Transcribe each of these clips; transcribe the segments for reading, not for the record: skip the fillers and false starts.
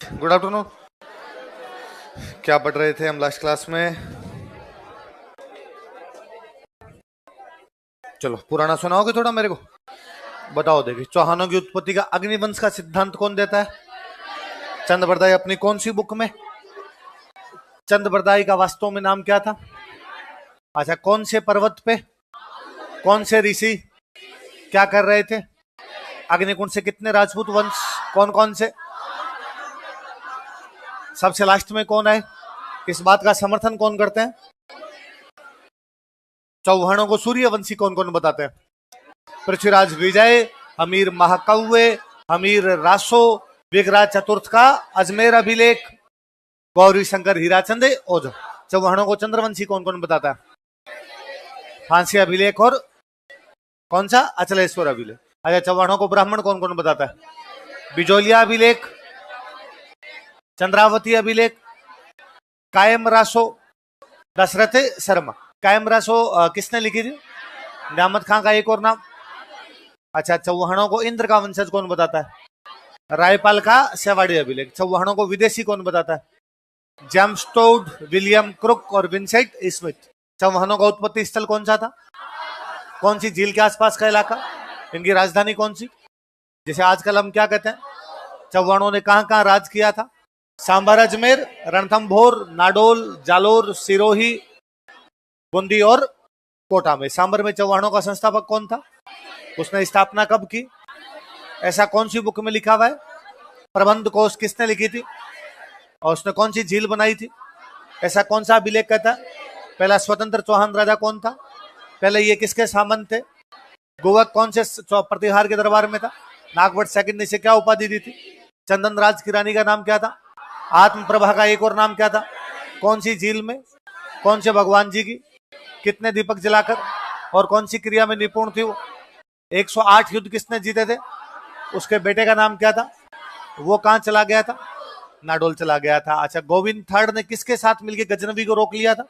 Good afternoon. क्या पढ़ रहे थे हम लास्ट क्लास में? चलो पुराना सुनाओगे थोड़ा मेरे को? बताओ। देखिए, चौहानों की उत्पत्ति का अग्निवंश का सिद्धांत कौन देता है? चंद बरदाई अपनी कौन सी बुक में? चंद बरदाई का वास्तव में नाम क्या था? अच्छा, कौन से पर्वत पे कौन से ऋषि क्या कर रहे थे? अग्निकुंड से कितने राजपूत वंश कौन कौन से? सबसे लास्ट में कौन है? इस बात का समर्थन कौन करते हैं? चौहानों को सूर्यवंशी कौन कौन बताते हैं? पृथ्वीराज विजय, अमीर महाकव्य, अमीर रासो, विगराज चतुर्थ का अजमेर अभिलेख, गौरी शंकर हीराचंद ओझा। चौहानों को चंद्रवंशी कौन कौन बताता है? फांसी अभिलेख और कौन सा? अचलेश्वर अभिलेख। अच्छा, चौहानों को ब्राह्मण कौन कौन बताता है? बिजोलिया अभिलेख, चंद्रावती अभिलेख, कायम रासो, दशरथ शर्मा। कायम रासो किसने लिखी थी? न्यामत खां का एक और नाम। अच्छा, चौहानों को इंद्र का वंशज कौन बताता है? रायपाल का सेवाड़ी अभिलेख। चौहानों को विदेशी कौन बताता है? जेम्स टोड, विलियम क्रुक और विंसेंट स्मिथ। चौहानों का उत्पत्ति स्थल कौन सा था? कौन सी झील के आसपास का इलाका? इनकी राजधानी कौन सी? जैसे आजकल हम क्या कहते हैं, चौहानों ने कहां कहां राज किया था? सांबर, अजमेर, रणथंभौर, नाडोल, जालोर, सिरोही, बूंदी और कोटा में। सांबर में चौहानों का संस्थापक कौन था? उसने स्थापना कब की? ऐसा कौन सी बुक में लिखा हुआ है? प्रबंध कोश किसने लिखी थी? और उसने कौन सी झील बनाई थी? ऐसा कौन सा अभिलेख कहता है? पहला स्वतंत्र चौहान राजा कौन था? पहले ये किसके सामंत थे? गोवक कौन से प्रतिहार के दरबार में था? नागवट सेकंड ने इसे क्या उपाधि दी थी? चंदन राज की रानी का नाम क्या था? आत्मप्रभा का एक और नाम क्या था? कौन सी झील में? कौन से भगवान जी की? कितने दीपक जलाकर? और कौन सी क्रिया में निपुण थी वो? 108 युद्ध किसने जीते थे? उसके बेटे का नाम क्या था? वो कहां चला गया था? नाडोल चला गया था। अच्छा, गोविंद थर्ड ने किसके साथ मिलकर गजनवी को रोक लिया था?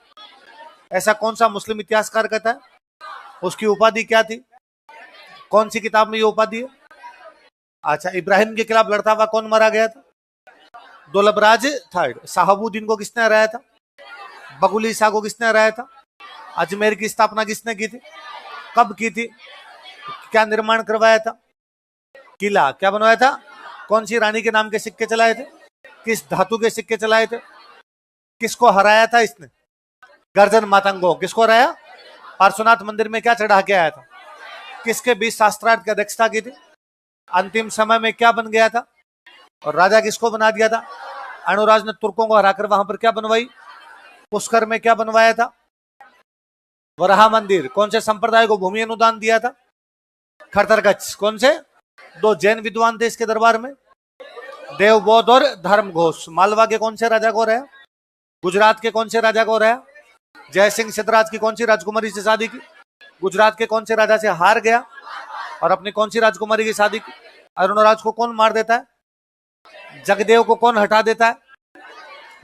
ऐसा कौन सा मुस्लिम इतिहासकार कहता है? उसकी उपाधि क्या थी? कौन सी किताब में ये उपाधि है? अच्छा, इब्राहिम के खिलाफ लड़ता हुआ कौन मारा गया था? दौलतराज थर्ड। शहाबुद्दीन को किसने हराया था? बगुली शाह को किसने हराया था? अजमेर की स्थापना किसने की थी? कब की थी? क्या निर्माण करवाया था? किला क्या बनवाया था? कौन सी रानी के नाम के सिक्के चलाए थे? किस धातु के सिक्के चलाए थे? किसको हराया था इसने? गर्जन मातंगो। किसको हराया? पार्श्वनाथ मंदिर में क्या चढ़ा के आया था? किसके बीच शास्त्रार्थ की अध्यक्षता की थी? अंतिम समय में क्या बन गया था? और राजा किसको बना दिया था? अनुराज ने तुर्कों को हराकर वहां पर क्या बनवाई? पुष्कर में क्या बनवाया था? वराह मंदिर। कौन से संप्रदाय को भूमि अनुदान दिया था? खरतरगच। कौन से? दो जैन विद्वान थे इसके दरबार में, देवबोध और धर्म घोष। मालवा के कौन से राजा को रहा? गुजरात के कौन से राजा को रहा? जय सिंह सिद्धराज की कौन सी राजकुमारी से शादी की? गुजरात के कौन से राजा से हार गया और अपनी कौन सी राजकुमारी की शादी की? अरुणराज को कौन मार देता है? जगदेव को कौन हटा देता है?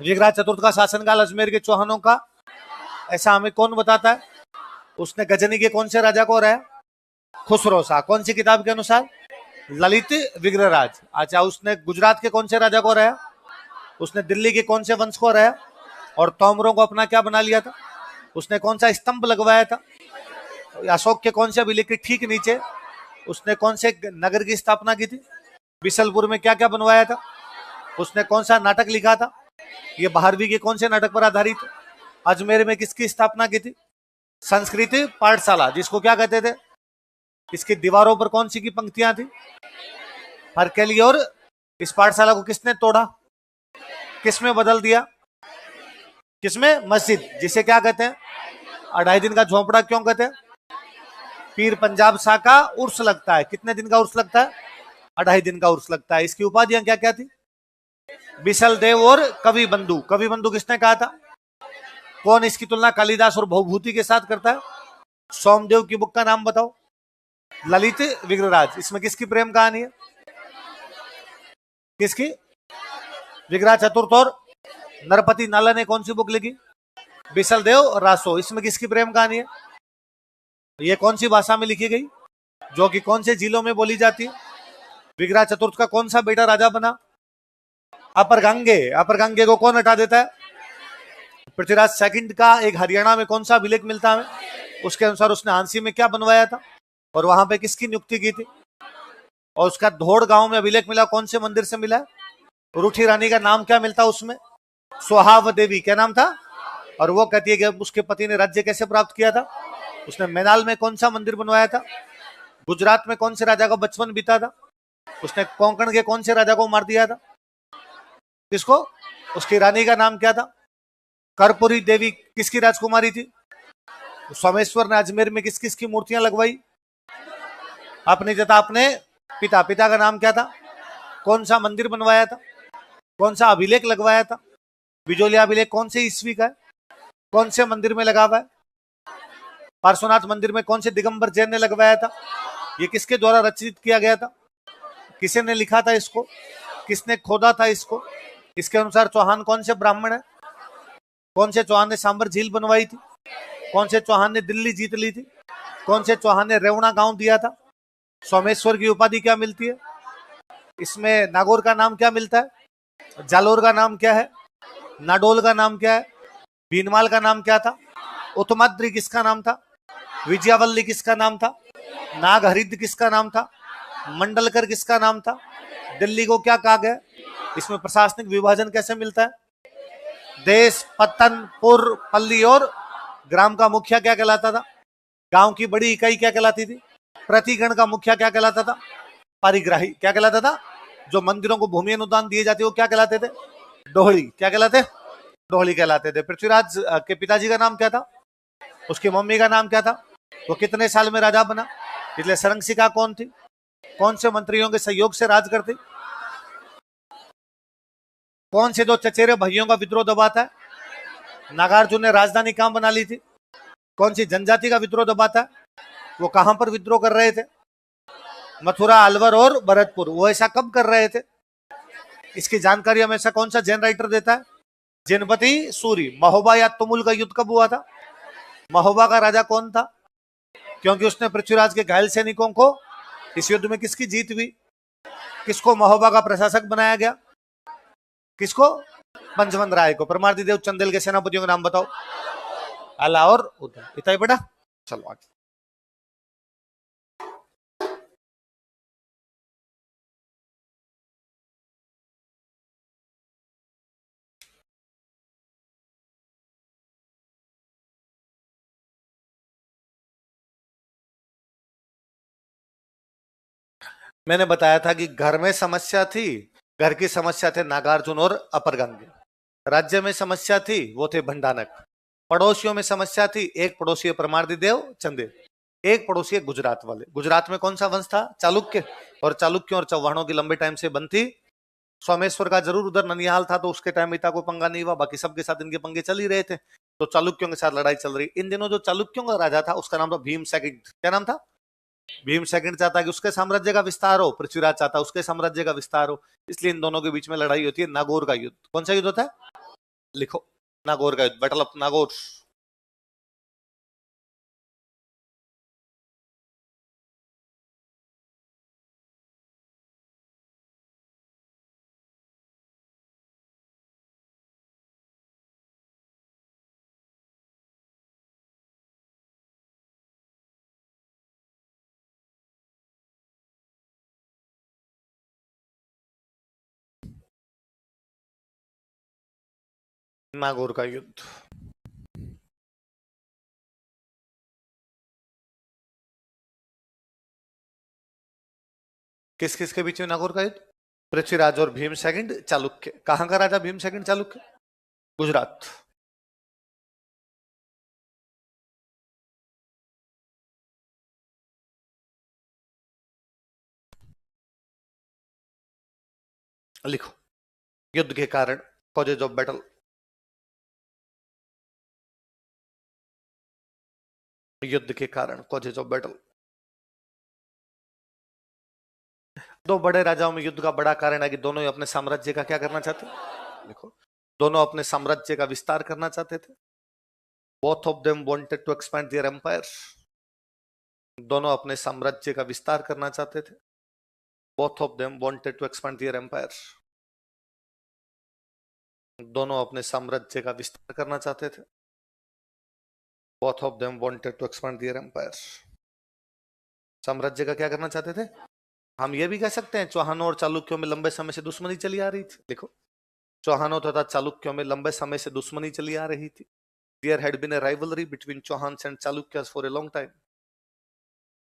विगराज चतुर्थ का शासनकाल अजमेर के चौहानों का, ऐसा हमें कौन बताता है? उसने गजनी के कौन से राजा को रहा? खुसरो शाह। कौन सी किताब के अनुसार? ललित विग्रहराज। अच्छा, उसने गुजरात के कौन से राजा को रहा? उसने दिल्ली के कौन से वंश को रहा और तोमरों को अपना क्या बना लिया था? उसने कौन सा स्तंभ लगवाया था? अशोक के कौन से अभिलेख के ठीक नीचे उसने कौन से नगर की स्थापना की थी? बिसलपुर में क्या क्या बनवाया था? उसने कौन सा नाटक लिखा था? ये 12वीं के कौन से नाटक पर आधारित? अजमेर में किसकी स्थापना की थी? संस्कृत पाठशाला, जिसको क्या कहते थे? इसकी दीवारों पर कौन सी की पंक्तियां थी? हरकेली। और इस पाठशाला को किसने तोड़ा? किसमें बदल दिया? किसमें? मस्जिद। जिसे क्या कहते हैं? 2.5 दिन का झोंपड़ा क्यों कहते हैं? पीर पंजाब शाह का उर्स लगता है। कितने दिन का उर्स लगता है? 2.5 दिन का उर्स लगता है। इसकी उपाधियां क्या क्या थी? बिसल देव और कवि बंधु। कवि बंधु किसने कहा था? कौन इसकी तुलना कालिदास और भवभूति के साथ करता है? सोमदेव की बुक का नाम बताओ। ललित विग्रहराज। इसमें किसकी प्रेम कहानी है? किसकी? विग्रह चतुर्थ। और नरपति नाला ने कौन सी बुक लिखी? बिसल देव रासो। इसमें किसकी प्रेम कहानी है? ये कौन सी भाषा में लिखी गई, जो कि कौन से जिलों में बोली जाती है? विग्रह चतुर्थ का कौन सा बेटा राजा बना? अपर गंगे को कौन हटा देता है? पृथ्वीराज सेकंड का एक हरियाणा में कौन सा अभिलेख मिलता है? उसके अनुसार उसने हांसी में क्या बनवाया था और वहां पे किसकी नियुक्ति की थी? और उसका धोड़ गांव में अभिलेख मिला, कौन से मंदिर से मिला? रूठी रानी का नाम क्या मिलता उसमें? सुहाव देवी। क्या नाम था? और वो कहती है कि उसके पति ने राज्य कैसे प्राप्त किया था? उसने मैनाल में कौन सा मंदिर बनवाया था? गुजरात में कौन से राजा का बचपन बीता था? उसने कोंकण के कौन से राजा को मार दिया था? किसको? उसकी रानी का नाम क्या था? कर्पूरी देवी किसकी राजकुमारी थी? सोमेश्वर ने अजमेर में किस किस की मूर्तियां लगवाई? अपनी जता अपने पिता। पिता का नाम क्या था? कौन सा मंदिर बनवाया था? कौन सा अभिलेख लगवाया था? बिजोलिया अभिलेख कौन से ईस्वी का है? कौन से मंदिर में लगा हुआ है? पार्श्वनाथ मंदिर में कौन से दिगंबर जैन ने लगवाया था? ये किसके द्वारा रचित किया गया था? किसी ने लिखा था इसको? किसने खोदा था इसको? इसके अनुसार चौहान कौन से ब्राह्मण है? कौन से चौहान ने सांबर झील बनवाई थी? कौन से चौहान ने दिल्ली जीत ली थी? कौन से चौहान ने रेवणा गांव दिया था? सोमेश्वर की उपाधि क्या मिलती है? इसमें नागौर का नाम क्या मिलता है? जालोर का नाम क्या है? नाडोल का नाम क्या है? भीनमाल का नाम क्या था? उत्तमाद्री किसका नाम था? विजयावल्ली किसका नाम था? नागहरिद किसका नाम था? मंडलकर किसका नाम था? दिल्ली को क्या कहा गया? इसमें प्रशासनिक विभाजन कैसे मिलता है? देश, पत्तन, पुर, पल्ली और ग्राम का मुखिया क्या कहलाता था? गांव की बड़ी इकाई क्या कहलाती थी? प्रतिगण का मुखिया क्या कहलाता था? परिग्राही। क्या कहलाता था? जो मंदिरों को भूमि अनुदान दिए जाते वो क्या कहलाते थे? डोहली। क्या कहलाते? डोहली कहलाते थे। पृथ्वीराज के पिताजी का नाम क्या था? उसकी मम्मी का नाम क्या था? वो कितने साल में राजा बना? इसलिए सरंगसिका कौन थी? कौन से मंत्रियों के सहयोग से राज करती? कौन से दो चचेरे भाइयों का विद्रोह दबाता है? नागार्जुन ने राजधानी कहां बना ली थी? कौन सी जनजाति का विद्रोह दबाता है? वो कहां पर विद्रोह कर रहे थे? मथुरा, अलवर और भरतपुर। वो ऐसा कब कर रहे थे? इसकी जानकारी हमेशा कौन सा जैन राइटर देता है? जैनपति सूरी। महोबा या तुमुल का युद्ध कब हुआ था? महोबा का राजा कौन था? क्योंकि उसने पृथ्वीराज के घायल सैनिकों को, इस युद्ध में किसकी जीत हुई? किसको महोबा का प्रशासक बनाया गया? किसको? पंचवंत राय को। परमार्दी देव चंदेल के सेनापतियों के नाम बताओ। आला और उदय। इतना ही बेटा, चलो आगे। मैंने बताया था कि घर में समस्या थी, घर की समस्या थे नागार्जुन और अपर गंगे। राज्य में समस्या थी, वो थे भंडानक। पड़ोसियों में समस्या थी, एक पड़ोसी परमार्दी देव चंदेल, एक पड़ोसी गुजरात वाले। गुजरात में कौन सा वंश था? चालुक्य। और चालुक्यों और चौहानों की लंबे टाइम से बनती। सोमेश्वर का जरूर उधर ननिहाल था, तो उसके टाइम इतना कोई पंगा नहीं हुआ, बाकी सबके साथ इनके पंगे चल ही रहे थे। तो चालुक्यों के साथ लड़ाई चल रही। इन दिनों जो चालुक्यों का राजा था उसका नाम था भीम सेकंड। क्या नाम था? भीम सेकंड चाहता कि उसके साम्राज्य का विस्तार हो, पृथ्वीराज चाहता उसके साम्राज्य का विस्तार हो। इसलिए इन दोनों के बीच में लड़ाई होती है, नागौर का युद्ध। कौन सा युद्ध होता है? लिखो, नागौर का युद्ध, बैटल ऑफ नागौर। नागौर का युद्ध। किस किस के बीच में नागौर का युद्ध? पृथ्वीराज और भीम सेकंड चालुक्य। कहां का राजा भीम सेकंड चालुक्य? गुजरात। लिखो, युद्ध के कारण, कॉजेज ऑफ बैटल। युद्ध के कारण, कॉजेज ऑफ बैटल। दो बड़े राजाओं में युद्ध का बड़ा कारण है कि दोनों ही अपने साम्राज्य का क्या करना चाहते? लिखो, दोनों अपने साम्राज्य का विस्तार करना चाहते थे। Both of them wanted to expand their empire. दोनों अपने साम्राज्य का विस्तार करना चाहते थे। Both of them wanted to expand their empire. दोनों अपने साम्राज्य का विस्तार करना चाहते थे। Both of them wanted to expand their empire. साम्राज्य का क्या करना चाहते थे? हम ये भी कह सकते हैं चौहानों और चालुक्यों में लंबे समय से दुश्मनी चली आ रही थी। देखो, चौहानों तथा चालुक्यों में लंबे समय से दुश्मनी चली आ रही थी। There had been a rivalry between Chauhans and Chalukyas for a long time.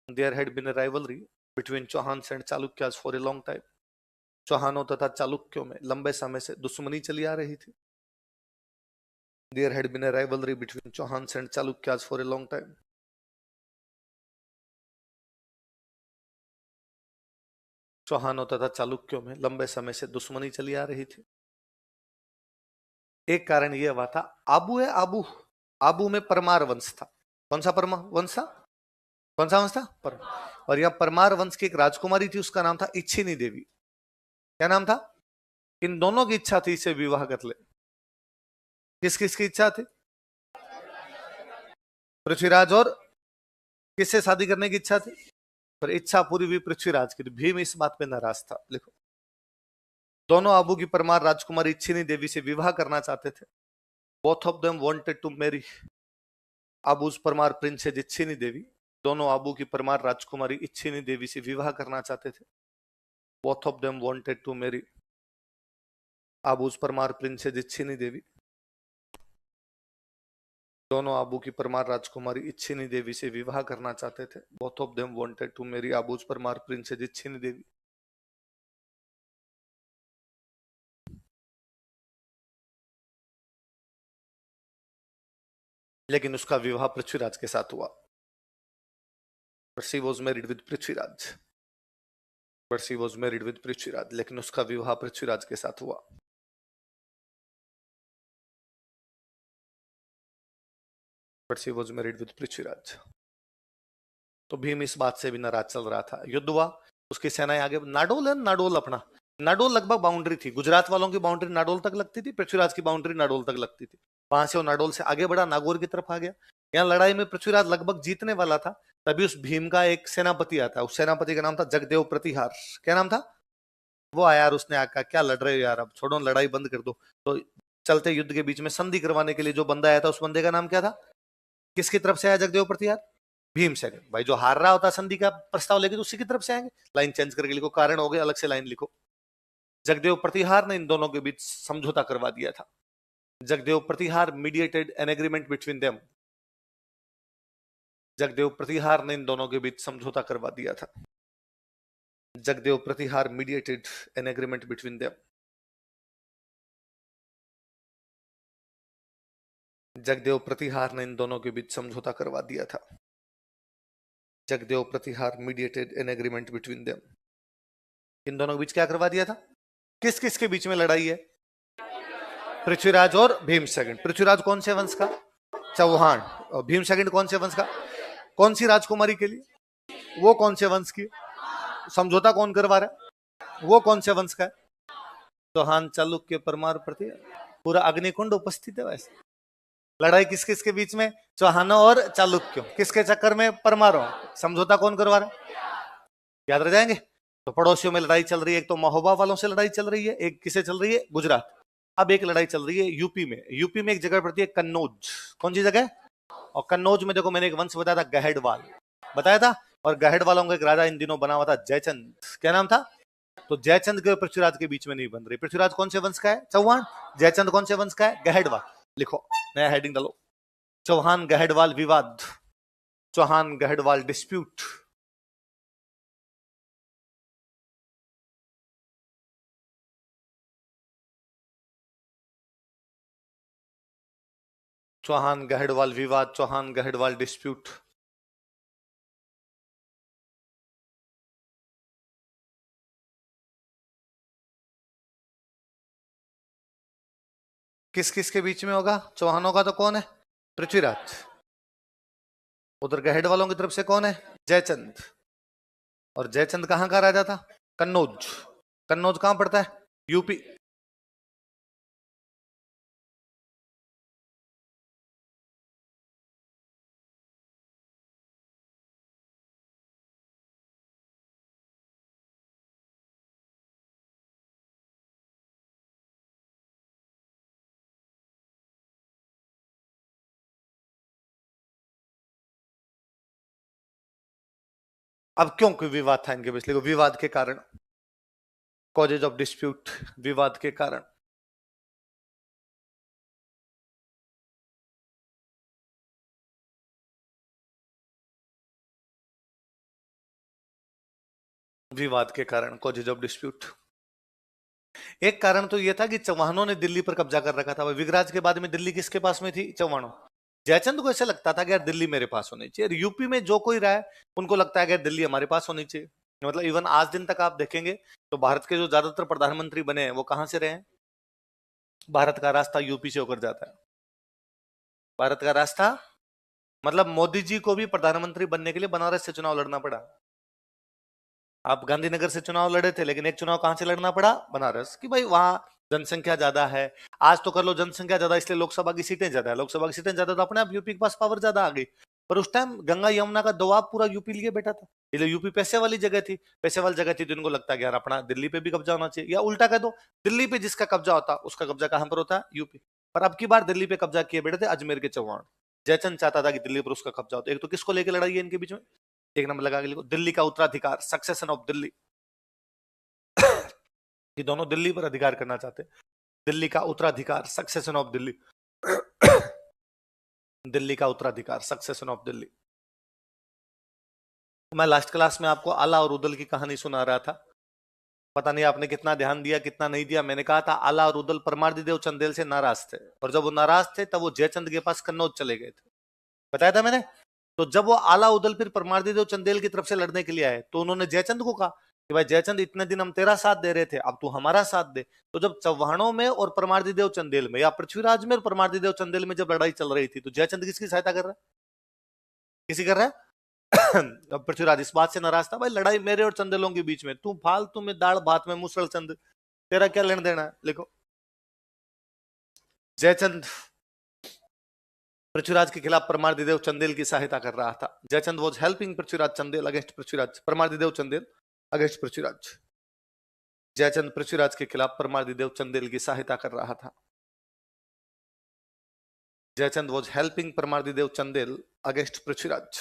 There had been a rivalry between Chauhans and Chalukyas for a long time. चौहानों तथा चालुक्यों में लंबे समय से दुश्मनी चली आ रही थी। There had been a rivalry between Chauhans and Chalukyas for a long time. चौहानों तथा चालुक्यों में लंबे समय से दुश्मनी चली आ रही थी। एक कारण यह हुआ था, आबू है आबू, आबू में परमार वंश था। कौन सा परमार वंश था? कौन सा वंश था? और यह परमार वंश की एक राजकुमारी थी, उसका नाम था इच्छिनी देवी। क्या नाम था? इन दोनों की इच्छा थी इसे विवाह कर ले। किस किस की इच्छा थी? पृथ्वीराज और किससे शादी करने की इच्छा थी? पर इच्छा पूरी हुई पृथ्वीराज की। भीम इस बात पे नाराज था। लिखो, दोनों आबू की परमार राजकुमारी इच्छिनी देवी से विवाह करना चाहते थे। Both of them wanted to marry Abu's Parmar princess Ichchhini Devi. दोनों आबू की परमार राजकुमारी इच्छिनी देवी से विवाह करना चाहते थे। Both of them wanted to marry Abu's Parmar princess Ichchhini Devi. दोनों आबू की परमार राजकुमारी इच्छिनी देवी से विवाह करना चाहते थे। Both of them wanted to marry Abu's Parmar princess Ichchhini Devi. लेकिन उसका विवाह पृथ्वीराज के साथ हुआ। She was married with Prithviraj. She was married with Prithviraj, लेकिन उसका विवाह पृथ्वीराज के साथ हुआ। She was married with Prithviraj. तो भीम इस बात से भी नाराज चल रहा था। युद्ध हुआ, उसकी सेनाएं आगे। नाडोल है, नाडोल अपना नाडोल लगभग बाउंड्री थी। गुजरात वालों की बाउंड्री नाडोल तक लगती थी, पृथ्वीराज की बाउंड्री नाडोल तक लगती थी। वहां से वो नाडोल से आगे बढ़ा, नागौर की तरफ आ गया। यहाँ लड़ाई में पृथ्वीराज लगभग जीतने वाला था। तभी उस भीम का एक सेनापति आता है। उस सेनापति का नाम था जगदेव प्रतिहार। क्या नाम था? वो आया और उसने आका, क्या लड़ रहे हो यार, अब छोड़ो, लड़ाई बंद कर दो। तो चलते युद्ध के बीच में संधि करवाने के लिए जो बंदा आया था, उस बंदे का नाम क्या था? किसकी तरफ से आया जगदेव प्रतिहार? भीम से। भाई जो हार रहा होता संधि का प्रस्ताव लेके, तो उसी की तरफ से आएंगे। लाइन चेंज करके लिखो, कारण हो गए, अलग से लाइन लिखो। जगदेव प्रतिहार ने इन दोनों के बीच समझौता करवा दिया था। Jagdev Pratihar mediated an agreement between them. Jagdev Pratihar ने इन दोनों के बीच समझौता करवा दिया था। Jagdev Pratihar mediated an agreement between them. Jagdev Pratihar ने इन दोनों के बीच समझौता करवा दिया था। Jagdev Pratihar mediated an agreement between them. इन दोनों के बीच क्या करवा दिया था? किस किस के बीच में लड़ाई है? पृथ्वीराज और भीम सेकंड। पृथ्वीराज कौन से वंश का? चौहान। और भीम सेकंड कौन से वंश का? कौन सी राजकुमारी के लिए? वो कौन से वंश की? समझौता कौन करवा रहा है? वो कौन से वंश का है? चौहान चालुक्य परमार प्रति। पूरा अग्निकुंड उपस्थित है। वैसे लड़ाई किस किस के बीच में? चौहानों और चालुक्यों। किसके चक्कर में? परमारों। समझौता कौन करवा रहा है? याद रह जाएंगे। तो पड़ोसियों में लड़ाई चल रही है। एक तो महोबा वालों से लड़ाई चल रही है, एक किसे चल रही है? गुजरात। अब एक लड़ाई चल रही है यूपी में। यूपी में एक जगह पड़ती है कन्नौज। कौन सी जगह? और कन्नौज में देखो, मैंने एक वंश बताया था, गहेड़वाल बताया था। और गहेड़ वालों का एक राजा इन दिनों बना हुआ था, जयचंद। क्या नाम था? तो जयचंद के पृथ्वीराज के बीच में नहीं बन रही। पृथ्वीराज कौन से वंश का है? चौहान। जयचंद कौन से वंश का है? गहेड़वाल। लिखो, नया हेडिंग डालो, चौहान गहेड़वाल विवाद। चौहान गहेड़वाल डिस्प्यूट। चौहान गहेड़वाल विवाद, चौहान गहेड़वाल डिस्प्यूट। किस किस के बीच में होगा? चौहानों का तो कौन है? पृथ्वीराज। उधर गहेड़ वालों की तरफ से कौन है? जयचंद। और जयचंद कहां का राजा था? कन्नौज। कन्नौज कहां पड़ता है? यूपी। अब क्यों कोई विवाद था इनके बीच? विवाद के कारण, कॉजेज ऑफ डिस्प्यूट, विवाद के कारण। विवाद के कारण, कॉजेज ऑफ डिस्प्यूट। एक कारण तो यह था कि चौहानों ने दिल्ली पर कब्जा कर रखा था। विगराज के बाद में दिल्ली किसके पास में थी? चौहानों। जयचंद को ऐसा लगता था कि यार दिल्ली मेरे पास होनी चाहिए। यूपी में जो कोई रहा है उनको लगता है कि दिल्ली हमारे पास होनी चाहिए। मतलब इवन आज दिन तक आप देखेंगे तो भारत के जो ज्यादातर प्रधानमंत्री बने हैं वो कहां से रहे हैं? भारत का रास्ता यूपी से होकर जाता है। भारत का रास्ता, मतलब मोदी जी को भी प्रधानमंत्री बनने के लिए बनारस से चुनाव लड़ना पड़ा। आप गांधीनगर से चुनाव लड़े थे, लेकिन एक चुनाव कहां से लड़ना पड़ा? बनारस, कि भाई वहां जनसंख्या ज्यादा है। आज तो कर लो जनसंख्या ज्यादा इसलिए लोकसभा की सीटें ज्यादा है, लोकसभा की सीटें ज्यादा तो अपने आप यूपी के पास पावर ज्यादा आ गई। पर उस टाइम गंगा यमुना का दबाव पूरा यूपी लिए बैठा था, इसलिए यूपी पैसे वाली जगह थी। पैसे वाली जगह थी तो इनको लगता है कि यार अपना दिल्ली पे भी कब्जा होना चाहिए, या उल्टा कह दो दिल्ली पे जिसका कब्जा होता उसका कब्जा कहां पर होता? यूपी। पर अब की बार दिल्ली पे कब्जा किए बैठे थे अजमेर के चौहान। जयचंद चाहता था कि दिल्ली पर उसका कब्जा होता। एक तो किसको लेकर लड़ाई है इनके बीच में? एक नंबर लगा के लिखो, दिल्ली का उत्तराधिकार, सक्सेशन ऑफ दिल्ली। कि दोनों दिल्ली पर अधिकार करना चाहते। दिल्ली का उत्तराधिकार, सक्सेशन ऑफ दिल्ली। दिल्ली का उत्तराधिकार, सक्सेशन ऑफ दिल्ली। मैं लास्ट क्लास में आपको आला और उदल की कहानी सुना रहा था। पता नहीं आपने कितना ध्यान दिया कितना नहीं दिया। मैंने कहा था आला और उदल परमार्दी चंदेल से नाराज थे, और जब वो नाराज थे तब वो जयचंद के पास कन्नौज चले गए थे। बताया था मैंने। तो जब वो आला उदल फिर परमार्दी चंदेल की तरफ से लड़ने के लिए आए तो उन्होंने जयचंद को कहा कि भाई जयचंद, इतने दिन हम तेरा साथ दे रहे थे, अब तू हमारा साथ दे। तो जब चौहानों में और परमार्दी चंदेल में, या पृथ्वीराज में और परमार्दी चंदेल में जब लड़ाई चल रही थी, तो जयचंद किसकी सहायता कर रहा है? किसी कर रहा है? अब पृथ्वीराज इस बात से नाराज था, भाई लड़ाई मेरे और चंदेलों के बीच में, तू फालतू में दाढ़ भात में मुसल चंद, तेरा क्या लेना देना है? लिखो, जयचंद पृथ्वीराज के खिलाफ परमार्दी चंदेल की सहायता कर रहा था। Jaichand was helping Prithviraj Chandel against Prithviraj, Parmardi Chandel against Prithviraj. Jaichand Prithviraj के खिलाफ परमार्दी चंदेल की सहायता कर रहा था। Jaichand was helping Parmardi Chandel against Prithviraj.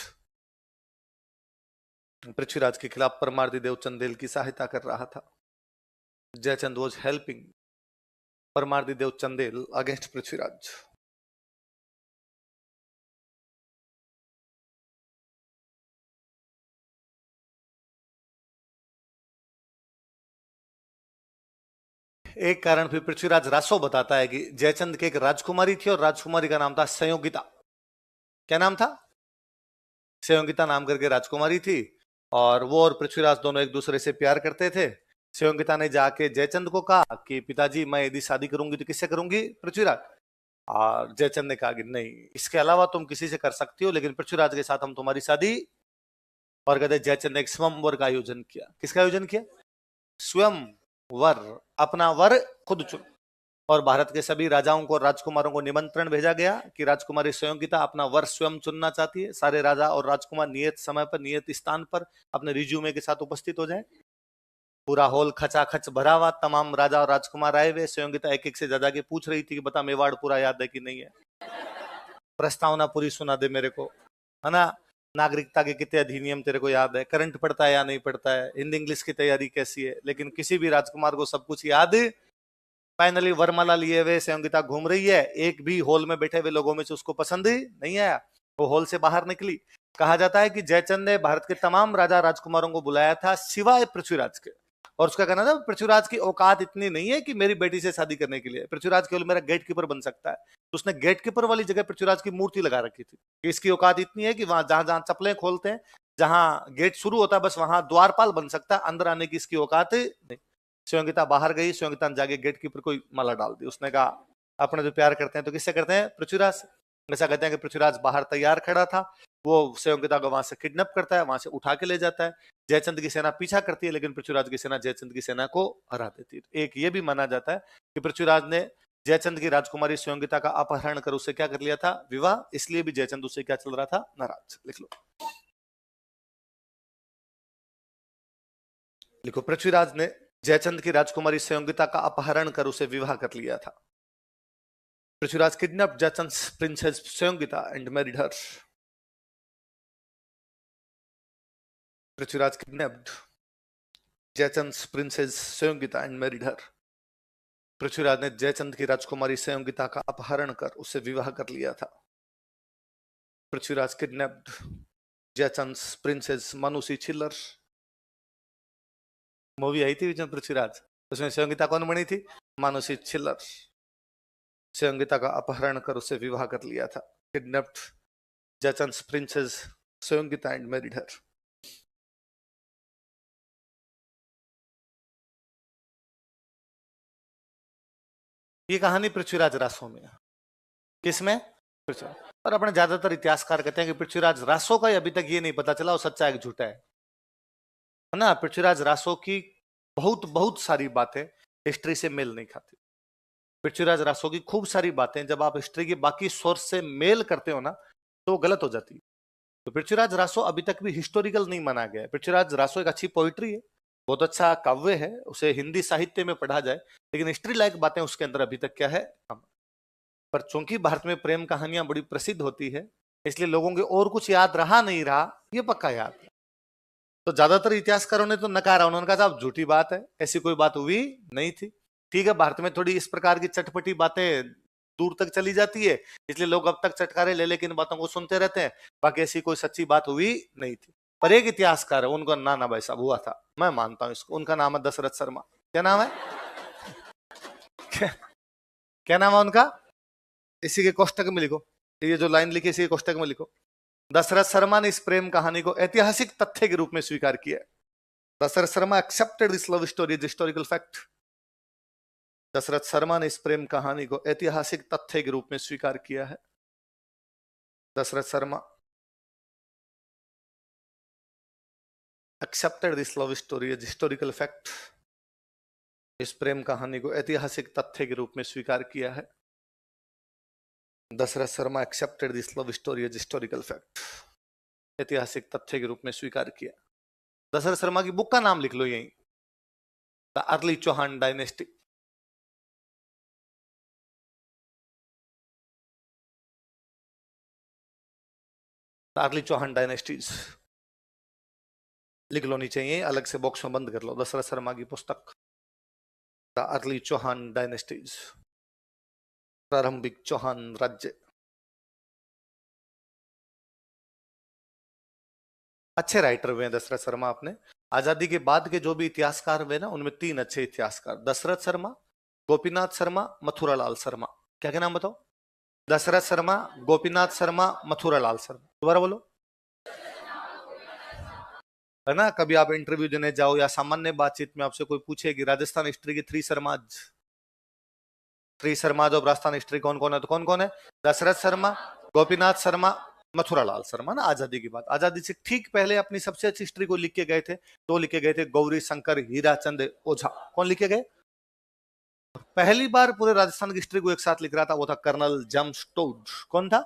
Prithviraj के खिलाफ परमार्दी चंदेल की सहायता कर रहा था। Jaichand was helping Parmardi Chandel against Prithviraj. एक कारण फिर पृथ्वीराज रासो बताता है कि जयचंद की एक राजकुमारी थी और राजकुमारी का नाम था संयोगिता। क्या नाम था? संयोगिता नाम करके राजकुमारी थी, और वो और पृथ्वीराज दोनों एक दूसरे से प्यार करते थे। संयोगिता ने जाके जयचंद को कहा कि पिताजी मैं यदि शादी करूंगी तो किससे करूंगी? पृथ्वीराज। और जयचंद ने कहा कि नहीं, इसके अलावा तुम किसी से कर सकती हो, लेकिन पृथ्वीराज के साथ हम तुम्हारी शादी। और कहते जयचंद ने एक स्वयंवर का आयोजन किया। किसका आयोजन किया? स्वयं वर, अपना वर खुद चुन। और भारत के सभी राजाओं को, राजकुमारों को निमंत्रण भेजा गया कि राजकुमारी संयोगिता अपना वर स्वयं चुनना चाहती है। सारे राजा और राजकुमार नियत समय पर नियत स्थान पर अपने रिज्यूमे के साथ उपस्थित हो जाए। पूरा हॉल खचाखच भरा हुआ, तमाम राजा और राजकुमार आए हुए। संयोगिता एक एक से जा के पूछ रही थी कि बता मेवाड़ पूरा याद है कि नहीं है, प्रस्तावना पूरी सुना दे मेरे को, है ना, नागरिकता के कितने अधिनियम तेरे को याद है, करंट पढ़ता है या नहीं पढ़ता है, हिंदी इंग्लिश की तैयारी कैसी है। लेकिन किसी भी राजकुमार को सब कुछ याद। फाइनली वरमाला लिए हुए संयोगिता घूम रही है, एक भी हॉल में बैठे हुए लोगों में से उसको पसंद ही नहीं आया। वो हॉल से बाहर निकली। कहा जाता है कि जयचंद ने भारत के तमाम राजा राजकुमारों को बुलाया था सिवाय पृथ्वीराज के, और उसका कहना था पृथ्वीराज की औकात इतनी नहीं है कि मेरी बेटी से शादी करने के लिए, पृथ्वीराज केवल मेरा गेट कीपर बन सकता है। तो उसने गेट कीपर वाली जगह पृथ्वीराज की मूर्ति लगा रखी थी कि इसकी औकात इतनी है कि वहां जहां जहां चप्पलें खोलते हैं, जहां गेट शुरू होता है, बस वहां द्वारपाल बन सकता है, अंदर आने की इसकी औकात नहीं। संयोगिता बाहर गई। संयोगिता ने जाके गेट कीपर को माला डाल दी। उसने कहा अपने जो प्यार करते हैं तो किससे करते हैं? पृथ्वीराज। ऐसा कहते हैं कि पृथ्वीराज बाहर तैयार खड़ा था, वो संयोगिता को वहां से किडनैप करता है, वहां से उठा के ले जाता है। जयचंद की सेना पीछा करती है, लेकिन पृथ्वीराज की सेना जयचंद की सेना को हरा देती है। एक ये भी माना जाता है कि पृथ्वीराज ने जयचंद की राजकुमारी संयोगिता का अपहरण कर उससे क्या कर लिया था? विवाह। इसलिए भी जयचंद उससे क्या चल रहा था? नाराज। लिख लो, लिखो, पृथ्वीराज ने जयचंद की राजकुमारी संयोगिता का अपहरण कर उसे विवाह कर लिया था। Prithviraj kidnapped Jaichand's princess Sanyogita and married her. Prithviraj kidnapped Jaichand's princess Sanyogita and married her. Prithviraj ने जयचंद की राजकुमारी संयोगिता का अपहरण कर उससे विवाह कर लिया था। Prithviraj kidnapped Jaichand's princess Manushi Chhillar. Movie आई थी विजय पृथ्वीराज, उसमें संयोगिता कौन बनी थी? मानुसी छिल्लर। संयोगिता का अपहरण कर उससे विवाह कर लिया था। Kidnapped Jaichand's princess Sanyogita and married her. ये कहानी पृथ्वीराज रासो में। किसमें? पृथ्वीराज। और अपने ज्यादातर इतिहासकार कहते हैं कि पृथ्वीराज रासो का ही अभी तक ये नहीं पता चला वो सच्चा है कि झूठा है ना। पृथ्वीराज रासो की बहुत बहुत सारी बातें हिस्ट्री से मेल नहीं खाती। पृथ्वीराज रासो की खूब सारी बातें जब आप हिस्ट्री की बाकी सोर्स से मेल करते हो ना तो गलत हो जाती है। तो पृथ्वीराज रासो अभी तक भी हिस्टोरिकल नहीं माना गया है। पृथ्वीराज रासो एक अच्छी पोइट्री है, बहुत अच्छा काव्य है, उसे हिंदी साहित्य में पढ़ा जाए, लेकिन हिस्ट्री लायक बातें उसके अंदर अभी तक क्या है कम। पर चूंकि भारत में प्रेम कहानियां बड़ी प्रसिद्ध होती है इसलिए लोगों के और कुछ याद रहा नहीं रहा ये पक्का याद है। तो ज्यादातर इतिहासकारों ने तो नकारा, उन्होंने कहा साहब झूठी बात है, ऐसी कोई बात हुई नहीं थी। ठीक है, भारत में थोड़ी इस प्रकार की चटपटी बातें दूर तक चली जाती है इसलिए लोग अब तक चटकारे ले लेकिन बातों को सुनते रहते हैं, बाकी ऐसी कोई सच्ची बात हुई नहीं थी। पर एक इतिहासकार है उनको ना भाई साहब हुआ था, मैं मानता हूं इसको, उनका नाम है दशरथ शर्मा। क्या नाम है? क्या नाम है उनका? इसी के कोष्टक में लिखो, ये जो लाइन लिखी इसी के कोष्टक में लिखो। दशरथ शर्मा ने इस प्रेम कहानी को ऐतिहासिक तथ्य के रूप में स्वीकार किया। Dasharath Sharma accepted this love story as historical fact. Dasharath Sharma ने इस प्रेम कहानी को ऐतिहासिक तथ्य के रूप में स्वीकार किया है। Dasharath Sharma accepted this love story as historical fact. इस प्रेम कहानी को ऐतिहासिक तथ्य के रूप में स्वीकार किया है। Dasharath Sharma accepted this love story as historical fact. ऐतिहासिक तथ्य के रूप में स्वीकार किया। दशरथ शर्मा की बुक का नाम लिख लो यहीं, the early Chauhan dynasty. The early Chauhan dynasties लिख लो नीचे, यहीं अलग से बॉक्स में बंद कर लो। दशरथ शर्मा की पुस्तक द अर्ली चौहान डायनेस्टीज, प्रारंभिक चौहान राज्य। अच्छे राइटर हुए हैं दशरथ शर्मा। अपने आजादी के बाद के जो भी इतिहासकार हुए ना उनमें तीन अच्छे इतिहासकार, दशरथ शर्मा, गोपीनाथ शर्मा, मथुरालाल शर्मा। क्या क्या नाम बताओ? दशरथ शर्मा, गोपीनाथ शर्मा, मथुरालाल शर्मा। दोबारा बोलो। है ना, कभी आप इंटरव्यू देने जाओ या सामान्य बातचीत में आपसे कोई पूछे कि राजस्थान हिस्ट्री की three Sharma's of Rajasthan history कौन कौन है, तो कौन कौन है? दशरथ शर्मा, गोपीनाथ शर्मा, मथुरालाल शर्मा। ना आजादी की बात, आजादी से ठीक पहले अपनी सबसे अच्छी हिस्ट्री को लिख के गए थे, तो लिखे गए थे गौरी शंकर हीराचंद ओझा। कौन लिखे गए? पहली बार पूरे राजस्थान की हिस्ट्री को एक साथ लिख रहा था वो था कर्नल जेम्स टोड। कौन था?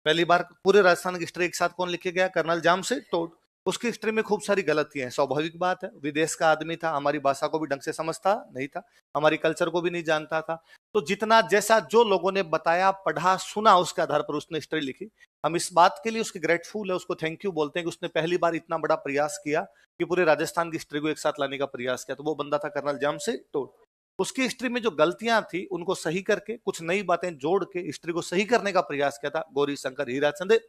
पहली बार पूरे राजस्थान की हिस्ट्री एक साथ कौन लिखे गया? Colonel James Tod. उसकी हिस्ट्री में खूब सारी गलतियां हैं, स्वाभाविक बात है, विदेश का आदमी था, हमारी भाषा को भी ढंग से समझता नहीं था, हमारी कल्चर को भी नहीं जानता था। तो जितना जैसा जो लोगों ने बताया, पढ़ा, सुना, उसके आधार पर उसने हिस्ट्री लिखी। हम इस बात के लिए उसके ग्रेटफुल है, उसको थैंक यू बोलते हैं कि उसने पहली बार इतना बड़ा प्रयास किया कि पूरे राजस्थान की हिस्ट्री को एक साथ लाने का प्रयास किया। तो वो बंदा था कर्नल जेम्स टोड। उसकी हिस्ट्री में जो गलतियां थी उनको सही करके, कुछ नई बातें जोड़ के हिस्ट्री को सही करने का प्रयास किया था गौरी शंकर हीराचंद।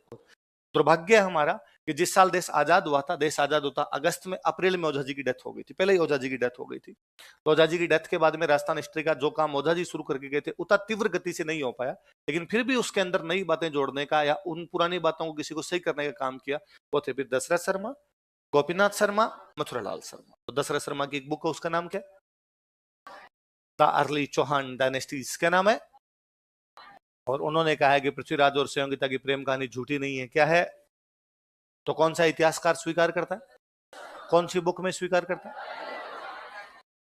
दुर्भाग्य है हमारा कि जिस साल देश आजाद हुआ था, देश आजाद होता अगस्त में, अप्रैल में ओझा जी की डेथ हो गई थी। पहले ही ओझा जी की डेथ हो गई थी। तो ओझा जी की डेथ के बाद में राजस्थान हिस्ट्री का जो काम ओझा जी शुरू करके गए थे उतना तीव्र गति से नहीं हो पाया, लेकिन फिर भी उसके अंदर नई बातें जोड़ने का या उन पुरानी बातों को किसी को सही करने का काम किया वो थे फिर दशरथ शर्मा, गोपीनाथ शर्मा, मथुरालाल शर्मा। तो दशरथ शर्मा की एक बुक है, उसका नाम क्या? The early Chauhan dynasties. क्या नाम है? और उन्होंने कहा है कि पृथ्वीराज और संयोगिता की प्रेम कहानी झूठी नहीं है। क्या है? तो कौन सा इतिहासकार स्वीकार करता है? कौन सी बुक में स्वीकार करता है?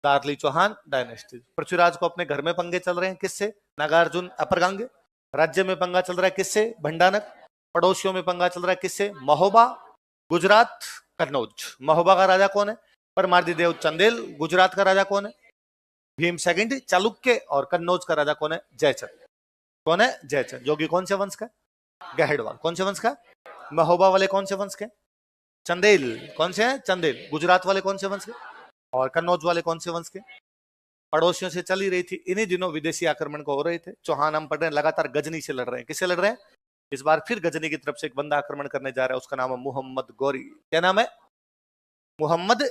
दार्ली चौहान डायनेस्टी। पृथ्वीराज को अपने घर में पंगे चल रहे हैं, किससे? नागार्जुन अपरगांगे। राज्य में पंगा चल रहा है, किससे? भंडानक। पड़ोसियों में पंगा चल रहा है, किससे? महोबा, गुजरात, कन्नौज। महोबा का राजा कौन है? परमार्दी देव चंदेल। गुजरात का राजा कौन है? भीम सेकंड चालुक्य। और कन्नौज का राजा कौन है? जयचंद। कौन है? जयचंद, जो कि कौन से वंश का? गहड़वाल। कौन से वंश का? महोबा वाले कौन से वंश के? चंदेल कौन से हैं? चंदेल। गुजरात वाले कौन से वंश के? और कन्नौज वाले कौन से वंश के? पड़ोसियों से चली रही थी। इन्हीं दिनों विदेशी आक्रमण को हो रहे थे। चौहान हम पढ़ रहे हैं लगातार गजनी से लड़ रहे हैं। किससे लड़ रहे हैं? इस बार फिर गजनी की तरफ से एक बंदा आक्रमण करने जा रहा है। उसका नाम है मोहम्मद गौरी। क्या नाम है? मोहम्मद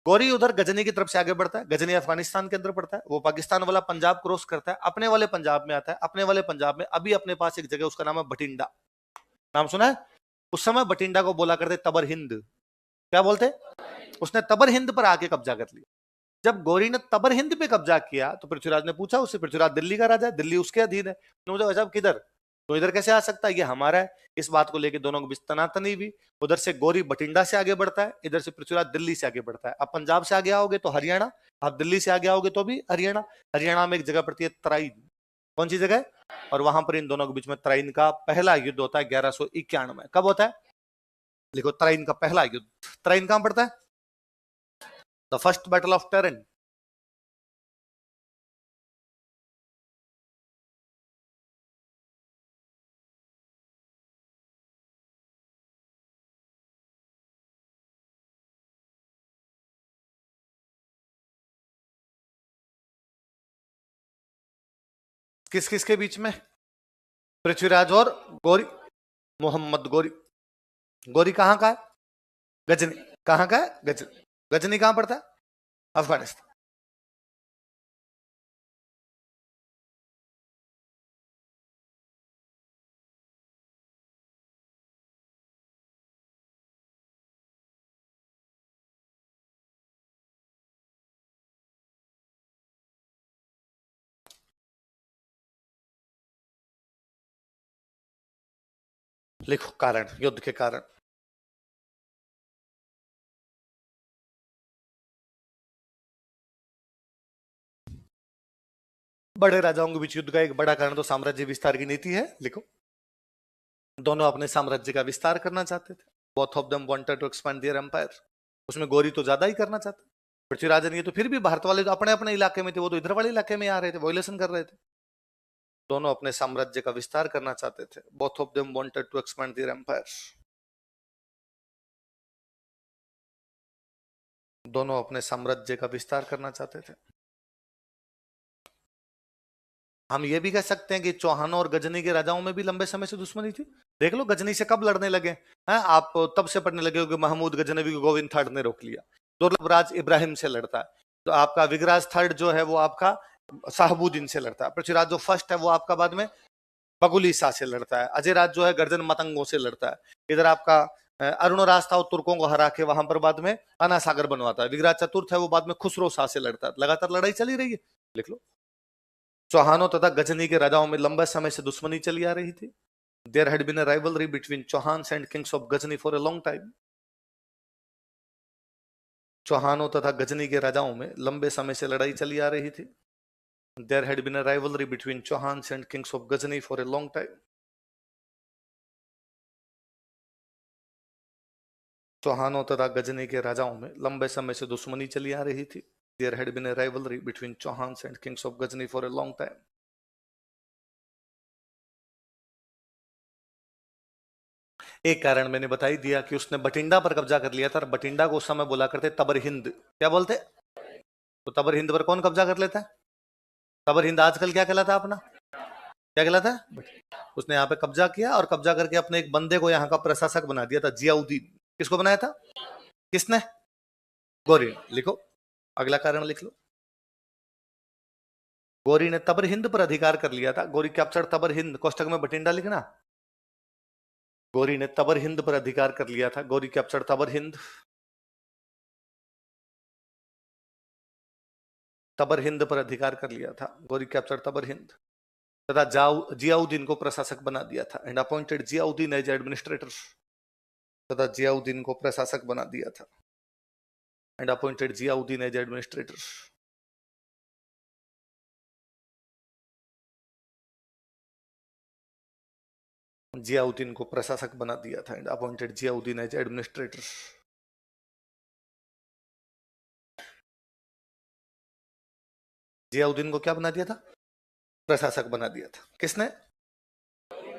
गौरी। उधर गजनी की तरफ से आगे बढ़ता है। गजनी अफगानिस्तान के अंदर पड़ता है। वो पाकिस्तान वाला पंजाब क्रॉस करता है, अपने वाले पंजाब में आता है। अपने वाले पंजाब में अभी अपने पास एक जगह, उसका नाम है बठिंडा। नाम सुना है? उस समय बठिंडा को बोला करते तबर हिंद। क्या बोलते? उसने तबर हिंद पर आके कब्जा कर लिया। जब गौरी ने तबर हिंद पे कब्जा किया तो पृथ्वीराज ने पूछा उससे, पृथ्वीराज दिल्ली का राजा है, दिल्ली उसके अधीन है। उन्होंने पूछा किधर? तो इधर कैसे आ सकता है, ये हमारा है। इस बात को लेकर दोनों को बीच तनातनी हुई। उधर से गौरी बठिंडा से आगे बढ़ता है, इधर से पृथ्वीराज दिल्ली से आगे बढ़ता है। अब पंजाब से आगे आओगे तो हरियाणा, आप दिल्ली से आगे आओगे तो भी हरियाणा। हरियाणा में एक जगह पड़ती है तराइन। कौन सी जगह? और वहां पर इन दोनों के बीच में तराइन का पहला युद्ध होता है 1191 में। कब होता है? लिखो, तराइन का पहला युद्ध। तराइन कहां पड़ता है? The first battle of terrain. किस किस के बीच में? पृथ्वीराज और गौरी। मोहम्मद गौरी। गौरी कहां का है? गजनी। कहां का है? गजनी। गजनी कहां पड़ता है? अफगानिस्तान। लिखो कारण, युद्ध के कारण। बड़े राजाओं के बीच युद्ध का एक बड़ा कारण तो साम्राज्य विस्तार की नीति है। लिखो, दोनों अपने साम्राज्य का विस्तार करना चाहते थे। Both of them wanted to expand their empire. उसमें गौरी तो ज्यादा ही करना चाहते। पृथ्वीराज ने, ये तो फिर भी भारत वाले तो अपने अपने इलाके में थे, वो तो इधर वाले इलाके में आ रहे थे, वॉयलेशन कर रहे थे। दोनों अपने साम्राज्य का विस्तार करना चाहते थे। Both of them wanted to expand their empire. दोनों अपने साम्राज्य का विस्तार करना चाहते थे। हम ये भी कह सकते हैं कि चौहानों और गजनी के राजाओं में भी लंबे समय से दुश्मनी थी। देख लो गजनी से कब लड़ने लगे हैं आप? तब से पढ़ने लगे हो कि महमूद गजनवी को गोविंद थर्ड ने रोक लिया। दुर्लभ राज इब्राहिम से लड़ता है। तो आपका विगराज थर्ड जो है वो आपका शाहबुद्दीन से लड़ता है। पृथ्वीराज जो फर्स्ट है वो आपका बाद में बगुली शाह से लड़ता है। अजय राज जो है गर्जन मतंगों से लड़ता है। इधर आपका अरुणराज था, वो तुर्कों को हरा के वहां पर बाद में आना सागर बनवाता है। विगराज चतुर्थ है, वो बाद में खुसरो शाह से लड़ता है। लगातार लड़ाई चली रही है। लिख लो, चौहानों तथा गजनी के राजाओं में लंबे समय से दुश्मनी चली आ रही थी। There had been a rivalry between Chauhans and kings of Ghazni for a long time. चौहानों तथा गजनी के राजाओं में लंबे समय से लड़ाई चली आ रही थी। There had been a rivalry between Chauhans and kings of Ghazni for a long time. चौहानों तथा गजनी के राजाओं में लंबे समय से दुश्मनी चली आ रही थी। There had been a rivalry between Chauhans and kings of Ghazni for a long time. एक कारण मैंने बता ही दिया कि उसने बठिंडा पर कब्जा कर लिया था। और बठिंडा को उस समय बोला करते तबर हिंद। क्या बोलते? तो तबर हिंद पर कौन कब्जा कर लेता है? तबर हिंद आजकल क्या कहलाता है अपना? क्या कहलाता है? उसने यहाँ पे कब्जा किया और कब्जा करके अपने एक बंदे को यहाँ का प्रशासक बना दिया था, जियाउद्दीन। किसको बनाया था? किसने? गौरी ने। लिखो, अगला कारण लिख लो। गौरी ने तबर हिंद पर अधिकार कर लिया था। गौरी कैप्चर्ड तबर हिंद, कोष्टक में बठिंडा लिखना। गौरी ने तबर हिंद पर अधिकार कर लिया था। गौरी कैप्चर्ड तबर हिंद। तबर हिंद पर अधिकार कर लिया था। गौरी कैप्चर्ड तबर हिंद तथा जियाउद्दीन को प्रशासक बना दिया था। And appointed Ziauddin as administrator. तथा जियाउद्दीन को प्रशासक बना दिया था। And appointed Ziauddin as administrator. Ziauddin को प्रशासक बना दिया था। And appointed Ziauddin as administrator. Ziauddin को क्या बना दिया था? प्रशासक बना दिया था। किसने?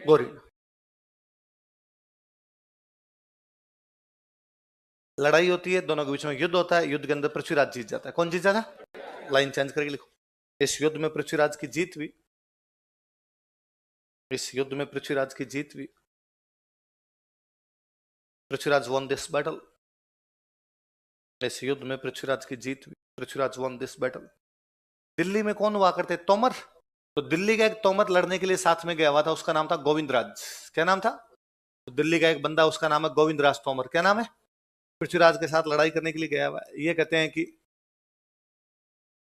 गौरी। लड़ाई होती है, दोनों के बीच में युद्ध होता है, युद्ध के अंदर पृथ्वीराज जीत जाता है। कौन जीत जाता? लाइन चेंज करके लिखो। इस युद्ध में पृथ्वीराज की जीत हुई, इस युद्ध में पृथ्वीराज की जीत हुई। Prithviraj von this battle. इस युद्ध में पृथ्वीराज की जीत हुई, Prithviraj von this battle. Delhi में कौन हुआ करते? तोमर। तो दिल्ली का एक तोमर लड़ने के लिए साथ में गया हुआ था, उसका नाम था गोविंदराज। क्या नाम था? तो दिल्ली का एक बंदा, उसका नाम है गोविंदराज तोमर। क्या नाम है? पृथ्वीराज के साथ लड़ाई करने के लिए गया हुआ है। ये कहते हैं कि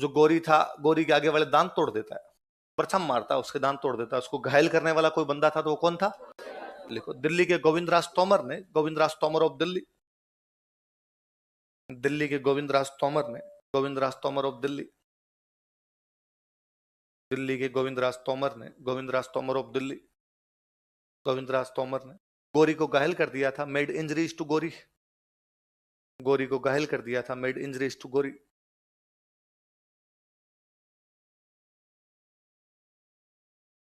जो गोरी था, गोरी के आगे वाले दांत तोड़ देता है, प्रथम मारता है उसके दांत तोड़ देता है। उसको घायल करने वाला कोई बंदा था, तो वो कौन था? लिखो, दिल्ली के गोविंदराज तोमर ने, गोविंदराज तोमर ऑफ दिल्ली, दिल्ली के गोविंदराज तोमर ने, गोविंदराज तोमर ऑफ दिल्ली, दिल्ली के गोविंदराज तोमर ने, गोविंदराज तोमर ऑफ दिल्ली, गोविंदराज तोमर ने गोरी को घायल कर दिया था, मेड इंजरीज टू गोरी। गोरी को घायल कर दिया था, मेड इंजरीज टू गोरी।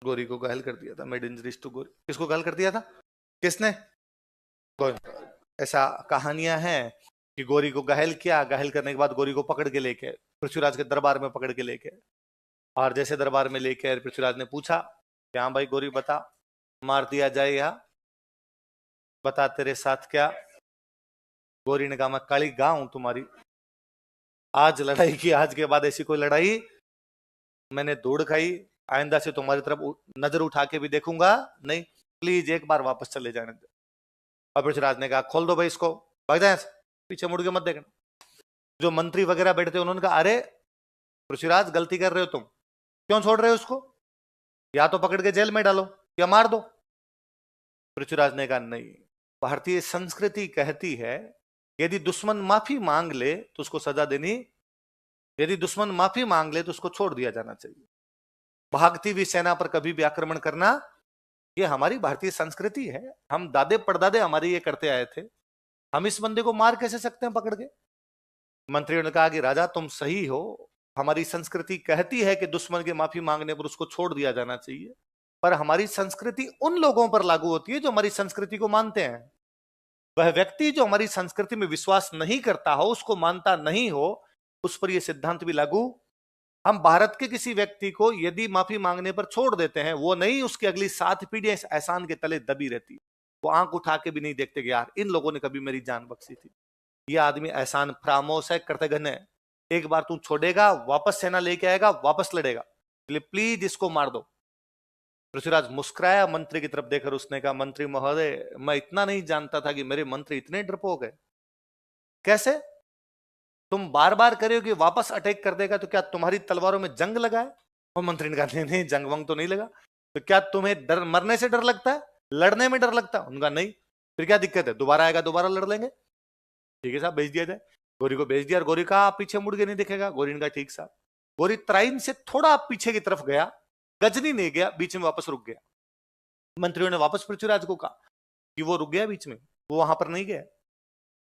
गोरी को घायल कर दिया था, मेड इंजरीज टू गोरी। किसको घायल कर दिया था? किसने? ऐसा कहानियां हैं कि गोरी को घायल किया, घायल करने के बाद गोरी को पकड़ के लेके पृथ्वीराज के दरबार में पकड़ के लेके, और जैसे दरबार में लेके पृथ्वीराज ने पूछा कि हाँ भाई गोरी बता, मार दिया जाए या बता तेरे साथ क्या? गोरी ने कहा मैं काली गां हूं तुम्हारी, आज लड़ाई की, आज के बाद ऐसी कोई लड़ाई मैंने धूड़ खाई, आइंदा से तुम्हारी तरफ नजर उठा के भी देखूंगा नहीं, प्लीज एक बार वापस चले जाने दे। और पृथ्वीराज ने कहा खोल दो भाई इसको, भाग जाए, पीछे मुड़ के मत देखना। जो मंत्री वगैरह बैठे थे उन्होंने कहा अरे पृथ्वीराज गलती कर रहे हो तुम, क्यों छोड़ रहे हो उसको? या तो पकड़ के जेल में डालो या मार दो। पृथ्वीराज ने कहा नहीं, भारतीय संस्कृति कहती है यदि दुश्मन माफी मांग ले तो उसको सजा देनी, यदि दुश्मन माफी मांग ले तो उसको छोड़ दिया जाना चाहिए। भागती हुई सेना पर कभी भी आक्रमण करना, ये हमारी भारतीय संस्कृति है, हम दादे परदादे हमारे ये करते आए थे, हम इस बंदे को मार कैसे सकते हैं पकड़ के? मंत्रियों ने कहा कि राजा तुम सही हो, हमारी संस्कृति कहती है कि दुश्मन के माफी मांगने पर उसको छोड़ दिया जाना चाहिए, पर हमारी संस्कृति उन लोगों पर लागू होती है जो हमारी संस्कृति को मानते हैं। वह व्यक्ति जो हमारी संस्कृति में विश्वास नहीं करता हो, उसको मानता नहीं हो, उस पर यह सिद्धांत भी लागू। हम भारत के किसी व्यक्ति को यदि माफी मांगने पर छोड़ देते हैं, वो नहीं, उसकी अगली 7 पीढ़ियां इस एहसान के तले दबी रहती, वो आंख उठा के भी नहीं देखते कि यार इन लोगों ने कभी मेरी जान बख्शी थी, ये आदमी एहसान फरामोश है, कृतघ्न है, एक बार तू छोड़ेगा वापस सेना लेके आएगा, वापस लड़ेगा, प्लीज इसको मार दो। पृथ्वीराज मुस्कुराया मंत्री की तरफ देखकर, उसने कहा मंत्री महोदय मैं इतना नहीं जानता था कि मेरे मंत्री इतने डरपोक है। कैसे? तुम बार बार करे हो कि वापस अटैक कर देगा, तो क्या तुम्हारी तलवारों में जंग लगा है? और मंत्री ने कहा नहीं नहीं जंग वंग तो नहीं लगा। तो क्या तुम्हें डर, मरने से डर लगता है, लड़ने में डर लगता है? उनका नहीं। फिर क्या दिक्कत है, दोबारा आएगा दोबारा लड़ लेंगे। ठीक है साहब भेज दिया जाए। गोरी को भेज दिया, और गोरी कहा आप पीछे मुड़ के नहीं दिखेगा। गोरी ने कहा ठीक साहब। गोरी तराइन से थोड़ा पीछे की तरफ गया, गजनी नहीं गया, बीच में वापस रुक गया। मंत्रियों ने वापस पृथ्वीराज को कहा कि वो रुक गया बीच में, वो वहां पर नहीं गया।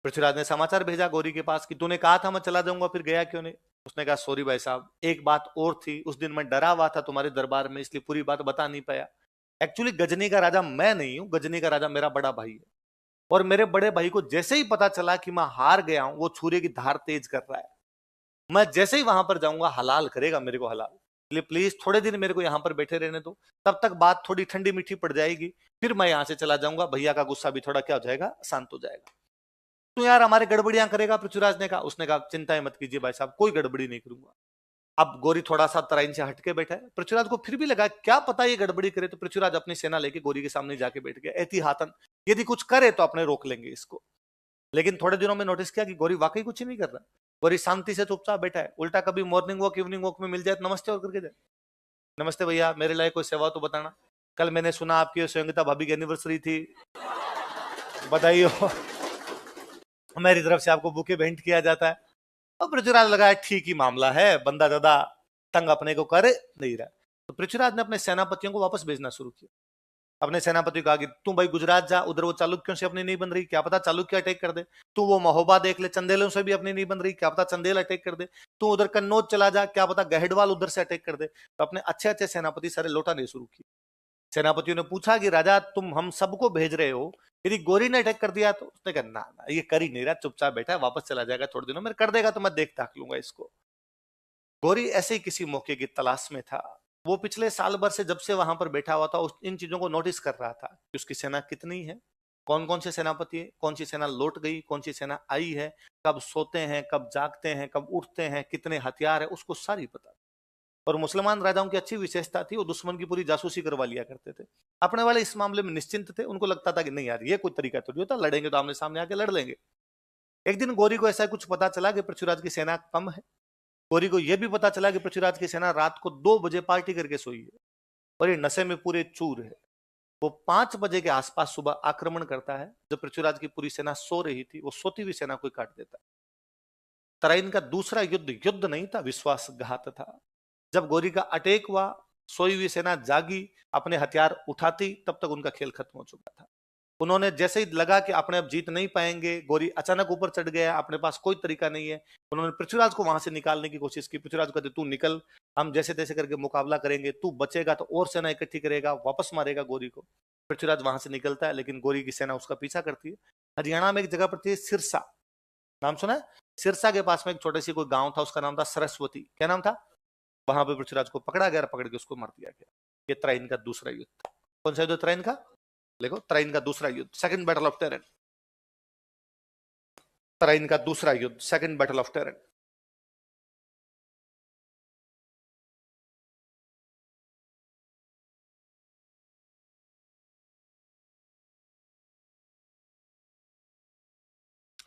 पृथ्वीराज ने समाचार भेजा गोरी के पास कि तूने कहा था मैं चला जाऊंगा, फिर गया क्यों नहीं? उसने कहा सॉरी भाई साहब, एक बात और थी, उस दिन मैं डरा हुआ था तुम्हारे दरबार में, इसलिए पूरी बात बता नहीं पाया। एक्चुअली गजनी का राजा मैं नहीं हूं, गजनी का राजा मेरा बड़ा भाई है, और मेरे बड़े भाई को जैसे ही पता चला कि मैं हार गया हूं, वो छुरे की धार तेज कर रहा है, मैं जैसे ही वहां पर जाऊंगा हलाल करेगा मेरे को हलाल, इसलिए प्लीज थोड़े दिन मेरे को यहां पर बैठे रहने दो, तब तक बात थोड़ी ठंडी मीठी पड़ जाएगी, फिर मैं यहां से चला जाऊंगा, भैया का गुस्सा भी थोड़ा क्या हो जाएगा, शांत हो जाएगा। तो यार हमारे गड़बड़ियां करेगा? पृथ्वीराज ने कहा। उसने कहा चिंता मत कीजिए भाई साहब, कोई गड़बड़ी नहीं करूंगा। अब गोरी थोड़ा सा तराइन से हटके बैठा है, पृथ्वीराज को फिर भी लगा क्या पता ये गड़बड़ी करे, तो पृथ्वीराज अपनी सेना लेके गोरी के सामने जाके बैठ गया एहतियातन, यदि कुछ करे तो अपने रोक लेंगे इसको। लेकिन थोड़े दिनों में नोटिस किया कि गोरी वाकई कुछ नहीं कर रहा, गोरी शांति से चुपचाप बैठा है, उल्टा कभी मॉर्निंग वॉक इवनिंग वॉक में मिल जाए तो नमस्ते और करके जाए, नमस्ते भैया मेरे लायक कोई सेवा तो बताना, कल मैंने सुना आपकी संयोगिता भाभी की एनिवर्सरी थी, बधाई हो, मेरी तरफ से आपको बुके भेंट किया जाता है। अब पृथ्वीराज लगा ठीक ही मामला है, बंदा ज्यादा तंग अपने को करे नहीं रहा। तो पृथ्वीराज ने अपने सेनापतियों को वापस भेजना शुरू किया। अपने सेनापति को कहा कि तू भाई गुजरात जा, उधर वो चालुक्यों से अपनी नहीं बन रही, क्या पता चालुक्य अटैक कर दे, तू वो महोबा देख ले, चंदेलों से भी अपनी नहीं बन रही, क्या पता चंदेल अटैक कर दे, तू उधर कन्नौज चला जा, क्या पता गहडवाल उधर से अटैक कर दे। तो अपने अच्छे अच्छे सेनापति सारे लौटाने शुरू किए। सेनापतियों ने पूछा कि राजा तुम हम सबको भेज रहे हो, यदि गौरी ने अटैक कर दिया तो? उसने कहा ना ना, ये कर ही नहीं रहा, चुपचाप बैठा है, वापस चला जाएगा थोड़े दिनों में, कर देगा तो मैं देख ताक लूंगा इसको। गौरी ऐसे ही किसी मौके की तलाश में था। वो पिछले साल भर से जब से वहां पर बैठा हुआ था इन चीजों को नोटिस कर रहा था कि उसकी सेना कितनी है, कौन कौन से सेनापति है, कौन सी सेना लौट गई, कौन सी सेना आई है, कब सोते हैं, कब जागते हैं, कब उठते हैं, कितने हथियार है, उसको सारी पता। और मुसलमान राजाओं की अच्छी विशेषता थी, वो दुश्मन की पूरी जासूसी करवा लिया करते थे। अपने वाले इस मामले में निश्चिंत थे, उनको लगता था कि नहीं यार ये कोई तरीका तो नहीं होता, लड़ेंगे तो आमने सामने आके लड़ लेंगे। एक दिन गौरी को ऐसा कुछ पता चला कि पृथ्वीराज की सेना कम है। गौरी को यह भी पता चला कि पृथ्वीराज की सेना रात को 2 बजे पार्टी करके सोई है और ये नशे में पूरे चूर है। वो 5 बजे के आसपास सुबह आक्रमण करता है, जब पृथ्वीराज की पूरी सेना सो रही थी, वो सोती हुई सेना को काट देता है। तराइन का दूसरा युद्ध युद्ध नहीं था, विश्वासघात था। जब गौरी का अटैक हुआ, सोई हुई सेना जागी, अपने हथियार उठाती, तब तक उनका खेल खत्म हो चुका था। उन्होंने जैसे ही लगा कि अपने अब जीत नहीं पाएंगे, गौरी अचानक ऊपर चढ़ गया, अपने पास कोई तरीका नहीं है, उन्होंने पृथ्वीराज को वहां से निकालने की कोशिश की। पृथ्वीराज कहते तू निकल, हम जैसे तैसे करके मुकाबला करेंगे, तू बचेगा तो और सेना इकट्ठी करेगा, वापस मारेगा गौरी को। पृथ्वीराज वहां से निकलता है, लेकिन गौरी की सेना उसका पीछा करती है। हरियाणा में एक जगह पड़ती है सिरसा, नाम सुना है? सिरसा के पास में एक छोटे सी कोई गांव था, उसका नाम था सरस्वती। क्या नाम था? वहां पे पृथ्वीराज को पकड़ा गया, पकड़ के उसको मार दिया गया। ये त्राइन का दूसरा युद्ध था। कौन सा युद्ध? त्राइन का, देखो त्राइन का दूसरा युद्ध, second battle of terrain. Tarain का दूसरा युद्ध, सेकंड बैटल ऑफ टेरन।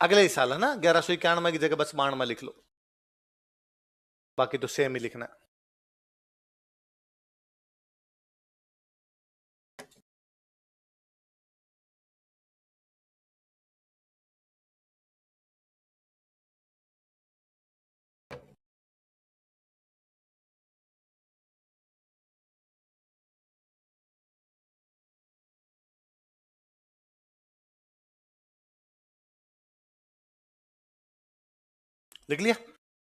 अगले ही साल है ना, 1191 की जगह बस 92 लिख लो, बाकी तो सेम ही लिखना। लिख लिया?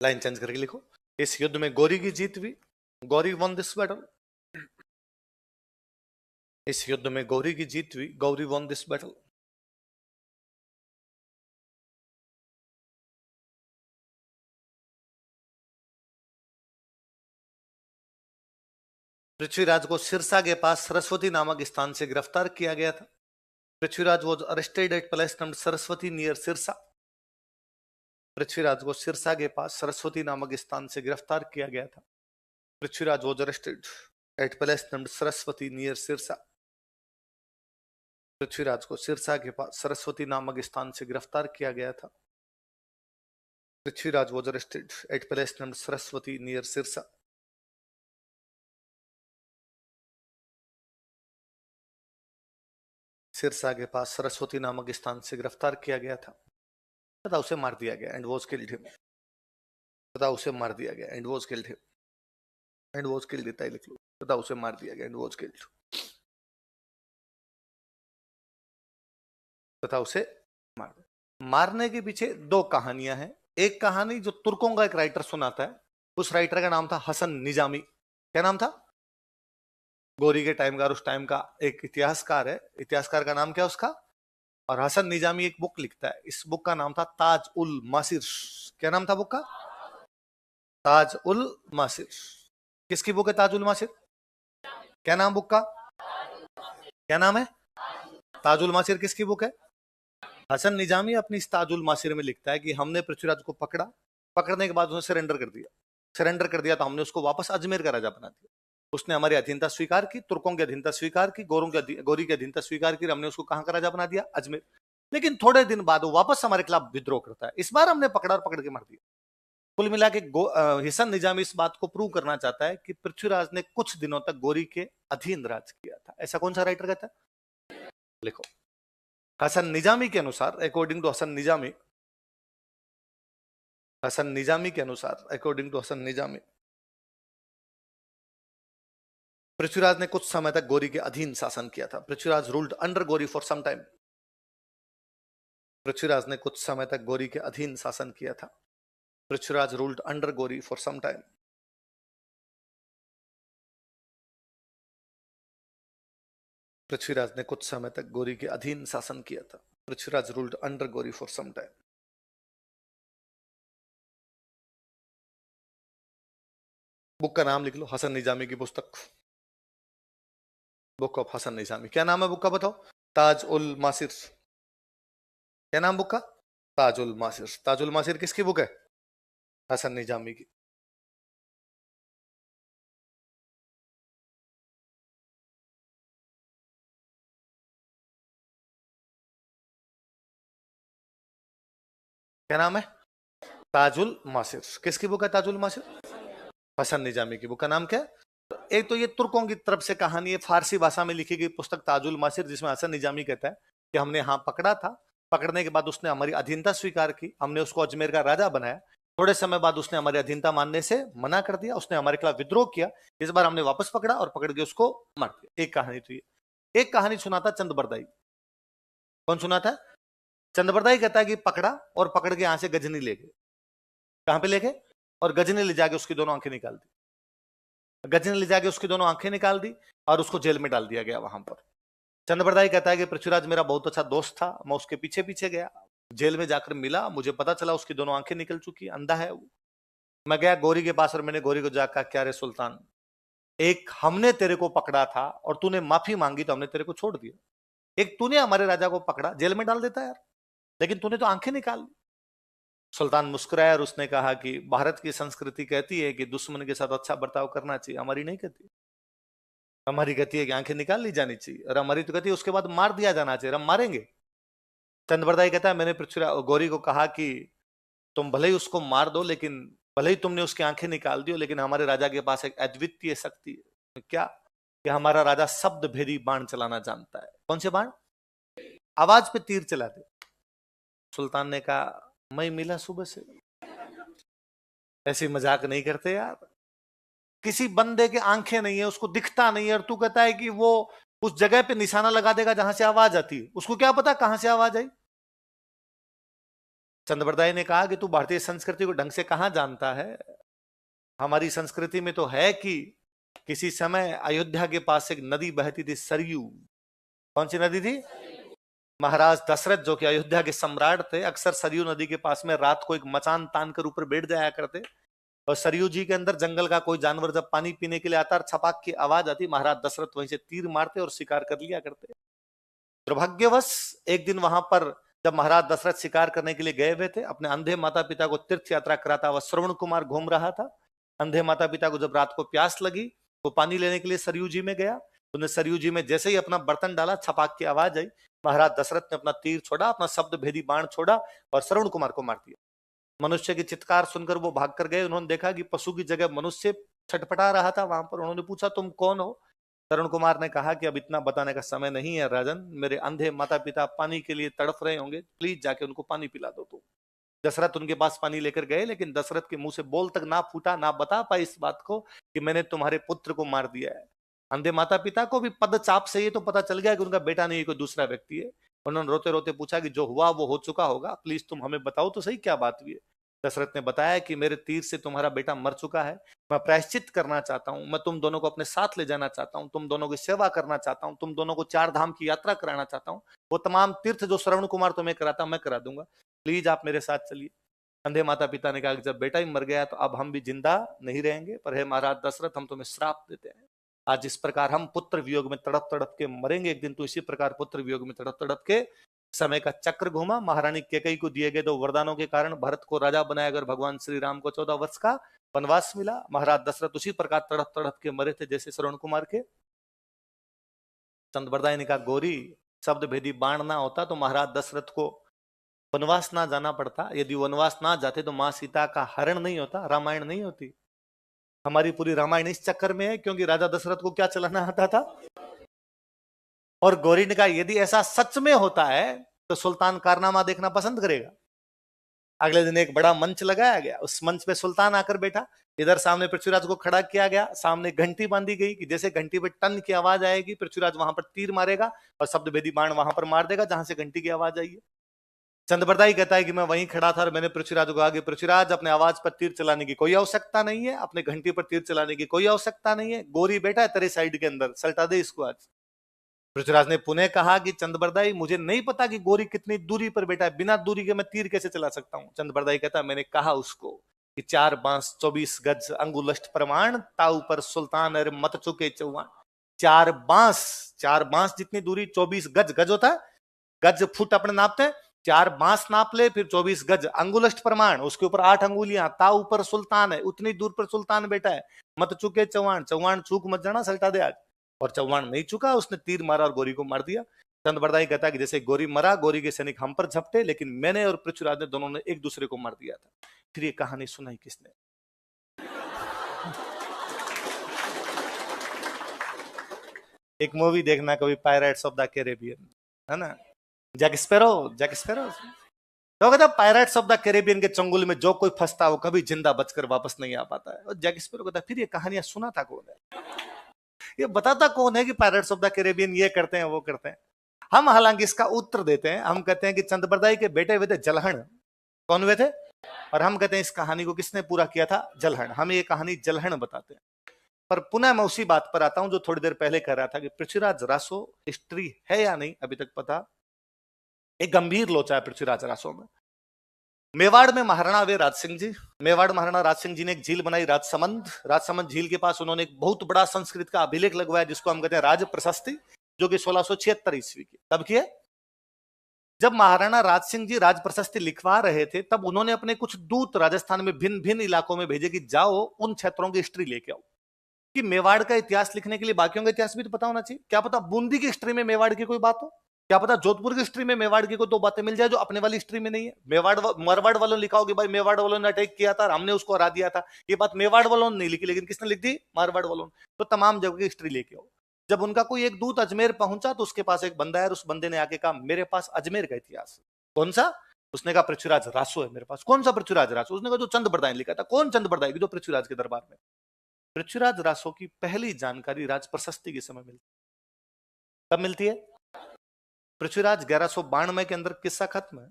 लाइन चेंज करके लिखो। इस युद्ध में गौरी की जीत हुई, गौरी वन दिस बैटल। इस युद्ध में गौरी की जीत हुई, Gauri one this battle. Prithviraj को सिरसा के पास सरस्वती नामक स्थान से गिरफ्तार किया गया था। Prithviraj was arrested at place named Saraswati near Sirsa. Prithviraj को सिरसा के पास सरस्वती नामक स्थान से गिरफ्तार किया गया था। Prithviraj was arrested at place named Saraswati near Sirsa. Prithviraj को सिरसा के पास सरस्वती नामक स्थान से गिरफ्तार किया गया था। Prithviraj was arrested at place named Saraswati near Sirsa. Sirsa के पास सरस्वती नामक स्थान से गिरफ्तार किया गया था तथा उसे मार दिया गया, एंड वॉज किल्ड हिम। तथा उसे मार दिया गया, and was killed him. And was killed, इतना ही लिख लो, तथा उसे मार दिया गया, एंड वॉज किल्ड। तथा उसे मार, मारने के पीछे दो कहानियां हैं। एक कहानी जो तुर्कों का एक राइटर सुनाता है, उस राइटर का नाम था हसन निजामी। क्या नाम था? गौरी के टाइम का, और उस टाइम का एक इतिहासकार है। इतिहासकार का नाम क्या है उसका? और हसन निजामी एक बुक लिखता है, इस बुक का नाम था ताज उल मासिर। क्या नाम था बुक का? ताज उल मासिर। किसकी बुक है ताज उल मासिर? क्या नाम बुक का? क्या नाम है? ताजुल मासिर किसकी बुक है? हसन निजामी अपनी इस ताजुल मासिर में लिखता है कि हमने पृथ्वीराज को पकड़ा, पकड़ने के बाद उसने सरेंडर कर दिया। सरेंडर कर दिया तो हमने उसको वापस अजमेर का राजा बना दिया। उसने हमारी अधीनता स्वीकार की, तुर्कों की अधीनता स्वीकार की, गौरी की अधीनता स्वीकार की, हमने उसको कहां का राजा बना दिया? अजमेर। लेकिन थोड़े दिन बाद वो वापस हमारे खिलाफ विद्रोह करता है। इस बार हमने पकड़ा और पकड़ के मार दिया। कुल मिला के हसन निजामी इस बात को प्रूव करना चाहता है कि पृथ्वीराज ने कुछ दिनों तक गौरी के अधीन राज किया था। ऐसा कौन सा राइटर कहता है? लिखो। हसन निजामी के अनुसार, अकॉर्डिंग टू हसन निजामी, हसन निजामी के अनुसार, अकॉर्डिंग टू हसन निजामी, पृथ्वीराज ने कुछ समय तक गौरी के अधीन शासन किया था। Prithviraj ruled under Ghori for some time. Prithviraj ने कुछ समय तक गौरी के अधीन शासन किया था। Prithviraj ruled under Ghori for some time. Prithviraj ने कुछ समय तक गौरी के अधीन शासन किया था। Prithviraj ruled under Ghori for some time. Book का नाम लिख लो, हसन निजामी की पुस्तक, बुक ऑफ हसन निजामी। क्या नाम है बुक का बताओ? ताज उल मासिर। क्या नाम बुक का? ताज उल मासिर। ताज उल मासिर किसकी बुक है? हसन निजामी की। क्या नाम है? ताजुल मासिर। किसकी बुक है ताजुल मासिर? हसन निजामी की बुक का नाम क्या है? एक तो ये तुर्कों की तरफ से कहानी है, फारसी भाषा में लिखी गई पुस्तक ताजुल मासिर, जिसमें हसन निजामी कहता है कि हमने यहाँ पकड़ा था, पकड़ने के बाद उसने हमारी अधीनता स्वीकार की, हमने उसको अजमेर का राजा बनाया। थोड़े समय बाद उसने हमारी अधीनता मानने से मना कर दिया, उसने हमारे खिलाफ विद्रोह किया। इस बार हमने वापस पकड़ा और पकड़ के उसको मार दिया। एक कहानी तो ये। एक कहानी सुनाता चंद। कौन सुनाता? चंद्रबरदाई कहता है कि पकड़ा और पकड़ के यहां से गजनी ले गए। कहां पे ले गए? और गजनी ले जाके उसकी दोनों आंखें निकाल दी। गजनी ले जाके उसकी दोनों आंखें निकाल दी और उसको जेल में डाल दिया गया वहां पर। चंद्रबरदाई कहता है कि पृथ्वीराज मेरा बहुत अच्छा दोस्त था, मैं उसके पीछे पीछे गया, जेल में जाकर मिला, मुझे पता चला उसकी दोनों आंखें निकल चुकी, अंधा है वो। मैं गया गौरी के पास और मैंने गौरी को जाकर कहा, क्या रे सुल्तान, एक हमने तेरे को पकड़ा था और तूने माफी मांगी तो हमने तेरे को छोड़ दिया। एक तूने हमारे राजा को पकड़ा, जेल में डाल देता यार, लेकिन तूने तो आंखें निकाल ली। सुल्तान मुस्कुराया और उसने कहा कि भारत की संस्कृति कहती है कि दुश्मन के साथ अच्छा बर्ताव करना चाहिए, हमारी नहीं कहती। हमारी कहती है कि आंखें निकाल ली जानी चाहिए, और हमारी तो कहती है उसके बाद मार दिया जाना चाहिए, हम मारेंगे। चंद्रबरदाई कहता है मैंने पृथ्वीराज गौरी को कहा कि तुम भले ही उसको मार दो, लेकिन भले ही तुमने उसकी आंखें निकाल दी, लेकिन हमारे राजा के पास एक अद्वितीय शक्ति है। क्या? कि हमारा राजा शब्द भेदी बाण चलाना जानता है। कौन से बाण? आवाज पे तीर चलाते। सुल्तान ने कहा मैं मिला सुबह से, ऐसी मजाक नहीं करते यार। किसी बंदे के आंखें नहीं है, उसको दिखता नहीं है, और तू कहता है कि वो उस जगह पे निशाना लगा देगा जहां से आवाज आती है। उसको क्या पता कहां से आवाज आई? चंद्रबरदाई ने कहा कि तू भारतीय संस्कृति को ढंग से कहां जानता है? हमारी संस्कृति में तो है कि किसी समय अयोध्या के पास एक नदी बहती थी, सरयू। कौन सी नदी थी? महाराज दशरथ जो कि अयोध्या के सम्राट थे, अक्सर सरयू नदी के पास में रात को एक मचान तान कर ऊपर बैठ जाया करते, और सरयू जी के अंदर जंगल का कोई जानवर जब पानी पीने के लिए आता और छपाक की आवाज आती, महाराज दशरथ वहीं से तीर मारते और शिकार कर लिया करते। दुर्भाग्यवश एक दिन वहां पर जब महाराज दशरथ शिकार करने के लिए गए हुए थे, अपने अंधे माता पिता को तीर्थ यात्रा कराता हुआ श्रवण कुमार घूम रहा था। अंधे माता पिता को जब रात को प्यास लगी, वो पानी लेने के लिए सरयू जी में गया। उन्हें सरयू जी में जैसे ही अपना बर्तन डाला, छपाक की आवाज आई, महाराज दशरथ ने अपना तीर छोड़ा, अपना शब्द भेदी बाण छोड़ा और श्रवण कुमार को मार दिया। मनुष्य की चित्कार सुनकर वो भाग कर गए। उन्होंने देखा कि पशु की जगह मनुष्य छटपटा रहा था वहां पर। उन्होंने पूछा तुम कौन हो? तरुण कुमार ने कहा कि अब इतना बताने का समय नहीं है राजन, मेरे अंधे माता पिता पानी के लिए तड़फ रहे होंगे, प्लीज जाके उनको पानी पिला दो। तो दशरथ उनके पास पानी लेकर गए, लेकिन दशरथ के मुंह से बोल तक ना फूटा, ना बता पाए इस बात को कि मैंने तुम्हारे पुत्र को मार दिया है। अंधे माता पिता को भी पदचाप से ये तो पता चल गया कि उनका बेटा नहीं, कोई दूसरा व्यक्ति है। उन्होंने रोते रोते पूछा कि जो हुआ वो हो चुका होगा, प्लीज तुम हमें बताओ तो सही क्या बात हुई है। दशरथ ने बताया कि मेरे तीर से तुम्हारा बेटा मर चुका है, मैं प्रायश्चित करना चाहता हूं, मैं तुम दोनों को अपने साथ ले जाना चाहता हूं, तुम दोनों की सेवा करना चाहता हूं, तुम दोनों को 4 धाम की यात्रा कराना चाहता हूं। वो तमाम तीर्थ जो श्रवण कुमार तुम्हें कराता मैं करा दूंगा, प्लीज आप मेरे साथ चलिए। अंधे माता पिता ने कहा कि जब बेटा ही मर गया तो अब हम भी जिंदा नहीं रहेंगे, पर हे महाराज दशरथ, हम तुम्हें श्राप देते हैं। आज इस प्रकार हम पुत्र वियोग में तड़प तड़प के मरेंगे, एक दिन तो इसी प्रकार पुत्र वियोग में तड़प तड़प के समय का चक्र घूमा। महारानी कैकेयी को दिए गए 2 वरदानों के कारण भरत को राजा बनाया गया, भगवान श्री राम को 14 वर्ष का वनवास मिला। महाराज दशरथ उसी प्रकार तड़प तड़प के मरे थे जैसे श्रवण कुमार के। चंद्रबरदाई ने कहा गौरी, शब्द भेदी बाण ना होता तो महाराज दशरथ को वनवास ना जाना पड़ता। यदि वनवास ना जाते तो मां सीता का हरण नहीं होता, रामायण नहीं होती। हमारी पूरी रामायण इस चक्कर में है क्योंकि राजा दशरथ को क्या चलाना आता था। और गौरी ने कहा यदि ऐसा सच में होता है तो सुल्तान कारनामा देखना पसंद करेगा। अगले दिन एक बड़ा मंच लगाया गया, उस मंच पे सुल्तान आकर बैठा। इधर सामने पृथ्वीराज को खड़ा किया गया, सामने घंटी बांधी गई कि जैसे घंटी पे टन की आवाज आएगी पृथ्वीराज वहां पर तीर मारेगा और शब्द भेदी बाण वहां पर मार देगा जहां से घंटी की आवाज आई है। चंद्रबरदाई कहता है कि मैं वहीं खड़ा था और मैंने पृथ्वीराज को कहा कि पृथ्वीराज, अपने आवाज पर तीर चलाने की कोई आवश्यकता नहीं है, अपने घंटी पर तीर चलाने की कोई आवश्यकता नहीं है। गोरी बेटा है तेरे साइड के अंदर, सल्टा दे इसको आज। पृथ्वीराज ने पुनः कहा कि चंद्रबरदाई, मुझे नहीं पता कि गोरी कितनी दूरी पर बैठा है, बिना दूरी के मैं तीर कैसे चला सकता हूं। चंद्रबरदाई कहता, मैंने कहा उसको कि 4 बांस 24 गज अंगुलष्ट प्रमाण, ताऊ पर सुल्तान अरे मत चुके चौहान। 4 बांस जितनी दूरी, 24 गज, गज होता है गज, फुट अपने नापते हैं, 4 बांस नाप ले, फिर 24 गज अंगुलष्ट प्रमाण, उसके ऊपर 8 अंगुलियां, ताऊ पर सुल्तान है, उतनी दूर पर सुल्तान बैठा है, मत चुके चौहान, चौहान चूक मत जाना, सल्टा दे आज। और चौहान नहीं चुका, उसने तीर मारा और गोरी को मार दिया। चंद्रबरदाई कहता है कि जैसे गोरी मरा, गोरी के सैनिक हम पर झपटे, लेकिन मैंने और पृथ्वीराज ने दोनों ने एक दूसरे को मार दिया था। फिर ये कहानी सुनाई किसने? एक मूवी देखना कभी, पायरेट्स ऑफ द कैरेबियन, है ना, जैक स्पैरो, जैक स्पैरो। तो कहता पायरेट्स ऑफ द कैरेबियन के चंगुल में जो कोई फंसता वो कभी जिंदा बचकर वापस नहीं आ पाता है। और जैक स्पैरो कहता फिर ये कहानियां सुनाता कौन है, ये बताता कौन है कि पायरेट्स ऑफ द कैरेबियन ये करते हैं वो करते हैं। हम हालांकि इसका उत्तर देते हैं, हम कहते हैं कि चंद्रबरदाई के बेटे हुए थे जलहण। कौन हुए थे? और हम कहते हैं इस कहानी को किसने पूरा किया था? जलहण। हम ये कहानी जलहण बताते हैं। पर पुनः मैं उसी बात पर आता हूं जो थोड़ी देर पहले कह रहा था कि पृथ्वीराज रासो हिस्ट्री है या नहीं अभी तक पता। एक गंभीर लोचा है पृथ्वीराज रासो में। मेवाड़ में महाराणा वे राज सिंह जी, मेवाड़ महाराणा राज सिंह जी ने एक झील बनाई राजसमंद। राजसमंद झील के पास उन्होंने एक बहुत बड़ा संस्कृत का अभिलेख लगवाया जिसको हम कहते हैं राज प्रशस्ति, जो कि 1676 ईस्वी की तब की है। जब महाराणा राज सिंह जी राज प्रशस्ति लिखवा रहे थे तब उन्होंने अपने कुछ दूत राजस्थान में भिन्न भिन्न इलाकों में भेजे कि जाओ उन क्षेत्रों की हिस्ट्री लेके आओ। कि मेवाड़ का इतिहास लिखने के लिए बाकियों का इतिहास भी तो पता होना चाहिए। क्या पता बूंदी की हिस्ट्री में मेवाड़ की कोई बात हो, क्या पता जोधपुर की हिस्ट्री में मेवाड़ की कोई 2 बातें मिल जाए जो अपने वाली हिस्ट्री में नहीं है। मेवाड़ मारवाड़ वालों ने लिखा हो कि भाई मेवाड़ वालों ने अटैक किया था और हमने उसको हरा दिया था, ये बात मेवाड़ वालों ने नहीं लिखी, लेकिन किसने लिख दी? मारवाड़ वालों ने। तो तमाम जगह की हिस्ट्री लेके आओ। जब उनका कोई एक दूत अजमेर पहुंचा तो उसके पास एक बंदा है, उस बंदे ने आके कहा मेरे पास अजमेर का इतिहास। कौन सा? उसने कहा पृथ्वीराज रासो है मेरे पास। कौन सा पृथ्वीराज रासो? उसने कहा जो चंद्रबरदाई ने लिखा था। कौन चंद्रबरदाई? जो पृथ्वीराज के दरबार में। पृथ्वीराज रासो की पहली जानकारी राज प्रशस्ति के समय मिलती। कब मिलती है? पृथ्वीराज 1192 के अंदर किस्सा खत्म है।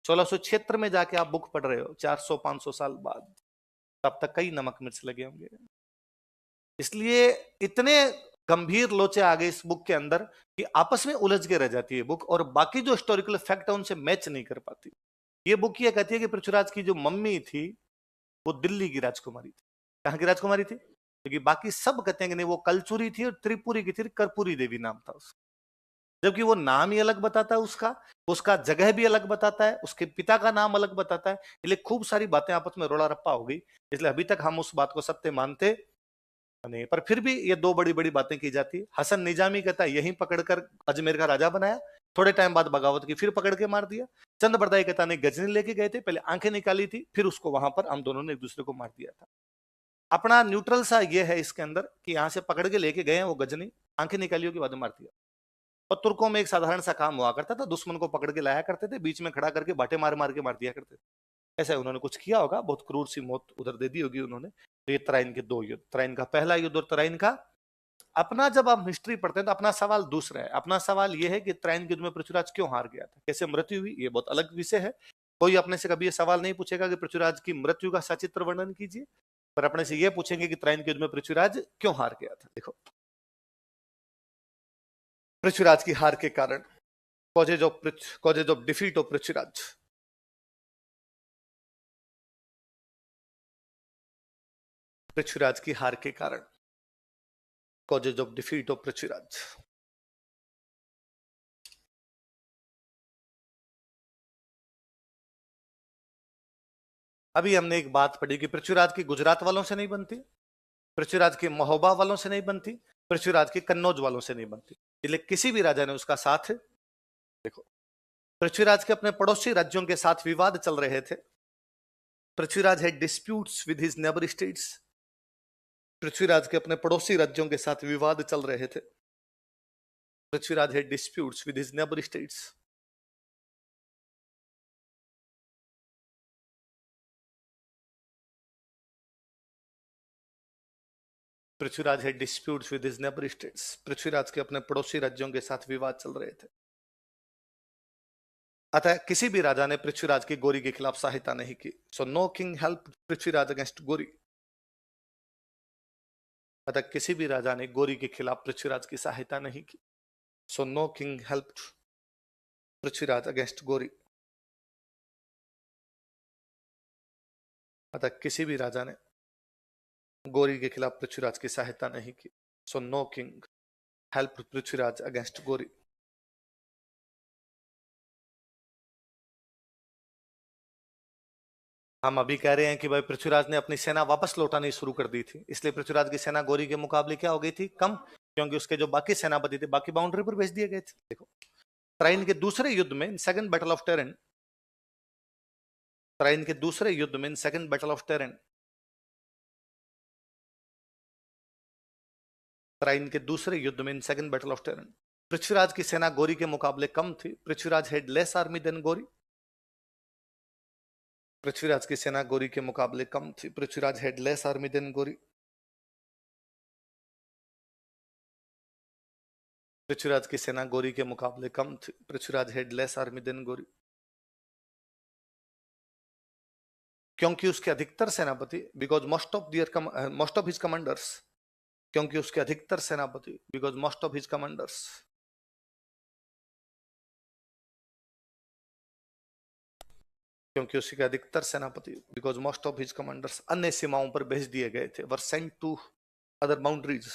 1676 में जाके आप बुक पढ़ रहे हो 400-500 साल बाद, तब तक कई नमक मिर्च लगे होंगे। इसलिए इतने गंभीर लोचे आ गए इस बुक के अंदर कि आपस में उलझ के रह जाती है बुक, और बाकी जो हिस्टोरिकल फैक्ट है उनसे मैच नहीं कर पाती। ये बुक ये कहती है कि पृथ्वीराज की जो मम्मी थी वो दिल्ली की राजकुमारी थी। कहां की राजकुमारी थी? क्योंकि बाकी सब कहते हैं कि नहीं वो कलचुरी थी और त्रिपुरी की थी, कर्पूरी देवी नाम था उसका। जबकि वो नाम ही अलग बताता है उसका, उसका जगह भी अलग बताता है, उसके पिता का नाम अलग बताता है। इसलिए खूब सारी बातें आपस में रोड़ा रप्पा हो गई। इसलिए अभी तक हम उस बात को सत्य मानते नहीं, पर फिर भी ये 2 बड़ी बड़ी बातें की जाती। हसन निजामी कहता है यहीं पकड़कर अजमेर का राजा बनाया, थोड़े टाइम बाद बगावत की, फिर पकड़ के मार दिया। चंद्रबरदाई कहता नहीं, गजनी लेके गए थे, पहले आंखें निकाली थी, फिर उसको वहां पर हम दोनों ने एक दूसरे को मार दिया था। अपना न्यूट्रल सा ये है इसके अंदर कि यहां से पकड़ के लेके गए हैं वो गजनी, आंखें निकालियों के बाद मार दिया। और तुर्कों में एक साधारण सा काम हुआ करता था, दुश्मन को पकड़ के लाया करते थे, बीच में खड़ा करके बाटे मार मार के मार दिया करते थे। ऐसा उन्होंने कुछ किया होगा, बहुत क्रूर सी मौत उधर दे दी होगी उन्होंने। तो ये तराइन के 2 युद्ध, तराइन का पहला युद्ध और तराइन का अपना, जब आप हिस्ट्री पढ़ते हैं तो अपना सवाल दूसरा है। अपना सवाल यह है कि तराइन के युद्ध में पृथ्वीराज क्यों हार गया था, कैसे मृत्यु हुई, ये बहुत अलग विषय है। कोई अपने से कभी ये सवाल नहीं पूछेगा कि पृथ्वीराज की मृत्यु का सचित्र वर्णन कीजिए, पर अपने से यह पूछेंगे कि तराइन के युद्ध में पृथ्वीराज क्यों हार गया था। देखो पृथ्वीराज की हार के कारण, causes of defeat of Prithviraj. Prithviraj की हार के कारण, causes of defeat of Prithviraj. अभी हमने एक बात पढ़ी कि पृथ्वीराज की गुजरात वालों से नहीं बनती, पृथ्वीराज के महोबा वालों से नहीं बनती, पृथ्वीराज के कन्नौज वालों से नहीं बनती। इसलिए किसी भी राजा ने उसका साथ, देखो पृथ्वीराज के अपने पड़ोसी राज्यों के साथ विवाद चल रहे थे। Prithviraj had disputes with his neighbour states. Prithviraj के अपने पड़ोसी राज्यों के साथ विवाद चल रहे थे। Prithviraj had disputes with his neighbour states. Prithviraj had disputes with his neighbour states. Prithviraj के अपने पड़ोसी राज्यों के साथ विवाद चल रहे थे। अतः किसी भी राजा ने पृथ्वीराज की गोरी के खिलाफ सहायता नहीं की। So no king help Prithviraj against Ghori. अतः किसी भी राजा ने गोरी के खिलाफ पृथ्वीराज की सहायता नहीं की। So no king helped Prithviraj against Gori. अतः किसी भी राजा ने गोरी के खिलाफ पृथ्वीराज की सहायता नहीं की. So no king helped Prithviraj against गोरी. हम अभी कह रहे हैं कि भाई पृथ्वीराज ने अपनी सेना वापस लौटानी शुरू कर दी थी, इसलिए पृथ्वीराज की सेना गोरी के मुकाबले क्या हो गई थी? कम, क्योंकि उसके जो बाकी सेनापति थे बाकी बाउंड्री पर भेज दिए गए थे. देखो तराइन के दूसरे युद्ध में, second battle of Tarain, Tarain के दूसरे युद्ध में, second battle of Tarain, Tarain के दूसरे युद्ध में, second battle of Tarain, Prithviraj की सेना गोरी के मुकाबले कम थी. Prithviraj had less army than Ghori. Prithviraj की सेना गोरी के मुकाबले कम थी. Prithviraj had less army than Ghori. Prithviraj की सेना गोरी के मुकाबले कम थी. Prithviraj had less army than Ghori. क्योंकि उसके अधिकतर सेनापति, because most of his commanders, क्योंकि उसके अधिकतर सेनापति, because most of his commanders, क्योंकि उसके अधिकतर सेनापति, because most of his commanders, अन्य सीमाओं पर भेज दिए गए थे. Were sent to other boundaries.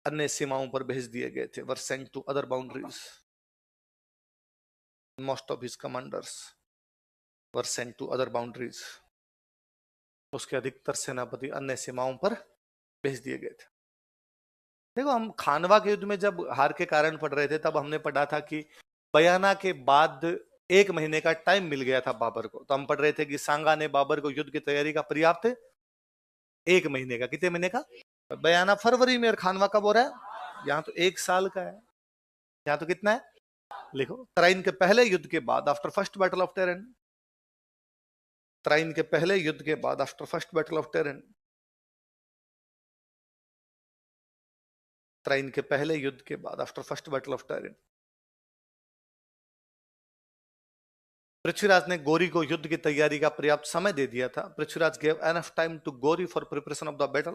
अन्य सीमाओं पर भेज दिए गए थे. Were sent to other boundaries. Most of his commanders were sent to other boundaries. उसके अधिकतर सेनापति अन्य सीमाओं पर भेज दिए गए थे. देखो हम खानवा के युद्ध में जब हार के कारण पढ़ रहे थे तब हमने पढ़ा था कि बयाना के बाद 1 महीने का टाइम मिल गया था बाबर को. तो हम पढ़ रहे थे कि सांगा ने बाबर को युद्ध की तैयारी का पर्याप्त 1 महीने का, कितने महीने का? बयाना फरवरी में और खानवा कब हो रहा है? यहाँ तो 1 साल का है. यहाँ तो कितना है? लिखो तराइन के पहले युद्ध के बाद, after first battle of Tarain, Tarain के पहले युद्ध के बाद, after first battle of Tarain, Tarain के पहले युद्ध के बाद, after first battle of Tarain, Prithviraj ने गोरी को युद्ध की तैयारी का पर्याप्त समय दे दिया था. Prithviraj gave enough time to Ghori for preparation of the battle.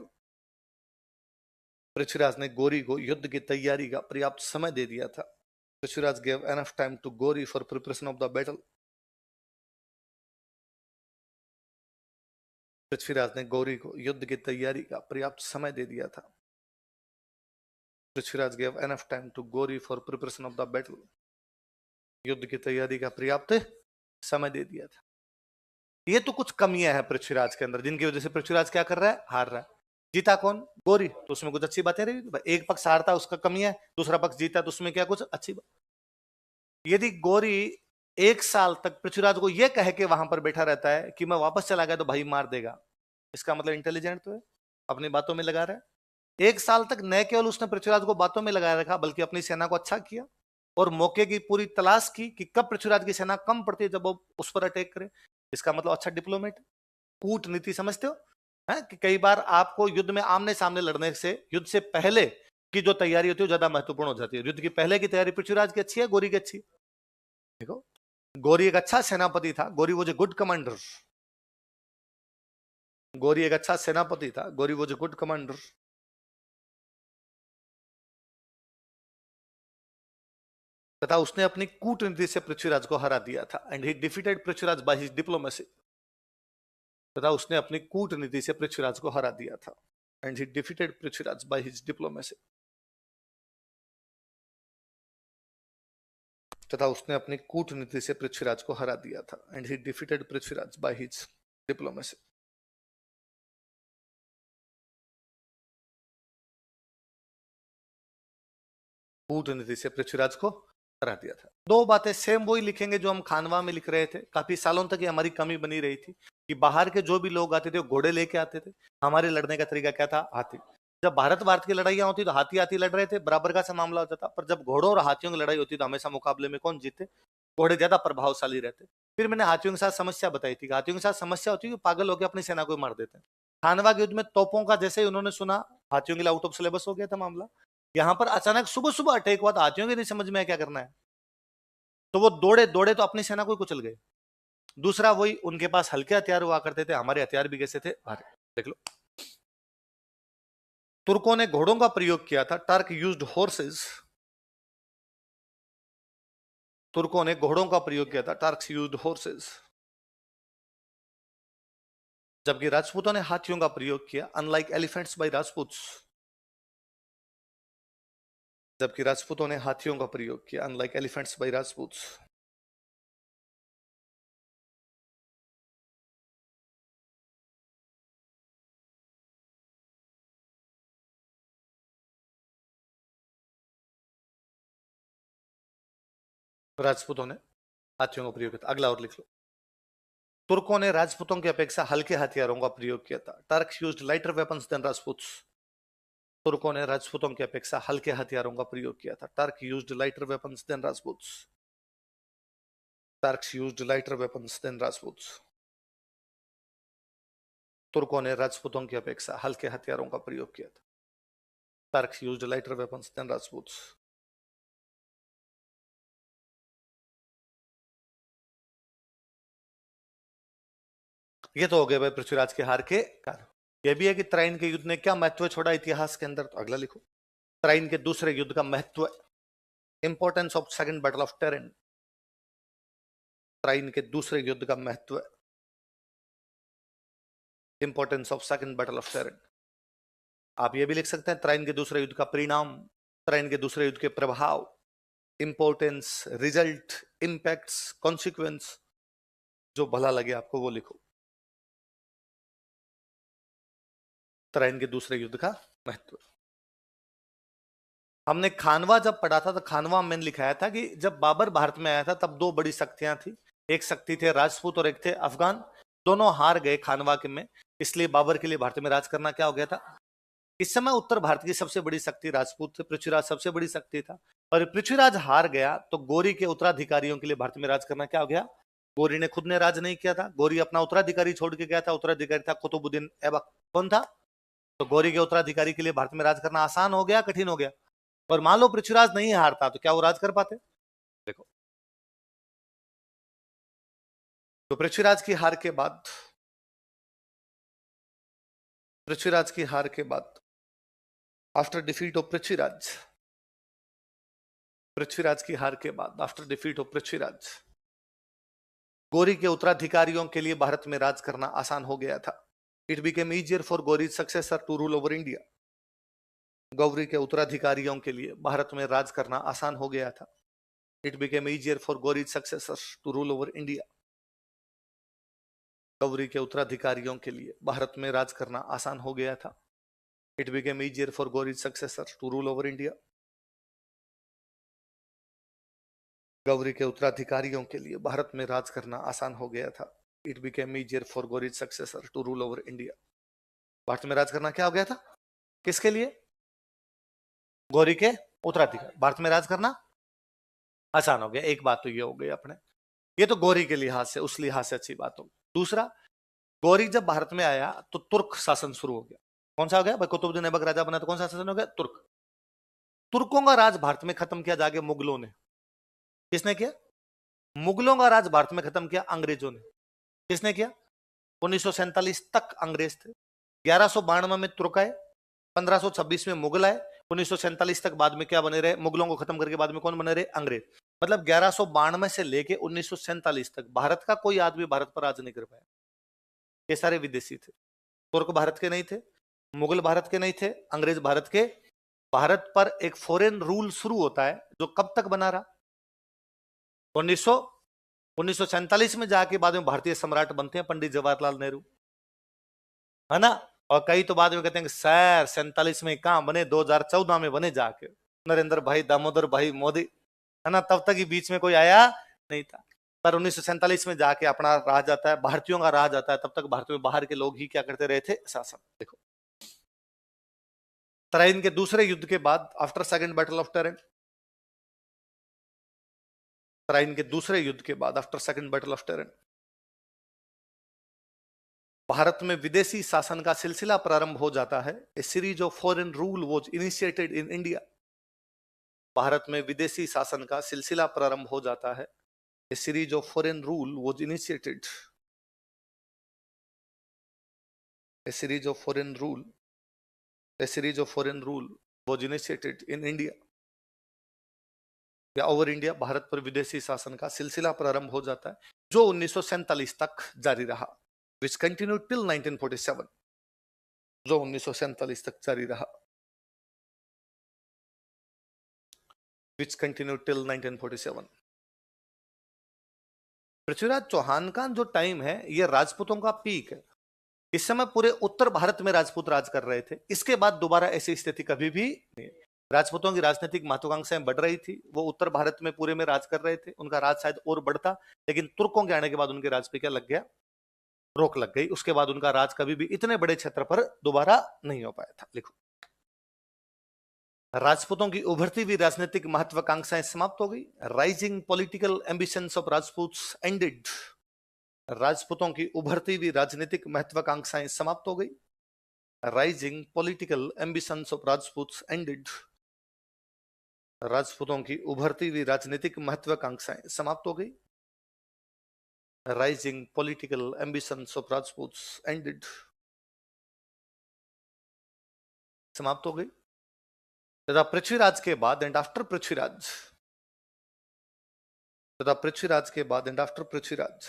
Prithviraj ने गोरी को युद्ध की तैयारी का पर्याप्त समय दे दिया था. Prithviraj gave enough time to Ghori for preparation of the battle. Prithviraj ने गोरी को युद्ध की तैयारी का पर्याप्त समय दे दिया था. Prithviraj gave enough time to Ghori for preparation of the battle. युद्ध की तैयारी का पर्याप्त समय दे दिया था. ये तो कुछ कमियां हैं पृथ्वीराज के अंदर जिनकी वजह से पृथ्वीराज क्या कर रहा है? हार रहा है. जीता कौन? गोरी. तो उसमें कुछ अच्छी बातें रही. एक पक्ष हारता उसका कमियां है, दूसरा पक्ष जीता तो उसमें क्या कुछ अच्छी बात. यदि गोरी 1 साल तक पृथ्वीराज को यह कह के वहां पर बैठा रहता है कि मैं वापस चला गया तो भाई मार देगा, इसका मतलब इंटेलिजेंट तो है, अपनी बातों में लगा रहा है. 1 साल तक न केवल उसने पृथ्वीराज को बातों में लगाए रखा बल्कि अपनी सेना को अच्छा किया और मौके की पूरी तलाश की कि कब पृथ्वीराज की सेना कम पड़ती है जब वो उस पर अटैक करे. इसका मतलब अच्छा डिप्लोमेट, कूटनीति समझते हो है कि कई बार आपको युद्ध में आमने सामने लड़ने से युद्ध से पहले की जो तैयारी होती है ज्यादा महत्वपूर्ण हो जाती है. युद्ध की पहले की तैयारी पृथ्वीराज की अच्छी है, गोरी की अच्छी. देखो गोरी एक अच्छा सेनापति था. गोरी वॉज ए गुड कमांडर. गोरी एक अच्छा सेनापति था. गोरी वॉज ए गुड कमांडर. तथा उसने अपनी कूटनीति से पृथ्वीराज को हरा दिया था. And he defeated Prithviraj by his diplomacy. तथा उसने अपनी कूटनीति से पृथ्वीराज को हरा दिया था. And he defeated Prithviraj by his diplomacy. तथा उसने अपनी कूटनीति से पृथ्वीराज को हरा दिया था. And he defeated Prithviraj by his diplomacy. कूटनीति से पृथ्वीराज को हरा दिया था. 2 बातें सेम वही लिखेंगे जो हम खानवा में लिख रहे थे. काफी सालों तक ये हमारी कमी बनी रही थी कि बाहर के जो भी लोग आते थे वो घोड़े लेके आते थे. हमारे लड़ने का तरीका क्या था? हाथी. जब भारत की लड़ाइयां होती तो हाथी हाथी लड़ रहे थे, बराबर का सा मामला होता था. पर जब घोड़ों और हाथियों की लड़ाई होती तो हमेशा मुकाबले में कौन जीते? घोड़े ज्यादा प्रभावशाली रहते. फिर मैंने हाथियों के साथ समस्या बताई थी. हाथियों के साथ समस्या होती है कि पागल होकर अपनी सेना को मार देते हैं. खानवा के युद्ध में तोपों का जैसे ही उन्होंने सुना, हाथियों के लिए आउट ऑफ सिलेबस हो गया था मामला. यहां पर अचानक सुबह सुबह अटैक हुआ तो हाथियों के नहीं समझ में क्या करना है, तो वो दौड़े दौड़े तो अपनी सेना को कुचल गए. दूसरा वही, उनके पास हल्के हथियार हुआ करते थे, हमारे हथियार भी कैसे थे? भारी. देख लो तुर्कों ने घोड़ों का प्रयोग किया था. Turk used horses. तुर्कों ने घोड़ों का प्रयोग किया था, टर्क्स यूज्ड हॉर्सेस। जबकि राजपूतों ने हाथियों का प्रयोग किया, अनलाइक एलिफेंट्स बाय राजपूत्स। जबकि राजपूतों ने हाथियों का प्रयोग किया, अनलाइक एलिफेंट्स बाय राजपूत्स। राजपूतों ने हाथियों का प्रयोग किया था। अगला और लिख लो। तुर्कों ने राजपूतों की अपेक्षा हल्के हथियारों का प्रयोग किया था, Turks used lighter weapons than Rajputs. तुर्कों ने राजपूतों की अपेक्षा हल्के हथियारों का प्रयोग किया था, Turk used lighter weapons than Rajputs. Turks used lighter weapons than Rajputs. तुर्कों ने राजपूतों की अपेक्षा हल्के हथियारों का प्रयोग किया था, Turks used lighter weapons than Rajputs. ये तो हो गया भाई पृथ्वीराज के हार के कारण। यह भी है कि त्राइन के युद्ध ने क्या महत्व छोड़ा इतिहास के अंदर, तो अगला लिखो। त्राइन के दूसरे युद्ध का महत्व, importance of second battle of Tarain. Tarain के दूसरे युद्ध का महत्व, importance of second battle of Tarain. आप ये भी लिख सकते हैं त्राइन के दूसरे युद्ध का परिणाम, त्राइन के दूसरे युद्ध के प्रभाव, इंपॉर्टेंस, रिजल्ट, इंपैक्ट्स, कॉन्सिक्वेंस, जो भला लगे आपको वो लिखो। त्राइन के दूसरे युद्ध का महत्व। हमने खानवा जब पढ़ा था तो खानवा में लिखाया था कि जब बाबर भारत में आया था तब दो बड़ी शक्तियां थी, एक शक्ति थे राजपूत और एक थे अफगान। दोनों हार गए खानवा के में, इसलिए बाबर के लिए भारत में राज करना क्या हो गया था। इस समय उत्तर भारत की सबसे बड़ी शक्ति राजपूत थे, पृथ्वीराज सबसे बड़ी शक्ति था, और पृथ्वीराज हार गया तो गौरी के उत्तराधिकारियों के लिए भारत में राज करना क्या हो गया। गौरी ने खुद ने राज नहीं किया था, गौरी अपना उत्तराधिकारी छोड़ के गया था, उत्तराधिकारी था कुतुबुद्दीन ऐबक। कौन था। तो गौरी के उत्तराधिकारी के लिए भारत में राज करना आसान हो गया, कठिन हो गया। और मान लो पृथ्वीराज नहीं हारता तो क्या वो राज कर पाते। देखो, तो पृथ्वीराज की हार के बाद, पृथ्वीराज की हार के बाद, after defeat of Prithviraj, Prithviraj की हार के बाद, after defeat of Prithviraj, Gauri के उत्तराधिकारियों के लिए भारत में राज करना आसान हो गया था। It became easier for Ghori successor to rule over India. Ghori के उत्तराधिकारियों के लिए भारत में राज करना आसान हो गया था। It became easier for Ghori successor to rule over India. Ghori के उत्तराधिकारियों के लिए भारत में राज करना आसान हो गया था। It became easier for Ghori successor to rule over India. Ghori के उत्तराधिकारियों के लिए भारत में राज करना आसान हो गया था। It became easier for Ghori successor to rule over India. Bharat में राज करना क्या हो गया था, किसके लिए। गौरी के उत्तराधिकारी, भारत में राज करना आसान हो गया। एक बात तो ये हो गई अपने, ये तो गौरी के लिहाज से, उस लिहाज से अच्छी बात हो। दूसरा, गौरी जब भारत में आया तो तुर्क शासन शुरू हो गया। कौन सा हो गया भाई, कुतुबुद्दीन ऐबक राजा बना तो कौन सा शासन हो गया, तुर्क। तुर्कों का राज भारत में खत्म किया जाके मुगलों ने। किसने किया। मुगलों का राज भारत में खत्म किया अंग्रेजों ने। किसने किया। 1947 तक अंग्रेज थे, 1192 में तुर्क आए, 1526 में मुगल आए, 1947 तक बाद में क्या बने रहे, मुगलों को खत्म करके बाद में कौन बने रहे, अंग्रेज। मतलब 1192 से लेके 1947 तक भारत का कोई आदमी भारत पर राज नहीं कर पाया। ये सारे विदेशी थे। तुर्क भारत के नहीं थे, मुगल भारत के नहीं थे, अंग्रेज भारत के। भारत पर एक फॉरेन रूल शुरू होता है जो कब तक बना रहा, 1947 में जाके बाद में भारतीय सम्राट बनते हैं पंडित जवाहरलाल नेहरू, है ना। और कई तो बाद में कहते हैं सर 47 में कहां बने, 2014 में बने जाके, नरेंद्र भाई, दामोदर भाई मोदी, है ना। तब तक ही बीच में कोई आया नहीं था। पर 1947 में जाके अपना राज आता है, भारतीयों का राज आता है। तब तक भारत में बाहर के लोग ही क्या करते रहे थे, शासन। देखो, तराइन के दूसरे युद्ध के बाद, after second battle of Tarain, Tarain के दूसरे युद्ध के बाद, after second battle of Tarain, Bharat में विदेशी शासन का सिलसिला प्रारंभ हो जाता है। A series of foreign rule was initiated in India. Bharat में विदेशी शासन का सिलसिला प्रारंभ हो जाता है। A series of foreign rule was initiated, a series of foreign rule, a series of foreign rule was initiated in India. या ओवर इंडिया भारत पर विदेशी शासन का सिलसिला प्रारंभ हो जाता है, जो 1947 तक जारी रहा, विच कंटिन्यू टिल 1947, जो 1947 तक जारी रहा, विच कंटिन्यू टिल 1947। पृथ्वीराज चौहान का जो टाइम है ये राजपूतों का पीक है। इस समय पूरे उत्तर भारत में राजपूत राज कर रहे थे। इसके बाद दोबारा ऐसी स्थिति कभी भी नहीं। राजपूतों की राजनीतिक महत्वाकांक्षाएं बढ़ रही थी, वो उत्तर भारत में पूरे में राज कर रहे थे, उनका राज शायद और बढ़ता, लेकिन तुर्कों के आने के बाद उनके राज पे क्या लग गया, रोक लग गई। उसके बाद उनका राज कभी भी इतने बड़े क्षेत्र पर दोबारा नहीं हो पाया था। लिखो, राजपूतों की उभरती हुई राजनीतिक महत्वाकांक्षाएं समाप्त हो गई। Rising political ambitions of Rajputs ended. राजपूतों की उभरती हुई राजनीतिक महत्वाकांक्षाएं समाप्त हो गई। Rising political ambitions of Rajputs ended. राजपूतों की उभरती हुई राजनीतिक महत्वाकांक्षाएं समाप्त हो गई। Rising political ambitions of Rajputs ended, समाप्त हो गई। तथा पृथ्वीराज के बाद एंड आफ्टर पृथ्वीराज, तथा पृथ्वीराज के बाद एंड आफ्टर पृथ्वीराज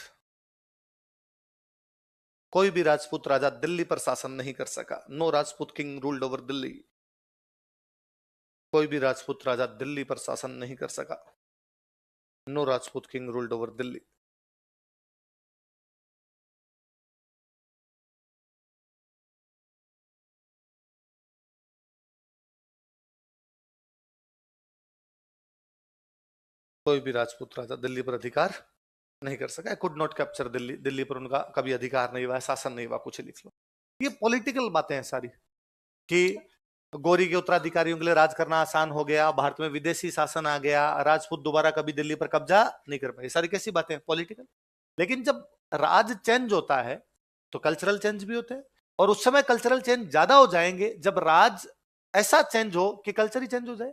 कोई भी राजपूत राजा दिल्ली पर शासन नहीं कर सका। No Rajput king ruled over Delhi. कोई भी राजपूत राजा दिल्ली पर शासन नहीं कर सका। No Rajput king ruled over Delhi. कोई भी राजपूत राजा दिल्ली पर अधिकार नहीं कर सका। Could not capture Delhi. Delhi पर उनका कभी अधिकार नहीं हुआ, शासन नहीं हुआ, कुछ लिख लो। ये पॉलिटिकल बातें हैं सारी, कि गौरी के उत्तराधिकारियों के लिए राज करना आसान हो गया, भारत में विदेशी शासन आ गया, राजपूत दोबारा कभी दिल्ली पर कब्जा नहीं कर पाए। सारी कैसी बातें हैं, पॉलिटिकल। लेकिन जब राज चेंज होता है तो कल्चरल चेंज भी होते हैं, और उस समय कल्चरल चेंज ज्यादा हो जाएंगे जब राज ऐसा चेंज हो कि कल्चर ही चेंज हो जाए।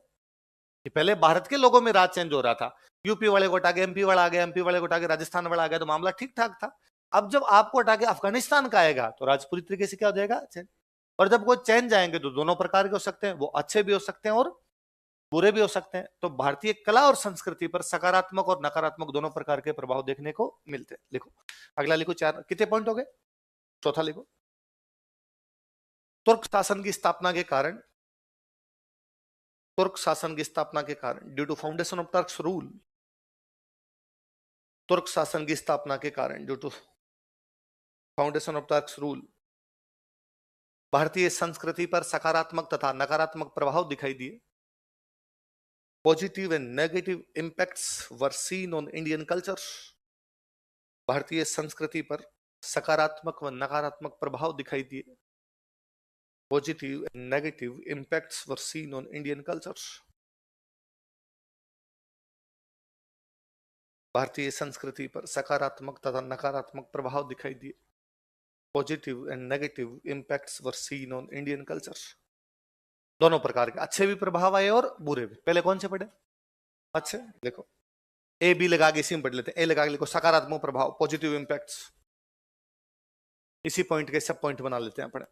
कि पहले भारत के लोगों में राज चेंज हो रहा था, यूपी वाले को हटा के एमपी वाला आ गया, एमपी वाले को हटा के राजस्थान वाला आ गया, तो मामला ठीक ठाक था। अब जब आपको हटा के अफगानिस्तान का आएगा तो राज पूरी तरीके से क्या हो जाएगा, चेंज। और जब कोई चेंज आएंगे तो दोनों प्रकार के हो सकते हैं, वो अच्छे भी हो सकते हैं और बुरे भी हो सकते हैं। तो भारतीय कला और संस्कृति पर सकारात्मक और नकारात्मक दोनों प्रकार के प्रभाव देखने को मिलते हैं। लिखो अगला, लिखो। चार कितने पॉइंट हो गए, चौथा लिखो। तुर्क शासन की स्थापना के कारण, तुर्क शासन की स्थापना के कारण, due to foundation of Turks rule, तुर्क शासन की स्थापना के कारण, due to foundation of Turks rule, भारतीय संस्कृति पर सकारात्मक तथा नकारात्मक प्रभाव दिखाई दिए। Positive and negative impacts were seen on Indian culture. भारतीय संस्कृति पर सकारात्मक व नकारात्मक प्रभाव दिखाई दिए। Positive and negative impacts were seen on Indian culture. भारतीय संस्कृति पर सकारात्मक तथा नकारात्मक प्रभाव दिखाई दिए। Positive and negative impacts were seen on Indian culture. दोनों प्रकार के अच्छे भी प्रभाव आए और बुरे भी। पहले कौन से पढ़े, अच्छे। देखो ए बी लगा के इसी में पढ़ लेते हैं। ए लगा के लिखो सकारात्मक प्रभाव, पॉजिटिव इंपैक्ट्स। इसी पॉइंट के सब पॉइंट बना लेते हैं अपने।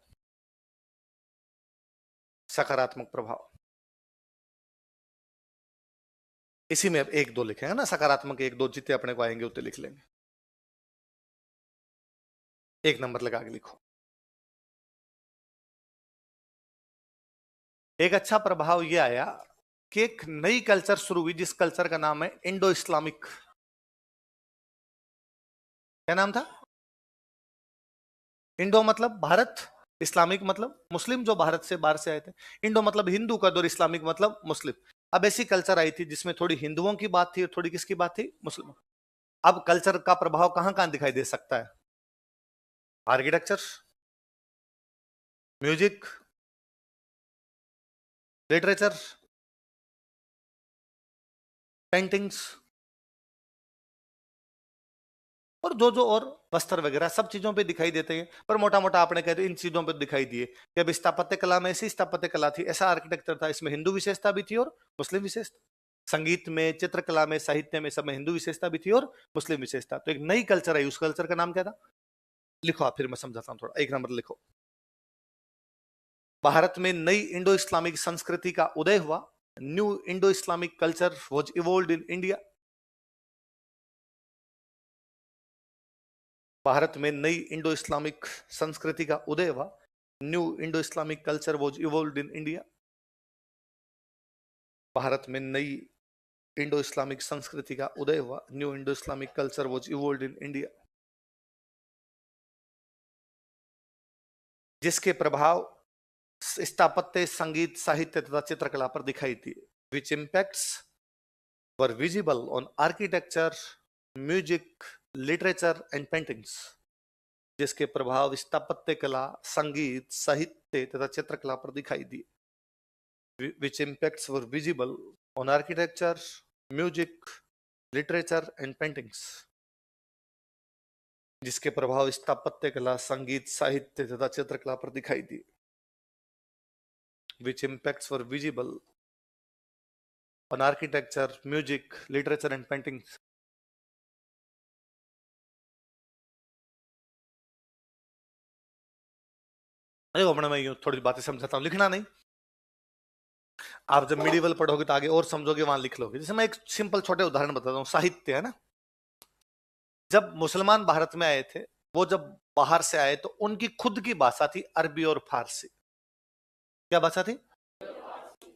सकारात्मक प्रभाव इसी में अब एक दो लिखेंगे ना, सकारात्मक एक दो जितने अपने को आएंगे उतने लिख लेंगे। एक नंबर लगा के लिखो। एक अच्छा प्रभाव यह आया कि एक नई कल्चर शुरू हुई, जिस कल्चर का नाम है इंडो इस्लामिक। क्या नाम था? इंडो मतलब भारत, इस्लामिक मतलब मुस्लिम, जो भारत से बाहर से आए थे। इंडो मतलब हिंदू का, और इस्लामिक मतलब मुस्लिम। अब ऐसी कल्चर आई थी जिसमें थोड़ी हिंदुओं की बात थी और थोड़ी किसकी बात थी, मुस्लिम। अब कल्चर का प्रभाव कहां कहां दिखाई दे सकता है? आर्किटेक्चर, म्यूजिक, लिटरेचर, पेंटिंग्स, और जो जो और वस्त्र वगैरह सब चीजों पे दिखाई देते हैं। पर मोटा मोटा आपने कहते इन चीजों पे दिखाई दिए कि अब स्थापत्य कला में ऐसी स्थापत्य कला थी, ऐसा आर्किटेक्चर था, इसमें हिंदू विशेषता भी थी और मुस्लिम विशेषता। संगीत में, चित्रकला में, साहित्य में, सब में हिंदू विशेषता भी थी और मुस्लिम विशेषता। तो एक नई कल्चर आई, उस कल्चर का नाम क्या था? लिखो आप, फिर मैं समझाता हूं थोड़ा। एक नंबर लिखो। भारत में नई इंडो इस्लामिक संस्कृति का उदय हुआ। New Indo Islamic culture was evolved in India. Bharat में नई इंडो इस्लामिक संस्कृति का उदय हुआ। New Indo Islamic culture was evolved in India. Bharat में नई इंडो इस्लामिक संस्कृति का उदय हुआ। New Indo Islamic culture was evolved in India. जिसके प्रभाव स्थापत्य, संगीत, साहित्य तथा चित्रकला पर दिखाई दिए। विच impacts were visible on architecture, music, literature and paintings. जिसके प्रभाव स्थापत्य कला, संगीत, साहित्य तथा चित्रकला पर दिखाई दिए। विच impacts were visible on architecture, music, literature and paintings. जिसके प्रभाव स्थापत्य कला, संगीत, साहित्य तथा चित्रकला पर दिखाई दिए। Which impacts were visible on architecture, music, literature and paintings. देखो अपने मैं यूं थोड़ी बातें समझाता हूं, लिखना नहीं। आप जब मिडिवल पढ़ोगे तो आगे और समझोगे, वहां लिख लोगे। जैसे मैं एक सिंपल छोटे उदाहरण बताता हूँ। साहित्य है ना, जब मुसलमान भारत में आए थे, वो जब बाहर से आए तो उनकी खुद की भाषा थी अरबी और फारसी। क्या भाषा थी?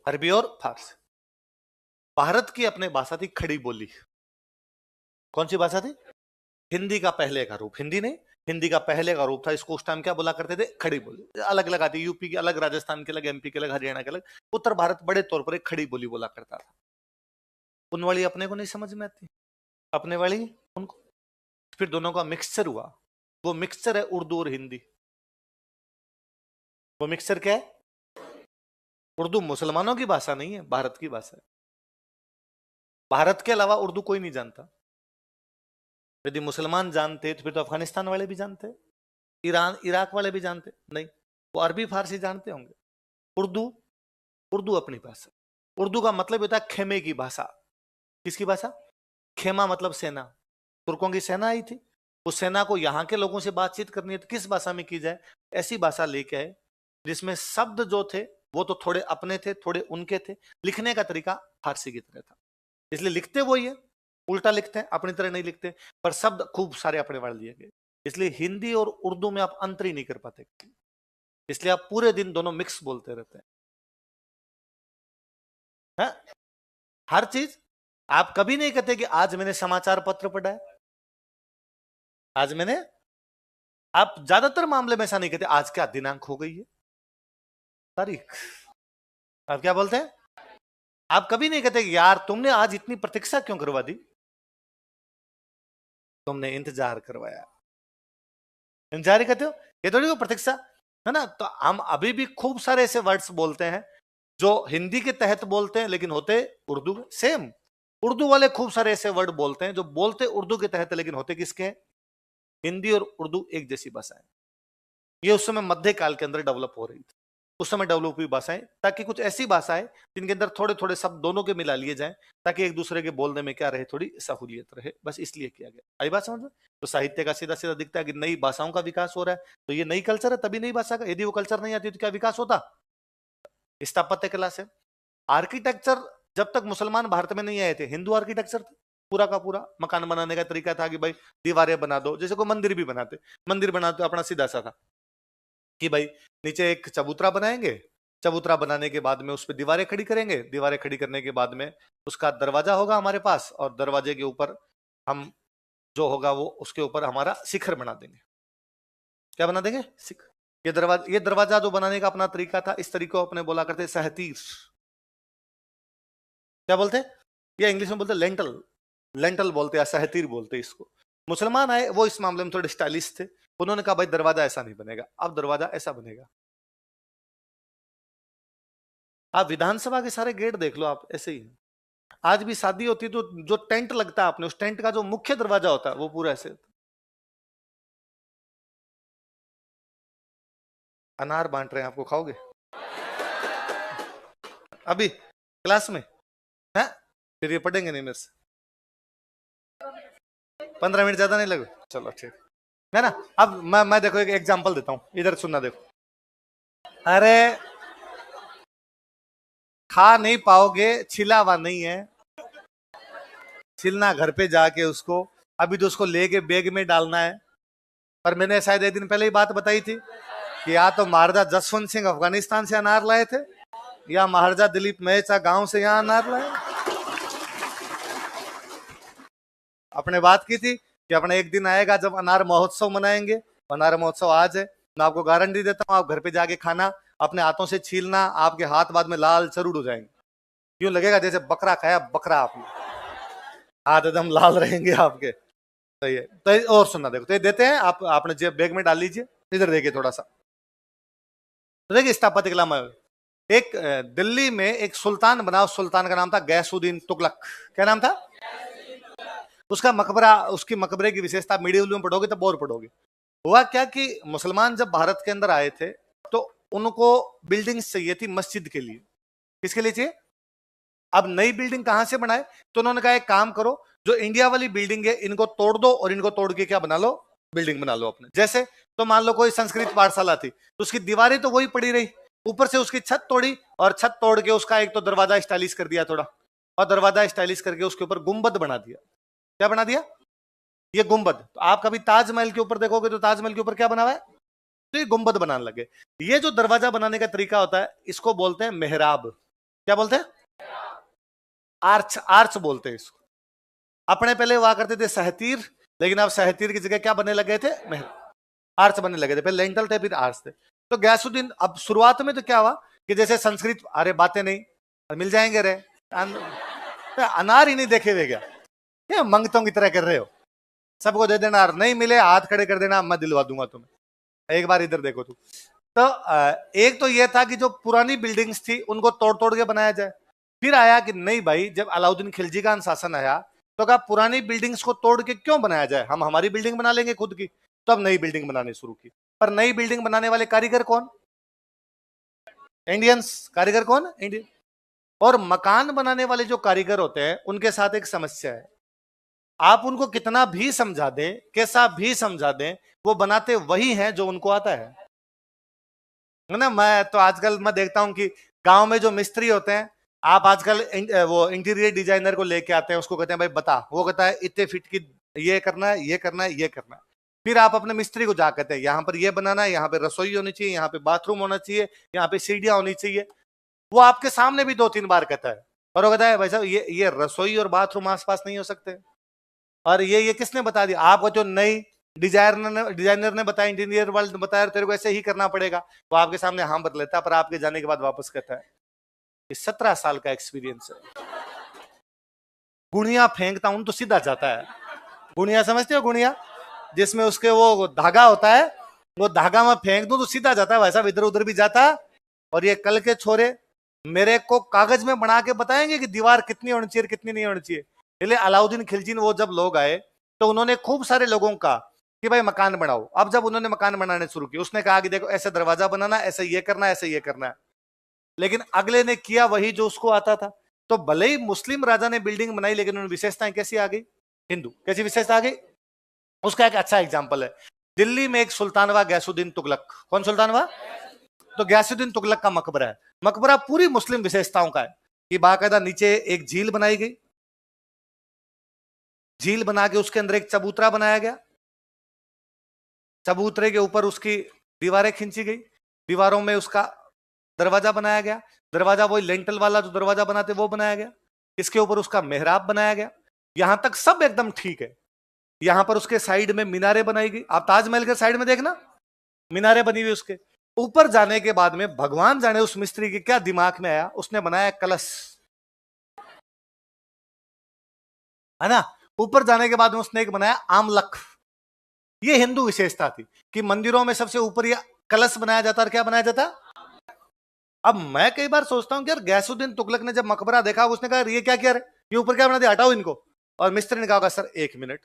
अरबी और फारसी। भारत की अपने भाषा थी खड़ी बोली। कौन सी भाषा थी? हिंदी का पहले का रूप। हिंदी नहीं, हिंदी का पहले का रूप था। इसको उस टाइम क्या बोला करते थे? खड़ी बोली। अलग अलग आती, यूपी की अलग, राजस्थान के अलग, एमपी के अलग, हरियाणा के अलग। उत्तर भारत बड़े तौर पर एक खड़ी बोली बोला करता था। उन वाली अपने को नहीं समझ में आती, अपने वाली उनको। फिर दोनों का मिक्सचर हुआ। वो मिक्सचर है उर्दू और हिंदी। वो मिक्सचर क्या है? उर्दू मुसलमानों की भाषा नहीं है, भारत की भाषा है। भारत के अलावा उर्दू कोई नहीं जानता। यदि मुसलमान जानते तो फिर तो अफगानिस्तान वाले भी जानते, ईरान इराक वाले भी जानते। नहीं, वो अरबी फारसी जानते होंगे। उर्दू, उर्दू अपनी भाषा। उर्दू का मतलब होता है खेमे की भाषा। किसकी भाषा? खेमा मतलब सेना। तुर्कों की सेना आई थी, उस सेना को यहाँ के लोगों से बातचीत करनी है तो किस भाषा में की जाए? ऐसी भाषा लेके आए जिसमें शब्द जो थे वो तो थोड़े अपने थे, थोड़े उनके थे। लिखने का तरीका फारसी की तरह था, इसलिए लिखते वही है, उल्टा लिखते हैं, अपनी तरह नहीं लिखते, पर शब्द खूब सारे अपने वाले लिए गए। इसलिए हिंदी और उर्दू में आप अंतर ही नहीं कर पाते, इसलिए आप पूरे दिन दोनों मिक्स बोलते रहते हैं। हर चीज आप कभी नहीं कहते कि आज मैंने समाचार पत्र पढ़ा है, आज मैंने। आप ज्यादातर मामले में ऐसा नहीं कहते आज क्या दिनांक हो गई है, तारीख। आप क्या बोलते हैं? आप कभी नहीं कहते कि यार तुमने आज इतनी प्रतीक्षा क्यों करवा दी? तुमने इंतजार करवाया। इंतजार कहते हो, ये थोड़ी को प्रतीक्षा है ना। तो हम अभी भी खूब सारे ऐसे वर्ड्स बोलते हैं जो हिंदी के तहत बोलते हैं लेकिन होते उर्दू में। सेम उर्दू वाले खूब सारे ऐसे वर्ड बोलते हैं जो बोलते उर्दू के तहत लेकिन होते किसके हैं? हिंदी और उर्दू एक जैसी भाषाएं। ये उस समय मध्यकाल के अंदर डेवलप हो रही थी, उस समय डेवलप हुई भाषाएं, ताकि कुछ ऐसी भाषाएं जिनके अंदर थोड़े थोड़े शब्द दोनों के मिला लिए जाएं, ताकि एक दूसरे के बोलने में क्या रहे, थोड़ी सहूलियत रहे। बस इसलिए किया गया। आई बात समझ में? तो साहित्य का सीधा सीधा दिखता है कि नई भाषाओं का विकास हो रहा है, तो ये नई कल्चर है, तभी नई भाषा का। यदि वो कल्चर नहीं आती तो क्या विकास होता? स्थापत्य कला से। आर्किटेक्चर जब तक मुसलमान भारत में नहीं आए थे, हिंदू आर्किटेक्चर था पूरा का पूरा। मकान बनाने का तरीका था कि भाई दीवारें बना दो, जैसे कोई मंदिर भी बनाते, मंदिर बनाते अपना सीधा सा था कि भाई नीचे एक चबूतरा बनाएंगे, चबूतरा बनाने के बाद में उस पर दीवारें खड़ी करेंगे, दीवारें खड़ी करने के बाद में उसका दरवाजा होगा हमारे पास, और दरवाजे के ऊपर हम जो होगा वो उसके ऊपर हमारा शिखर बना देंगे। क्या बना देंगे? शिखर। ये दरवाजा जो बनाने का अपना तरीका था, इस तरीके को अपने बोला करते सहतीर। क्या बोलते? ये इंग्लिश में बोलते लेंटल, लेंटल बोलते हैं, सहतीर बोलते हैं इसको। मुसलमान आए, वो इस मामले में थोड़े स्टाइलिश थे, उन्होंने कहा भाई दरवाजा ऐसा नहीं बनेगा, अब दरवाजा ऐसा बनेगा। आप विधानसभा के सारे गेट देख लो, आप ऐसे ही हैं। आज भी शादी होती तो जो टेंट लगता है आपने, उस टेंट का जो मुख्य दरवाजा होता है वो पूरा ऐसे होता है। अनार बांट रहे हैं, आपको खाओगे अभी क्लास में? है फिर ये पढ़ेंगे नहीं मेरे से। 15 मिनट ज्यादा नहीं लगे, चलो ठीक है ना। अब मैं देखो एक एग्जांपल देता हूं, इधर सुनना देखो। अरे खा नहीं पाओगे, छिला हुआ नहीं है, छिलना घर पे जाके उसको, अभी तो उसको लेके बैग में डालना है। पर मैंने शायद एक दिन पहले ही बात बताई थी कि या तो महाराजा जसवंत सिंह अफगानिस्तान से अनार लाए थे, या महाराजा दिलीप मेहता गांव से यहां अनार लाए। अपने बात की थी कि अपना एक दिन आएगा जब अनार महोत्सव मनाएंगे। अनार महोत्सव आज है, मैं आपको गारंटी देता हूं, आप घर पे जाके खाना, अपने हाथों से छीलना, आपके हाथ बाद में लाल जरूर हो जाएंगे। यूं लगेगा जैसे बकरा खाया बकरा आपने, हाथ एकदम लाल रहेंगे आपके। सही है। तो और सुनना, देखो तो ये देते हैं आप, आपने जेब बैग में डाल लीजिए, इधर देखिए थोड़ा सा। तो देखिए स्थापत्य कला में एक दिल्ली में एक सुल्तान बना, उस सुल्तान का नाम था गैसुद्दीन तुगलक। क्या नाम था? उसका मकबरा, उसकी मकबरे की विशेषता मीडियल में पढ़ोगे तब और पढ़ोगे। हुआ क्या कि मुसलमान जब भारत के अंदर आए थे तो उनको बिल्डिंग्स चाहिए थी मस्जिद के लिए। किसके लिए चाहिए? अब नई बिल्डिंग कहां से बनाए? तो उन्होंने कहा एक काम करो, जो इंडिया वाली बिल्डिंग है इनको तोड़ दो और इनको तोड़ के क्या बना लो, बिल्डिंग बना लो अपने जैसे। तो मान लो कोई संस्कृत पाठशाला थी तो उसकी दीवारें तो वही पड़ी रही, ऊपर से उसकी छत तोड़ी और छत तोड़ के उसका एक तो दरवाजा स्टाइलिश कर दिया थोड़ा, और दरवाजा स्टाइलिश करके उसके ऊपर गुंबद बना दिया। क्या बना दिया? ये गुंबद। तो आप कभी ताजमहल के ऊपर देखोगे तो ताजमहल के ऊपर क्या बना हुआ है? तो ये गुंबद बनाने लगे। ये जो दरवाजा बनाने का तरीका होता है इसको बोलते हैं मेहराब। क्या बोलते हैं? आर्च, आर्च बोलते हैं इसको। अपने पहले हुआ करते थे सहतीर, लेकिन अब सहतीर की जगह क्या बनने लगे थे? आर्च बनने लगे थे। पहले लेंटल थे फिर आर्च थे। तो गैसुद्दीन, अब शुरुआत में तो क्या हुआ कि जैसे संस्कृत, अरे बातें नहीं मिल जाएंगे रे, अनार ही नहीं देखे हुए क्या? क्या मंगतों की तरह कर रहे हो? सबको दे देना, नहीं मिले हाथ खड़े कर देना, मैं दिलवा दूंगा तुम्हें। एक बार इधर देखो तू। तो एक तो ये था कि जो पुरानी बिल्डिंग्स थी उनको तोड़ तोड़ के बनाया जाए। फिर आया कि नहीं भाई, जब अलाउद्दीन खिलजी का शासन आया तो कहा पुरानी बिल्डिंग्स को तोड़ के क्यों बनाया जाए, हम हमारी बिल्डिंग बना लेंगे खुद की। तो अब नई बिल्डिंग बनानी शुरू की। पर नई बिल्डिंग बनाने वाले कारीगर कौन? इंडियंस। कारीगर कौन? इंडियन। और मकान बनाने वाले जो कारीगर होते हैं उनके साथ एक समस्या है, आप उनको कितना भी समझा दें, कैसा भी समझा दें, वो बनाते वही हैं जो उनको आता है ना। मैं तो आजकल मैं देखता हूं कि गांव में जो मिस्त्री होते हैं, आप आजकल वो इंटीरियर डिजाइनर को लेके आते हैं, उसको कहते हैं भाई बता, वो कहता है इतने फीट की ये करना है, ये करना है, ये करना है। फिर आप अपने मिस्त्री को जा कहते हैं यहाँ पर ये बनाना है, यहाँ पे रसोई होनी चाहिए, यहाँ पे बाथरूम होना चाहिए, यहाँ पे सीढ़ियां होनी चाहिए। वो आपके सामने भी 2-3 बार कहता है, और वो कहता है भाई साहब ये रसोई और बाथरूम आसपास नहीं हो सकते। और ये किसने बता दिया? आपको जो नई डिजाइनर ने बताया, इंजीनियर वर्ल्ड ने बताया, तेरे को ऐसे ही करना पड़ेगा। वो आपके सामने हाँ बता लेता है, पर आपके जाने के बाद वापस कहता है। ये 17 साल का एक्सपीरियंस है। गुणिया फेंकता हूं तो सीधा जाता है। गुणिया समझते हो? गुणिया जिसमें उसके वो धागा होता है, वो धागा में फेंक दो तो सीधा जाता है, वैसा इधर उधर भी जाता। और ये कल के छोरे मेरे को कागज में बना के बताएंगे कि दीवार कितनी होनी चाहिए कितनी नहीं होनी चाहिए। इसलिए अलाउद्दीन खिलजी वो जब लोग आए तो उन्होंने खूब सारे लोगों का कि भाई मकान बनाओ। अब जब उन्होंने मकान बनाने शुरू किए, उसने कहा कि देखो ऐसे दरवाजा बनाना, ऐसे ये करना, ऐसे ये करना है। लेकिन अगले ने किया वही जो उसको आता था। तो भले ही मुस्लिम राजा ने बिल्डिंग बनाई, लेकिन उन्होंने विशेषताएं कैसी आ गई? हिंदू। कैसी विशेषता आ गई? उसका एक अच्छा एग्जाम्पल है, दिल्ली में एक सुल्तान हुआ गैसुद्दीन तुगलक। कौन सुल्तान हुआ? तो गैसुद्दीन तुगलक का मकबरा है। मकबरा पूरी मुस्लिम विशेषताओं का है कि बाकायदा नीचे एक झील बनाई गई, झील बना के उसके अंदर एक चबूतरा बनाया गया, चबूतरे के ऊपर उसकी दीवारें खींची गई, दीवारों में उसका दरवाजा बनाया गया, दरवाजा वही लेंटल वाला जो दरवाजा बनाते वो बनाया गया, इसके ऊपर उसका मेहराब बनाया गया। यहां तक सब एकदम ठीक है। यहां पर उसके साइड में मीनारे बनाई गई, आप ताजमहल के साइड में देखना मीनारे बनी हुई। उसके ऊपर जाने के बाद में भगवान जाने उस मिस्त्री के क्या दिमाग में आया, उसने बनाया कलश, है ना। ऊपर जाने के बाद में उसने एक बनाया आमलक। ये हिंदू विशेषता थी कि मंदिरों में सबसे ऊपर ये कलश बनाया जाता और क्या बनाया जाता। अब मैं कई बार सोचता हूं कि यार गैसुद्दीन तुगलक ने जब मकबरा देखा, उसने कहा ये क्या किया रे, ये ऊपर क्या बना दिया, हटाओ इनको। और मिस्त्री ने कहा सर 1 मिनट,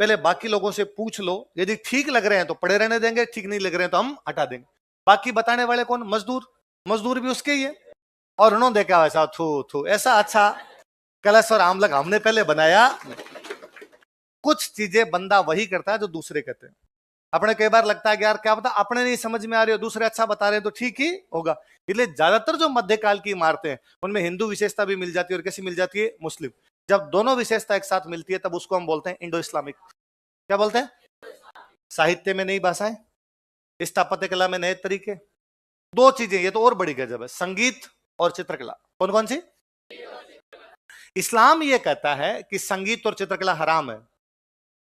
पहले बाकी लोगों से पूछ लो, यदि ठीक लग रहे हैं तो पड़े रहने देंगे, ठीक नहीं लग रहे हैं तो हम हटा देंगे। बाकी बताने वाले कौन? मजदूर। मजदूर भी उसके ही है। और उन्होंने देखा वैसा थू थू, ऐसा अच्छा कलश और आमलक हमने पहले बनाया। कुछ चीजें बंदा वही करता है जो दूसरे कहते हैं। अपने कई बार लगता है कि यार क्या पता अपने नहीं समझ में आ रही हो, दूसरे अच्छा बता रहे हैं तो ठीक ही होगा। इसलिए ज्यादातर जो मध्यकाल की इमारतें हैं उनमें हिंदू विशेषता भी मिल जाती है और कैसी मिल जाती है, मुस्लिम। जब दोनों विशेषता एक साथ मिलती है तब उसको हम बोलते हैं इंडो इस्लामिक। क्या बोलते हैं? साहित्य में नई भाषाएं, स्थापत्य कला में नए तरीके। दो चीजें ये तो और बड़ी गजब है, संगीत और चित्रकला। कौन कौन सी? इस्लाम ये कहता है कि संगीत और चित्रकला हराम है,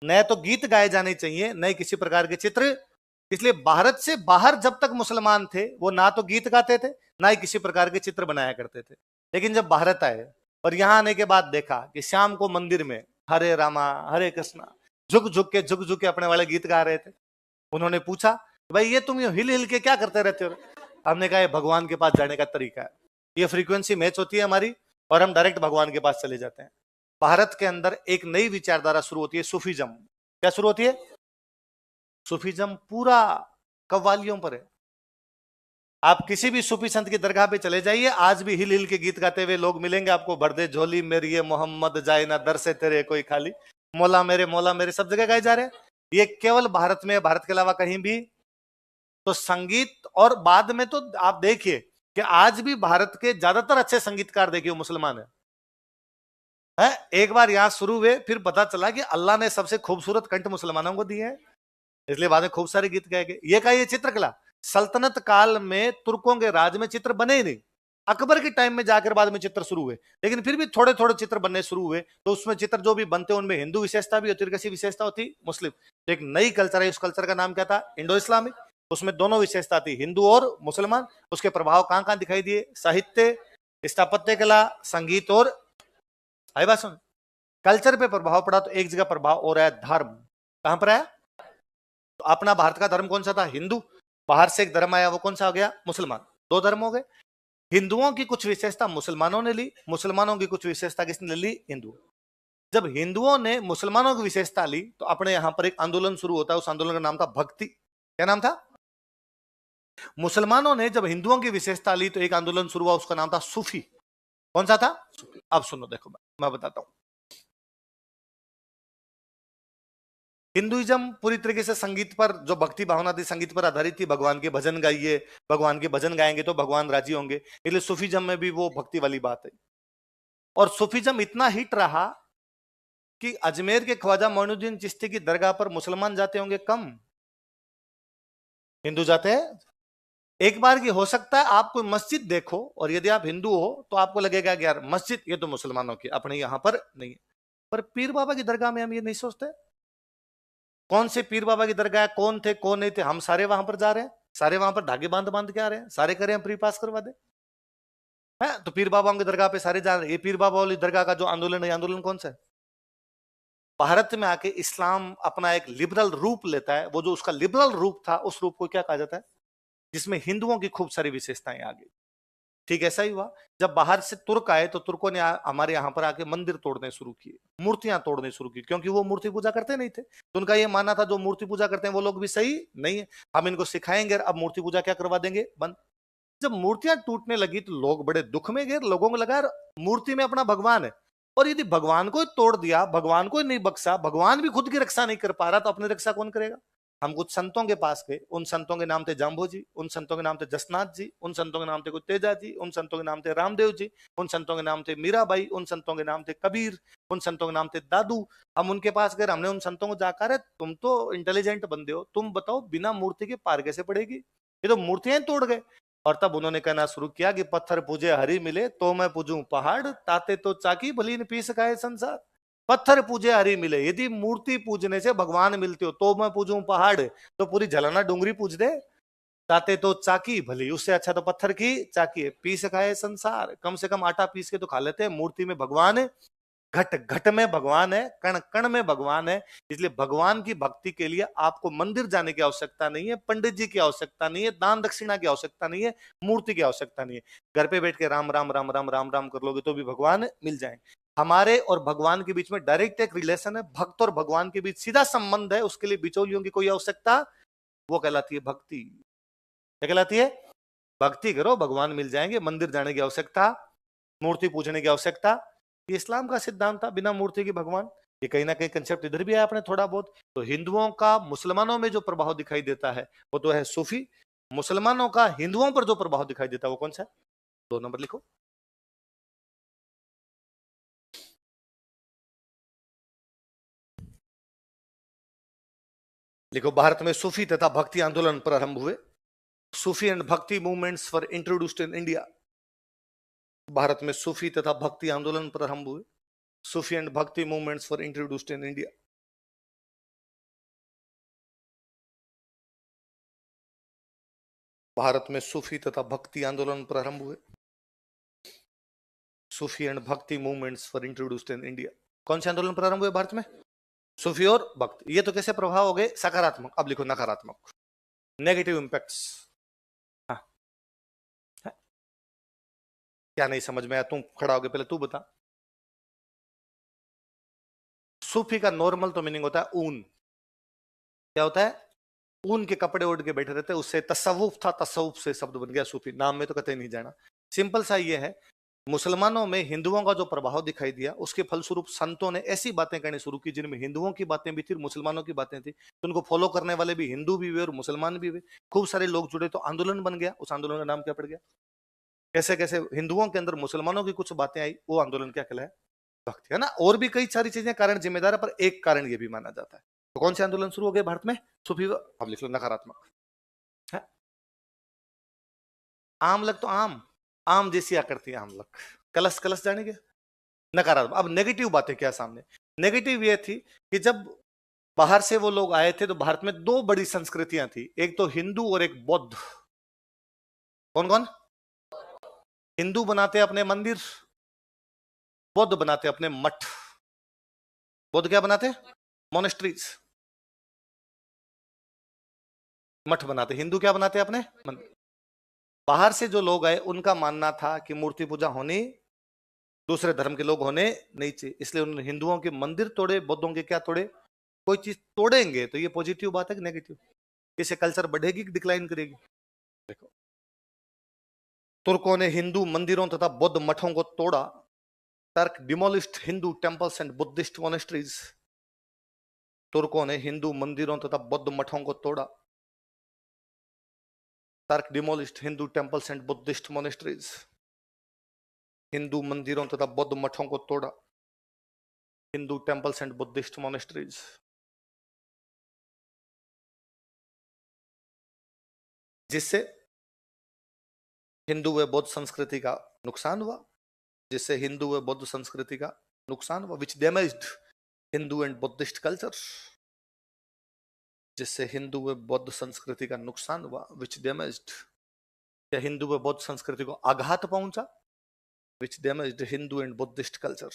न तो गीत गाए जाने चाहिए न किसी प्रकार के चित्र। इसलिए भारत से बाहर जब तक मुसलमान थे वो ना तो गीत गाते थे ना ही किसी प्रकार के चित्र बनाया करते थे। लेकिन जब भारत आए और यहां आने के बाद देखा कि शाम को मंदिर में हरे रामा हरे कृष्णा झुक झुक के अपने वाले गीत गा रहे थे। उन्होंने पूछा भाई ये तुम हिल हिल के क्या करते रहते हो? हमने कहा ये भगवान के पास जाने का तरीका है, ये फ्रीक्वेंसी मैच होती है हमारी और हम डायरेक्ट भगवान के पास चले जाते हैं। भारत के अंदर एक नई विचारधारा शुरू होती है, सूफीजम। क्या शुरू होती है? सूफीजम पूरा कव्वालियों पर है। आप किसी भी सूफी संत की दरगाह पे चले जाइए, आज भी हिल हिल के गीत गाते हुए लोग मिलेंगे आपको। भरदे झोली मेरी ये मोहम्मद जाए ना दर से तेरे कोई खाली, मौला मेरे सब जगह गाए जा रहे हैं। ये केवल भारत में, भारत के अलावा कहीं भी। तो संगीत, और बाद में तो आप देखिए कि आज भी भारत के ज्यादातर अच्छे संगीतकार देखिए मुसलमान है। एक बार यहां शुरू हुए, फिर पता चला कि अल्लाह ने सबसे खूबसूरत कंठ मुसलमानों को दिए हैं, इसलिए बाद में खूब सारे गीत गाए गए। ये का ये चित्रकला सल्तनत काल में तुर्कों के राज में चित्र बने ही नहीं, अकबर के टाइम में जाकर बाद में चित्र शुरू हुए। लेकिन फिर भी थोड़े थोड़े चित्र बनने शुरू हुए, तो उसमें चित्र जो भी बनते उनमें हिंदू विशेषता भी होती है, कैसी विशेषता होती? मुस्लिम। तो एक नई कल्चर है, उस कल्चर का नाम क्या था? Indo Islamic. उसमें दोनों विशेषता थी, हिंदू और मुसलमान। उसके प्रभाव कहां कहां दिखाई दिए? साहित्य, स्थापत्य कला, संगीत और आई बात सुन, कल्चर पे प्रभाव पड़ा। तो एक जगह प्रभाव और है धर्म। कहां पर आया? तो अपना भारत का धर्म कौन सा था? हिंदू। बाहर से एक धर्म आया, वो कौन सा हो गया? मुसलमान। दो धर्म हो गए। हिंदुओं की कुछ विशेषता मुसलमानों ने ली, मुसलमानों की कुछ विशेषता किसने ली? हिंदू। जब हिंदुओं ने मुसलमानों की विशेषता ली तो अपने यहां पर एक आंदोलन शुरू होता है, उस आंदोलन का नाम था भक्ति। क्या नाम था? मुसलमानों ने जब हिंदुओं की विशेषता ली तो एक आंदोलन शुरू हुआ, उसका नाम था सूफी। कौन सा था? सूफी। अब सुनो, देखो मैं बताता हूं। हिंदुइज्म पूरी तरीके से संगीत पर, जो भक्ति भावना थी संगीत पर आधारित थी। भगवान के भजन गाइए, भगवान के भजन गाएंगे तो भगवान राजी होंगे, इसलिए सूफीजम में भी वो भक्ति वाली बात है। और सूफीजम इतना हिट रहा कि अजमेर के ख्वाजा मोइनुद्दीन चिश्ती की दरगाह पर मुसलमान जाते होंगे कम, हिंदू जाते हैं। एक बार की हो सकता है आप कोई मस्जिद देखो और यदि आप हिंदू हो तो आपको लगेगा कि यार मस्जिद ये तो मुसलमानों की, अपने यहां पर नहीं है। पर पीर बाबा की दरगाह में हम ये नहीं सोचते कौन से पीर बाबा की दरगाह, कौन थे कौन नहीं थे, हम सारे वहां पर जा रहे हैं, सारे वहां पर धागे बांध बांध के आ रहे हैं, सारे करें हम प्री पास करवा दे है। तो पीर बाबा की दरगाह पे सारे जा रहे हैं। ये पीर बाबा वाली दरगाह का जो आंदोलन है, आंदोलन कौन सा है? भारत में आके इस्लाम अपना एक लिबरल रूप लेता है। वो जो उसका लिबरल रूप था, उस रूप को क्या कहा जाता है? जिसमें हिंदुओं की खूब सारी विशेषताएं आ गई। ठीक ऐसा ही हुआ जब बाहर से तुर्क आए, तो तुर्कों ने हमारे यहाँ पर आके मंदिर तोड़ने शुरू किए, मूर्तियां तोड़ने शुरू की, क्योंकि वो मूर्ति पूजा करते नहीं थे। तो उनका ये मानना था जो मूर्ति पूजा करते हैं वो लोग भी सही नहीं है, हम इनको सिखाएंगे, अब मूर्ति पूजा क्या करवा देंगे? बंद। जब मूर्तियां टूटने लगी तो लोग बड़े दुख में गए। लोगों को लगा यार मूर्ति में अपना भगवान है, और यदि भगवान को तोड़ दिया, भगवान को नहीं बख्शा, भगवान भी खुद की रक्षा नहीं कर पा रहा, तो अपनी रक्षा कौन करेगा? हम कुछ संतों के पास गए, उन संतों के नाम थे जाम्बो जी, उन संतों के नाम थे जसनाथ जी, उन संतों के नाम थे कुछ तेजा जी, उन संतों के नाम थे रामदेव जी, उन संतों के नाम थे मीराबाई, उन संतों के नाम थे कबीर, उन संतों के नाम थे दादू। हम उनके पास गए, हमने उन संतों को जाकर, तुम तो इंटेलिजेंट बंदे हो, तुम बताओ बिना मूर्ति के पार कैसे पड़ेगी? ये तो मूर्तियां तोड़ गए। और तब उन्होंने कहना शुरू किया कि पत्थर पूजे हरि मिले तो मैं पूजूं पहाड़, ताते तो चाकी भली पी सकाए संसार। पत्थर पूजे हरि मिले, यदि मूर्ति पूजने से भगवान मिलते हो तो मैं पूजूं पहाड़, तो पूरी झलाना डूंगरी पूज दे। ताते तो चाकी भली, उससे अच्छा तो पत्थर की चाकी है। पी सकाए संसार, कम से कम आटा पीस के तो खा लेते हैं। मूर्ति में भगवान है, घट घट में भगवान है, कण कण में भगवान है। इसलिए भगवान की भक्ति के लिए आपको मंदिर जाने की आवश्यकता नहीं है, पंडित जी की आवश्यकता नहीं है, दान दक्षिणा की आवश्यकता नहीं है, मूर्ति की आवश्यकता नहीं है। घर पे बैठ के राम राम राम राम राम राम कर लोगे तो भी भगवान मिल जाएंगे। हमारे और भगवान के बीच में डायरेक्ट एक रिलेशन है, भक्त और भगवान के बीच सीधा संबंध है, उसके लिए बिचौलियों की कोई आवश्यकता, वो कहलाती है भक्ति। क्या कहलाती है? भक्ति करो, भगवान मिल जाएंगे। मंदिर जाने की आवश्यकता, मूर्ति पूजने की आवश्यकता, ये इस्लाम का सिद्धांत था, बिना मूर्ति के भगवान। ये कहीं ना कहीं कंसेप्ट इधर भी है अपने थोड़ा बहुत। तो हिंदुओं का मुसलमानों में जो प्रभाव दिखाई देता है वो तो है सूफी, मुसलमानों का हिंदुओं पर जो प्रभाव दिखाई देता है वो कौन सा है? 2 नंबर लिखो। लिखो, भारत में सूफी तथा भक्ति आंदोलन प्रारंभ हुए। सूफी एंड भक्ति movements for introduced in India. Bharat में सूफी तथा भक्ति आंदोलन प्रारंभ हुए। सूफी एंड भक्ति movements for introduced in India. Bharat में सूफी तथा भक्ति आंदोलन प्रारंभ हुए। सूफी एंड भक्ति movements for introduced in India. कौन से आंदोलन प्रारंभ हुए भारत में? सूफी और भक्ति। ये तो कैसे प्रभाव हो गए? सकारात्मक। अब लिखो नकारात्मक, नेगेटिव इंपैक्ट्स। हाँ, क्या नहीं समझ में आया? तुम खड़ा हो गया, पहले तू बता। सूफी का नॉर्मल तो मीनिंग होता है ऊन। क्या होता है? ऊन के कपड़े ओढ़ के बैठे रहते, उससे तसव्वुफ था, तसव्वुफ से शब्द बन गया सूफी। नाम में तो कतई नहीं जाना। सिंपल सा ये है, मुसलमानों में हिंदुओं का जो प्रभाव दिखाई दिया उसके फलस्वरूप संतों ने ऐसी बातें कहनी शुरू की जिनमें हिंदुओं की बातें भी थी, मुसलमानों की बातें थी। तो उनको फॉलो करने वाले भी हिंदू भी हुए और मुसलमान भी हुए। खूब सारे लोग जुड़े तो आंदोलन बन गया। उस आंदोलन का नाम क्या पड़ गया? कैसे कैसे हिंदुओं के अंदर मुसलमानों की कुछ बातें आई, वो आंदोलन क्या कहलाया? भक्ति, है ना। और भी कई सारी चीजें कारण जिम्मेदार है, पर एक कारण ये भी माना जाता है। तो कौन से आंदोलन शुरू हो गए भारत में? सूफी। अब लिख लो नकारात्मक है। आमलक तो आम, आम जैसी आकृति है आमलक। कलश, कलश जानेंगे? नकारात्मक। अब नेगेटिव बातें क्या सामने? नेगेटिव ये थी कि जब बाहर से वो लोग आए थे तो भारत में 2 बड़ी संस्कृतियां थी, एक तो हिंदू और एक बौद्ध। कौन कौन? हिंदू बनाते अपने मंदिर, बौद्ध बनाते अपने मठ। बौद्ध क्या बनाते? मोनेस्ट्रीज, मठ बनाते। हिंदू क्या बनाते अपने? मंदिर। बाहर से जो लोग आए उनका मानना था कि मूर्ति पूजा होनी, दूसरे धर्म के लोग होने नहीं चाहिए, इसलिए उन्होंने हिंदुओं के मंदिर तोड़े, बौद्धों के क्या तोड़े? कोई चीज तोड़ेंगे तो ये पॉजिटिव बात है कि नेगेटिव? इससे कल्चर बढ़ेगी कि डिक्लाइन करेगी? देखो, तुर्कों ने हिंदू मंदिरों तथा बौद्ध मठों को तोड़ा। Turk demolished Hindu temples and Buddhist monasteries. तुर्कों ने हिंदू मंदिरों तथा बौद्ध मठों को तोड़ा। Turk demolished Hindu temples and Buddhist monasteries. Hindu मंदिरों तथा बौद्ध मठों को तोड़ा। Hindu temples and Buddhist monasteries. जिससे हिंदू व बौद्ध संस्कृति का नुकसान हुआ। जिससे हिंदू व बौद्ध संस्कृति का नुकसान हुआ। Which damaged Hindu and Buddhist culture. जिससे हिंदू व बौद्ध संस्कृति का नुकसान हुआ। विच डैमेज्ड, या हिंदू व बौद्ध संस्कृति को आघात पहुंचा। Which damaged Hindu and Buddhist culture.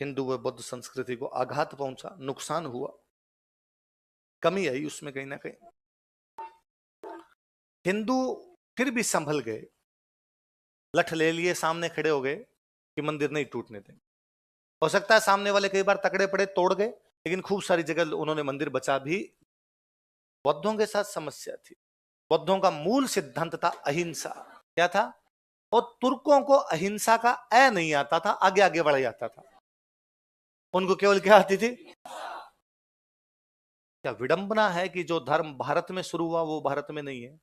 Hindu व बौद्ध संस्कृति को आघात पहुंचा, नुकसान हुआ, कमी आई उसमें कहीं ना कहीं। हिंदू फिर भी संभल गए, लठ ले लिए, सामने खड़े हो गए कि मंदिर नहीं टूटने दें। हो सकता है सामने वाले कई बार तकड़े पड़े, तोड़ गए, लेकिन खूब सारी जगह उन्होंने मंदिर बचा भी। बौद्धों के साथ समस्या थी। बौद्धों का मूल सिद्धांत था अहिंसा। क्या था? और तुर्कों को अहिंसा का ए नहीं आता था, आगे आगे बढ़ जाता था। उनको केवल क्या आती थी? क्या विडंबना है कि जो धर्म भारत में शुरू हुआ वो भारत में नहीं है।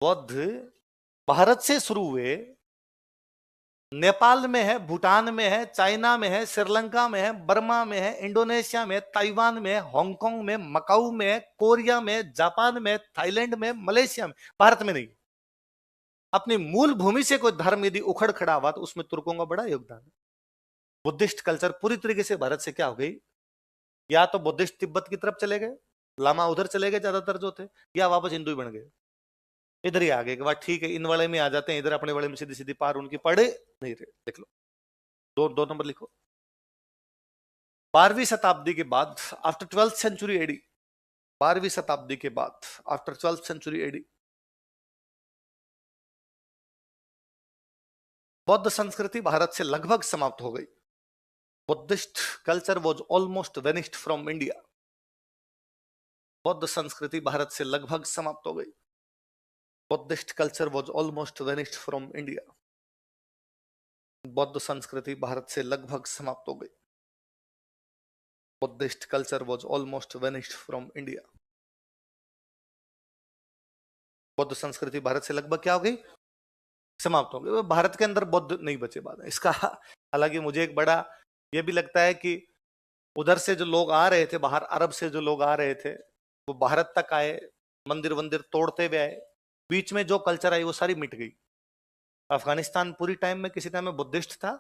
बौद्ध भारत से शुरू हुए, नेपाल में है, भूटान में है, चाइना में है, श्रीलंका में है, बर्मा में है, इंडोनेशिया में, ताइवान में, हांगकांग में, मकाऊ में, कोरिया में, जापान में, थाईलैंड में, मलेशिया में, भारत में नहीं। अपनी मूल भूमि से कोई धर्म यदि उखड़ खड़ा हुआ तो उसमें तुर्कों का बड़ा योगदान है। बुद्धिस्ट कल्चर पूरी तरीके से भारत से क्या हो गई? या तो बुद्धिस्ट तिब्बत की तरफ चले गए, लामा उधर चले गए ज्यादातर जो थे, या वापस हिंदू ही बन गए। इधर ही आ गए कि बात ठीक है, इन वाले में आ जाते हैं, इधर अपने वाले में सीधी सीधी पार उनकी पड़े नहीं रहे। देख लो, 2 नंबर लिखो। 12वीं शताब्दी के बाद, आफ्टर 12th सेंचुरी एडी, 12वीं शताब्दी के बाद, आफ्टर 12th सेंचुरी एडी, बौद्ध संस्कृति भारत से लगभग समाप्त हो गई। Buddhist culture was almost vanished from India. बौद्ध संस्कृति भारत से लगभग समाप्त हो गई। Buddhist culture was almost vanished from India. बौद्ध संस्कृति भारत से लगभग समाप्त हो गई। Buddhist culture was almost वेनिश्ड from India. बौद्ध संस्कृति भारत से लगभग क्या हो गई? समाप्त हो गई। भारत के अंदर बौद्ध नहीं बचे बाद में। इसका हालांकि मुझे एक बड़ा ये भी लगता है कि उधर से जो लोग आ रहे थे, बाहर अरब से जो लोग आ रहे थे, वो भारत तक आए, मंदिर वंदिर तोड़ते हुए आए, बीच में जो कल्चर आई वो सारी मिट गई। अफगानिस्तान पूरी टाइम में किसी टाइम में बुद्धिस्ट था,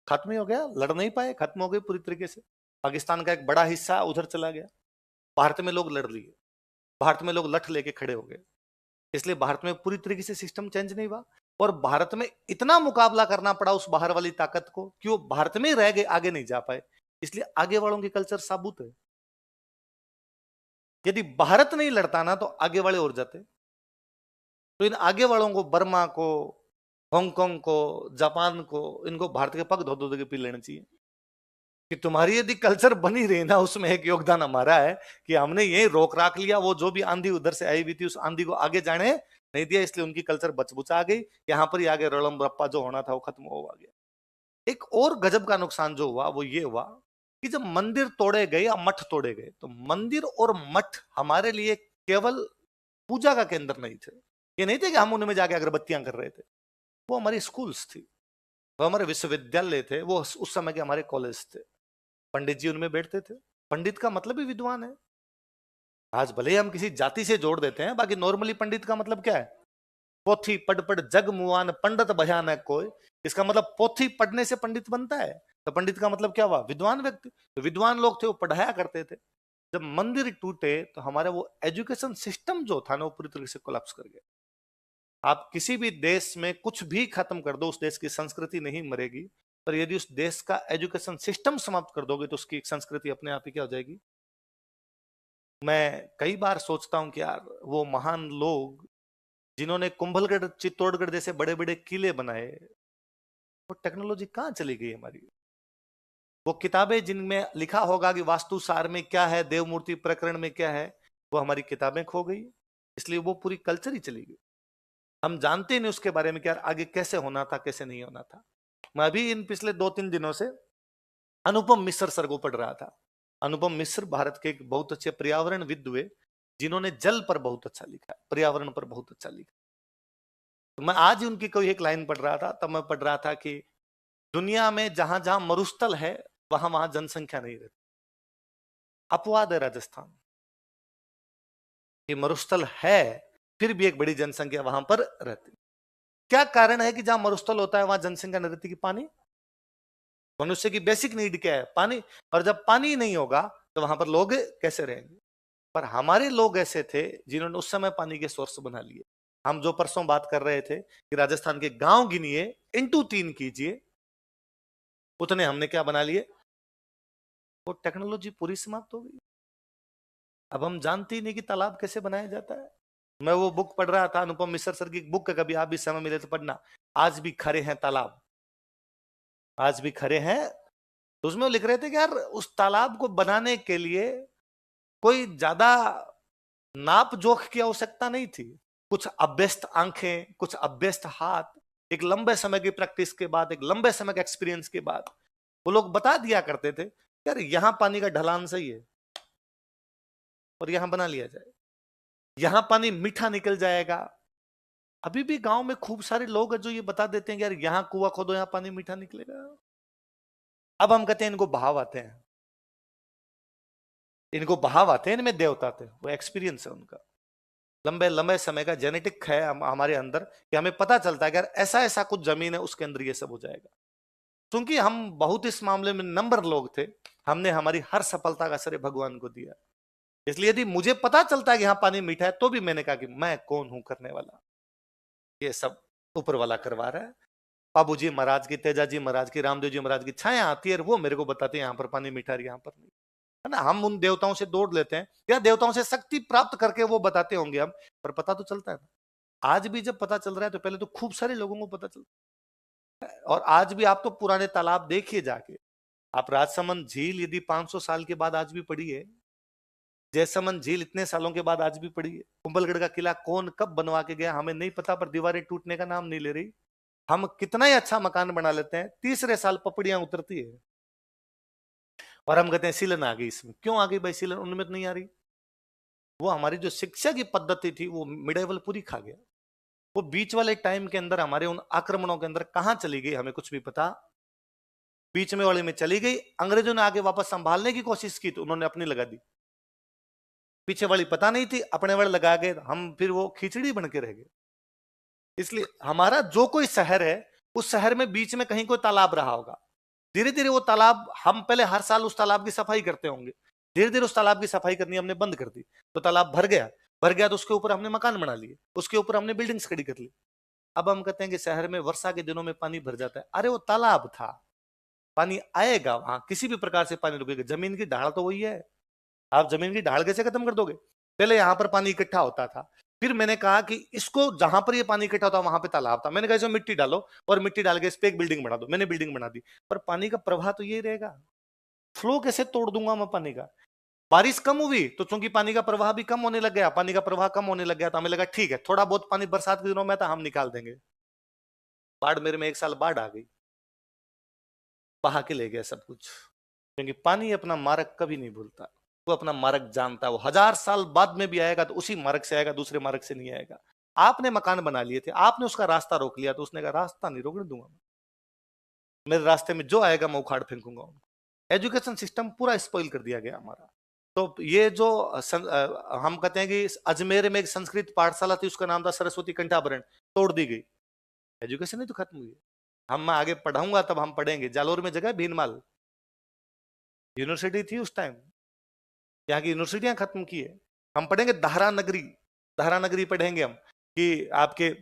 खत्म ही हो गया, लड़ नहीं पाए, खत्म हो गई पूरी तरीके से। पाकिस्तान का एक बड़ा हिस्सा उधर चला गया। भारत में लोग लड़ लिए, भारत में लोग लठ लेके खड़े हो गए, इसलिए भारत में पूरी तरीके से सिस्टम चेंज नहीं हुआ। और भारत में इतना मुकाबला करना पड़ा उस बाहर वाली ताकत को कि वो भारत में ही रह गए, आगे नहीं जा पाए। इसलिए आगे वालों की कल्चर साबुत है। यदि भारत नहीं लड़ता ना तो आगे वाले और जाते। तो इन आगे वालों को, बर्मा को, हांगकांग को, जापान को, इनको भारत के पग धो धो के पी लेना चाहिए कि तुम्हारी यदि कल्चर बनी रही ना, उसमें एक योगदान हमारा है कि हमने ये रोक राख लिया। वो जो भी आंधी उधर से आई हुई थी, उस आंधी को आगे जाने नहीं दिया, इसलिए उनकी कल्चर बचबुचा आ गई। यहाँ पर ही आगे रड़म रप्पा जो होना था वो खत्म हो गया। एक और गजब का नुकसान जो हुआ वो ये हुआ कि जब मंदिर तोड़े गए या मठ तोड़े गए, तो मंदिर और मठ हमारे लिए केवल पूजा का केंद्र नहीं थे। ये नहीं थे कि हम उनमें जाके अगरबत्तियां कर रहे थे। वो हमारी स्कूल्स थी, वो हमारे विश्वविद्यालय थे, वो उस समय के हमारे कॉलेज थे। पंडित जी उनमें बैठते थे। पंडित का मतलब ही विद्वान है। आज भले ही हम किसी जाति से जोड़ देते हैं, बाकी नॉर्मली पंडित का मतलब क्या है? पोथी पढ़ पढ़ जग मुआन पंडित भयानक कोई। इसका मतलब पोथी पढ़ने से पंडित बनता है। तो पंडित का मतलब क्या हुआ? विद्वान व्यक्ति। तो विद्वान लोग थे, वो पढ़ाया करते थे। जब मंदिर टूटे तो हमारा वो एजुकेशन सिस्टम जो था ना, वो पूरी तरीके से कोलैप्स कर गया। आप किसी भी देश में कुछ भी खत्म कर दो, उस देश की संस्कृति नहीं मरेगी। पर यदि उस देश का एजुकेशन सिस्टम समाप्त कर दोगे तो उसकी संस्कृति अपने आप ही क्या हो जाएगी? मैं कई बार सोचता हूं कि यार वो महान लोग जिन्होंने कुंभलगढ़, चित्तौड़गढ़ जैसे बड़े बड़े किले बनाए, वो टेक्नोलॉजी कहां चली गई हमारी? वो किताबें जिनमें लिखा होगा कि वास्तुसार में क्या है, देवमूर्ति प्रकरण में क्या है, वो हमारी किताबें खो गई। इसलिए वो पूरी कल्चर ही चली गई। हम जानते नहीं उसके बारे में कि यार आगे कैसे होना था, कैसे नहीं होना था। मैं अभी इन पिछले 2-3 दिनों से अनुपम मिश्र सर को पढ़ रहा था। अनुपम मिश्र भारत के एक बहुत अच्छे पर्यावरणविद हुए, जिन्होंने जल पर बहुत अच्छा लिखा, पर्यावरण पर बहुत अच्छा लिखा। तो मैं आज ही उनकी कोई एक लाइन पढ़ रहा था, तब मैं पढ़ रहा था कि दुनिया में जहां जहां मरुस्थल है, वहां वहां जनसंख्या नहीं रहती। अपवाद है राजस्थान कि मरुस्थल है, फिर भी एक बड़ी जनसंख्या वहां पर रहती। क्या कारण है कि जहां मरुस्थल होता है वहां जनसंख्या नहीं रहती? कि पानी। मनुष्य की बेसिक नीड क्या है? पानी। और जब पानी नहीं होगा तो वहां पर लोग कैसे रहेंगे? पर हमारे लोग ऐसे थे जिन्होंने उस समय पानी के सोर्स बना लिए। हम जो परसों बात कर रहे थे कि राजस्थान के गांव गिनिए, इंटू 3 कीजिए, उतने हमने क्या बना लिए? वो टेक्नोलॉजी पूरी समाप्त हो गई। अब हम जानते ही नहीं कि तालाब कैसे बनाया जाता है। मैं वो बुक पढ़ रहा था, अनुपम मिश्र सर की बुक, कभी आप भी समय मिले तो पढ़ना, आज भी खरे हैं तालाब, आज भी खरे हैं। तो उसमें लिख रहे थे कि यार उस तालाब को बनाने के लिए कोई ज्यादा नाप जोख की आवश्यकता नहीं थी। कुछ अभ्यस्त आंखें, कुछ अभ्यस्त हाथ, एक लंबे समय की प्रैक्टिस के बाद, एक लंबे समय के एक्सपीरियंस के बाद वो लोग बता दिया करते थे यार यहां पानी का ढलान सही है और यहां बना लिया जाए, यहां पानी मीठा निकल जाएगा। अभी भी गांव में खूब सारे लोग हैं जो ये बता देते हैं कि यार यहां कुआं खोदो, यहां पानी मीठा निकलेगा। अब हम कहते हैं इनको बहाव आते हैं, इनको बहाव आते हैं, इनमें देवता थे। वो एक्सपीरियंस है उनका, लंबे लंबे समय का जेनेटिक है हमारे अंदर, कि हमें पता चलता है कि यार ऐसा ऐसा कुछ जमीन है, उसके अंदर ये सब हो जाएगा। क्योंकि हम बहुत इस मामले में नंबर लोग थे, हमने हमारी हर सफलता का श्रेय भगवान को दिया। इसलिए यदि मुझे पता चलता है कि यहाँ पानी मीठा है, तो भी मैंने कहा कि मैं कौन हूं करने वाला, ये सब ऊपर वाला करवा रहा है। बाबू जी महाराज की, तेजा जी महाराज की, रामदेव जी महाराज की छाया आती है, वो मेरे को बताते हैं यहाँ पर पानी मीठा है, यहाँ पर नहीं है ना। हम उन देवताओं से दौड़ लेते हैं या देवताओं से शक्ति प्राप्त करके वो बताते होंगे हम, पर पता तो चलता है ना। आज भी जब पता चल रहा है तो पहले तो खूब सारे लोगों को पता चलता है। और आज भी आप तो पुराने तालाब देखिए जाके, आप राजसमंद झील यदि 500 साल के बाद आज भी पड़ी है, जयसमंद झील इतने सालों के बाद आज भी पड़ी है, कुंभलगढ़ का किला कौन कब बनवा के गया हमें नहीं पता, पर दीवारें टूटने का नाम नहीं ले रही। हम कितना ही अच्छा मकान बना लेते हैं, तीसरे साल पपड़ियां उतरती है और हम कहते हैं सीलन आ गई इसमें। क्यों आ गई भाई सीलन? उनमें तो नहीं आ रही। वो हमारी जो शिक्षा की पद्धति थी वो मिडेवल पूरी खा गया। वो बीच वाले टाइम के अंदर हमारे उन आक्रमणों के अंदर कहां चली गई हमें कुछ भी पता। बीच में वाले में चली गई, अंग्रेजों ने आगे वापस संभालने की कोशिश की तो उन्होंने अपनी लगा दी। पीछे वाली पता नहीं थी, अपने वाले लगा गए, हम फिर वो खिचड़ी बन के रह गए। इसलिए हमारा जो कोई शहर है, उस शहर में बीच में कहीं कोई तालाब रहा होगा। धीरे धीरे वो तालाब, हम पहले हर साल उस तालाब की सफाई करते होंगे, धीरे धीरे उस तालाब की सफाई करनी हमने बंद कर दी, तो तालाब भर गया। भर गया तो उसके ऊपर हमने मकान बना लिए, उसके ऊपर हमने बिल्डिंग्स खड़ी कर ली। अब हम कहते हैं कि शहर में वर्षा के दिनों में पानी भर जाता है। अरे वो तालाब था, पानी आएगा वहां, किसी भी प्रकार से पानी रुकेगा। जमीन की ढाल तो वही है, आप जमीन की ढाल कैसे खत्म कर दोगे? पहले यहां पर पानी इकट्ठा होता था, फिर मैंने कहा कि इसको जहां पर ये पानी इकट्ठा होता वहां पे तालाब था, मैंने कहा इसमें मिट्टी डालो और मिट्टी डाल के इस पे एक बिल्डिंग बना दो। मैंने बिल्डिंग बना दी, पर पानी का प्रवाह तो यही रहेगा। फ्लो कैसे तोड़ दूंगा मैं पानी का? बारिश कम हुई तो चूंकि पानी का प्रवाह भी कम होने लग गया, पानी का प्रवाह कम होने लग गया तो हमें लगा ठीक है थोड़ा बहुत पानी बरसात के दिनों में था हम निकाल देंगे। बाड़मेर में एक साल बाढ़ आ गई, बहा के ले गया सब कुछ। क्योंकि पानी अपना मार्ग कभी नहीं भूलता, वो अपना मार्ग जानता है। वो 1000 साल बाद में भी आएगा तो उसी मार्ग से आएगा, दूसरे मार्ग से नहीं आएगा। आपने मकान बना लिए थे, आपने उसका रास्ता रोक लिया तो उसने कहा रास्ता नहीं रोकने दूंगा मैं, मेरे रास्ते में जो आएगा मैं उखाड़ फेंकूंगा उनको। एजुकेशन सिस्टम पूरा स्पॉइल कर दिया गया हमारा। तो ये जो हम कहते हैं कि अजमेर में एक संस्कृत पाठशाला थी, उसका नाम था सरस्वती कंठाभरण, तोड़ दी गई। एजुकेशन ही तो खत्म हुई है। हम मैं आगे पढ़ाऊंगा तब हम पढ़ेंगे। जालोर में जगह भीनमाल यूनिवर्सिटी थी उस टाइम, यहाँ की यूनिवर्सिटियां खत्म की है। हम पढ़ेंगे धारा नगरी, धारा नगरी पढ़ेंगे हम कि आपके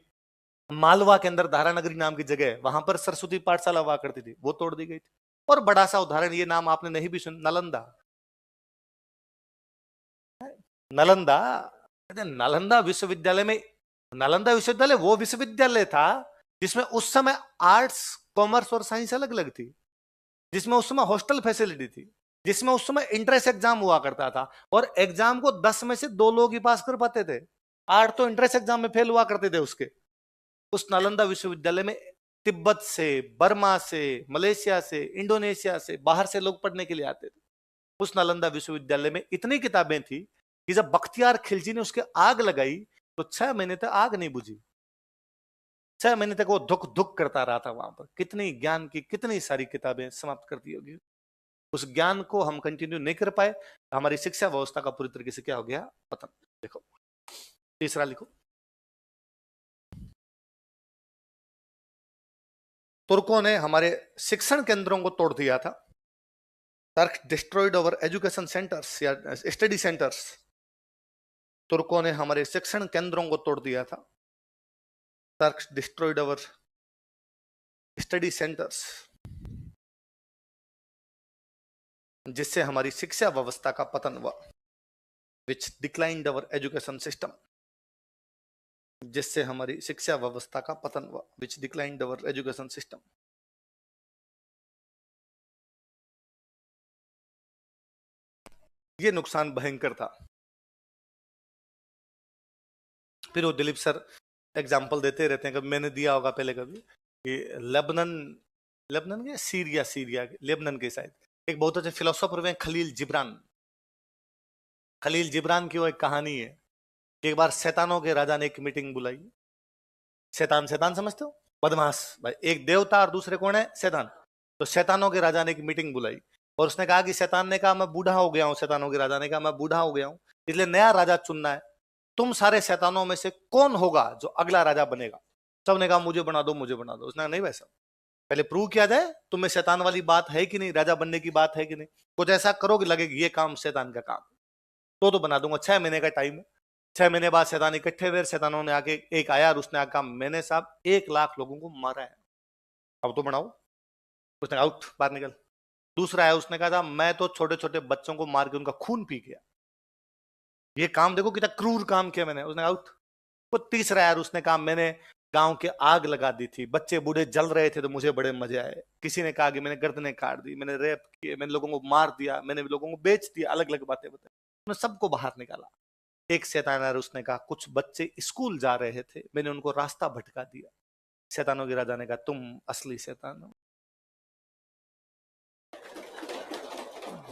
मालवा के अंदर धारा नगरी नाम की जगह है, वहां पर सरस्वती पाठशाला हुआ करती थी, वो तोड़ दी गई थी। और बड़ा सा उदाहरण, ये नाम आपने नहीं भी सुना, नालंदा। नालंदा, नालंदा विश्वविद्यालय में, नालंदा विश्वविद्यालय वो विश्वविद्यालय था जिसमें उस समय आर्ट्स, कॉमर्स और साइंस अलग अलग थी, जिसमें उस समय हॉस्टल फैसिलिटी थी, जिसमें उस समय इंट्रेंस एग्जाम हुआ करता था और एग्जाम को 10 में से 2 लोग ही पास कर पाते थे। 8 तो इंट्रेंस एग्जाम में फेल हुआ करते थे उसके। उस नालंदा विश्वविद्यालय में तिब्बत से, बर्मा से, मलेशिया से, इंडोनेशिया से, बाहर से लोग पढ़ने के लिए आते थे। उस नालंदा विश्वविद्यालय में इतनी किताबें थी कि जब बख्तियार खिलजी ने उसके आग लगाई तो 6 महीने तक आग नहीं बुझी। 6 महीने तक वो धुक धुक करता रहा था वहां पर। कितनी ज्ञान की कितनी सारी किताबें समाप्त कर दी होगी। उस ज्ञान को हम कंटिन्यू नहीं कर पाए, हमारी शिक्षा व्यवस्था का पूरी तरीके से क्या हो गया? पतन। देखो तीसरा लिखो, तुर्कों ने हमारे शिक्षण केंद्रों को तोड़ दिया था। टर्क डिस्ट्रॉयड अवर एजुकेशन सेंटर्स या स्टडी सेंटर्स। तुर्कों ने हमारे शिक्षण केंद्रों को तोड़ दिया था। टर्क डिस्ट्रॉयड अवर स्टडी सेंटर्स, जिससे हमारी शिक्षा व्यवस्था का पतन हुआ। विच डिक्लाइंड अवर एजुकेशन सिस्टम, जिससे हमारी शिक्षा व्यवस्था का पतन हुआ। विच डिक्लाइंड अवर एजुकेशन सिस्टम। ये नुकसान भयंकर था। फिर वो दिलीप सर एग्जाम्पल देते रहते हैं, कभी मैंने दिया होगा पहले कभी, कि लेबनन, लेबनन के सीरिया, सीरिया के लेबनन के शायद एक बहुत अच्छे फिलोसोफर हुए खलील जिब्रान। खलील जिब्रान की वो एक कहानी है कि एक बार शैतानों के राजा ने एक मीटिंग बुलाई। शैतान, शैतान समझते हो? बदमाश भाई। एक देवता और दूसरे कौन है? शैतान। तो शैतानों के राजा ने एक मीटिंग बुलाई और उसने कहा कि शैतान ने कहा मैं बूढ़ा हो गया हूं, शैतानों के राजा ने कहा मैं बूढ़ा हो गया हूं, इसलिए नया राजा चुनना है। तुम सारे शैतानों में से कौन होगा जो अगला राजा बनेगा? सबने कहा मुझे बना दो, मुझे बना दो। उसने कहा नहीं भाई साहब, पहले प्रूव किया जाए तुम्हें शैतान वाली बात है कि नहीं, राजा बनने की बात है कि नहीं। कुछ ऐसा करोगे लगेगा ये काम शैतान का काम, तो बना दूंगा। 6 महीने का टाइम है। 6 महीने बाद शैतान इकट्ठे हुए, शैतानों ने आके एक आया और उसने कहा मैंने साहब 1 लाख लोगों को मारा है, अब तो बनाओ। उसने कहा आउट, बाहर निकल। दूसरा आया, उसने कहा था मैं तो छोटे छोटे बच्चों को मार के उनका खून पी गया, ये काम देखो कितना क्रूर काम किया मैंने। उसने आउट। वो तीसरा यार, उसने कहा मैंने गांव के आग लगा दी थी, बच्चे बूढ़े जल रहे थे तो मुझे बड़े मजे आए। किसी ने कहा कि मैंने गर्दनें काट दी, मैंने रेप किए, मैंने लोगों को मार दिया, मैंने लोगों को बेच दिया, अलग अलग बातें बताई। उन्होंने सबको बाहर निकाला। एक शैतान यार, उसने कहा कुछ बच्चे स्कूल जा रहे थे, मैंने उनको रास्ता भटका दिया। शैतानों की राजा ने कहा तुम असली शैतान हो।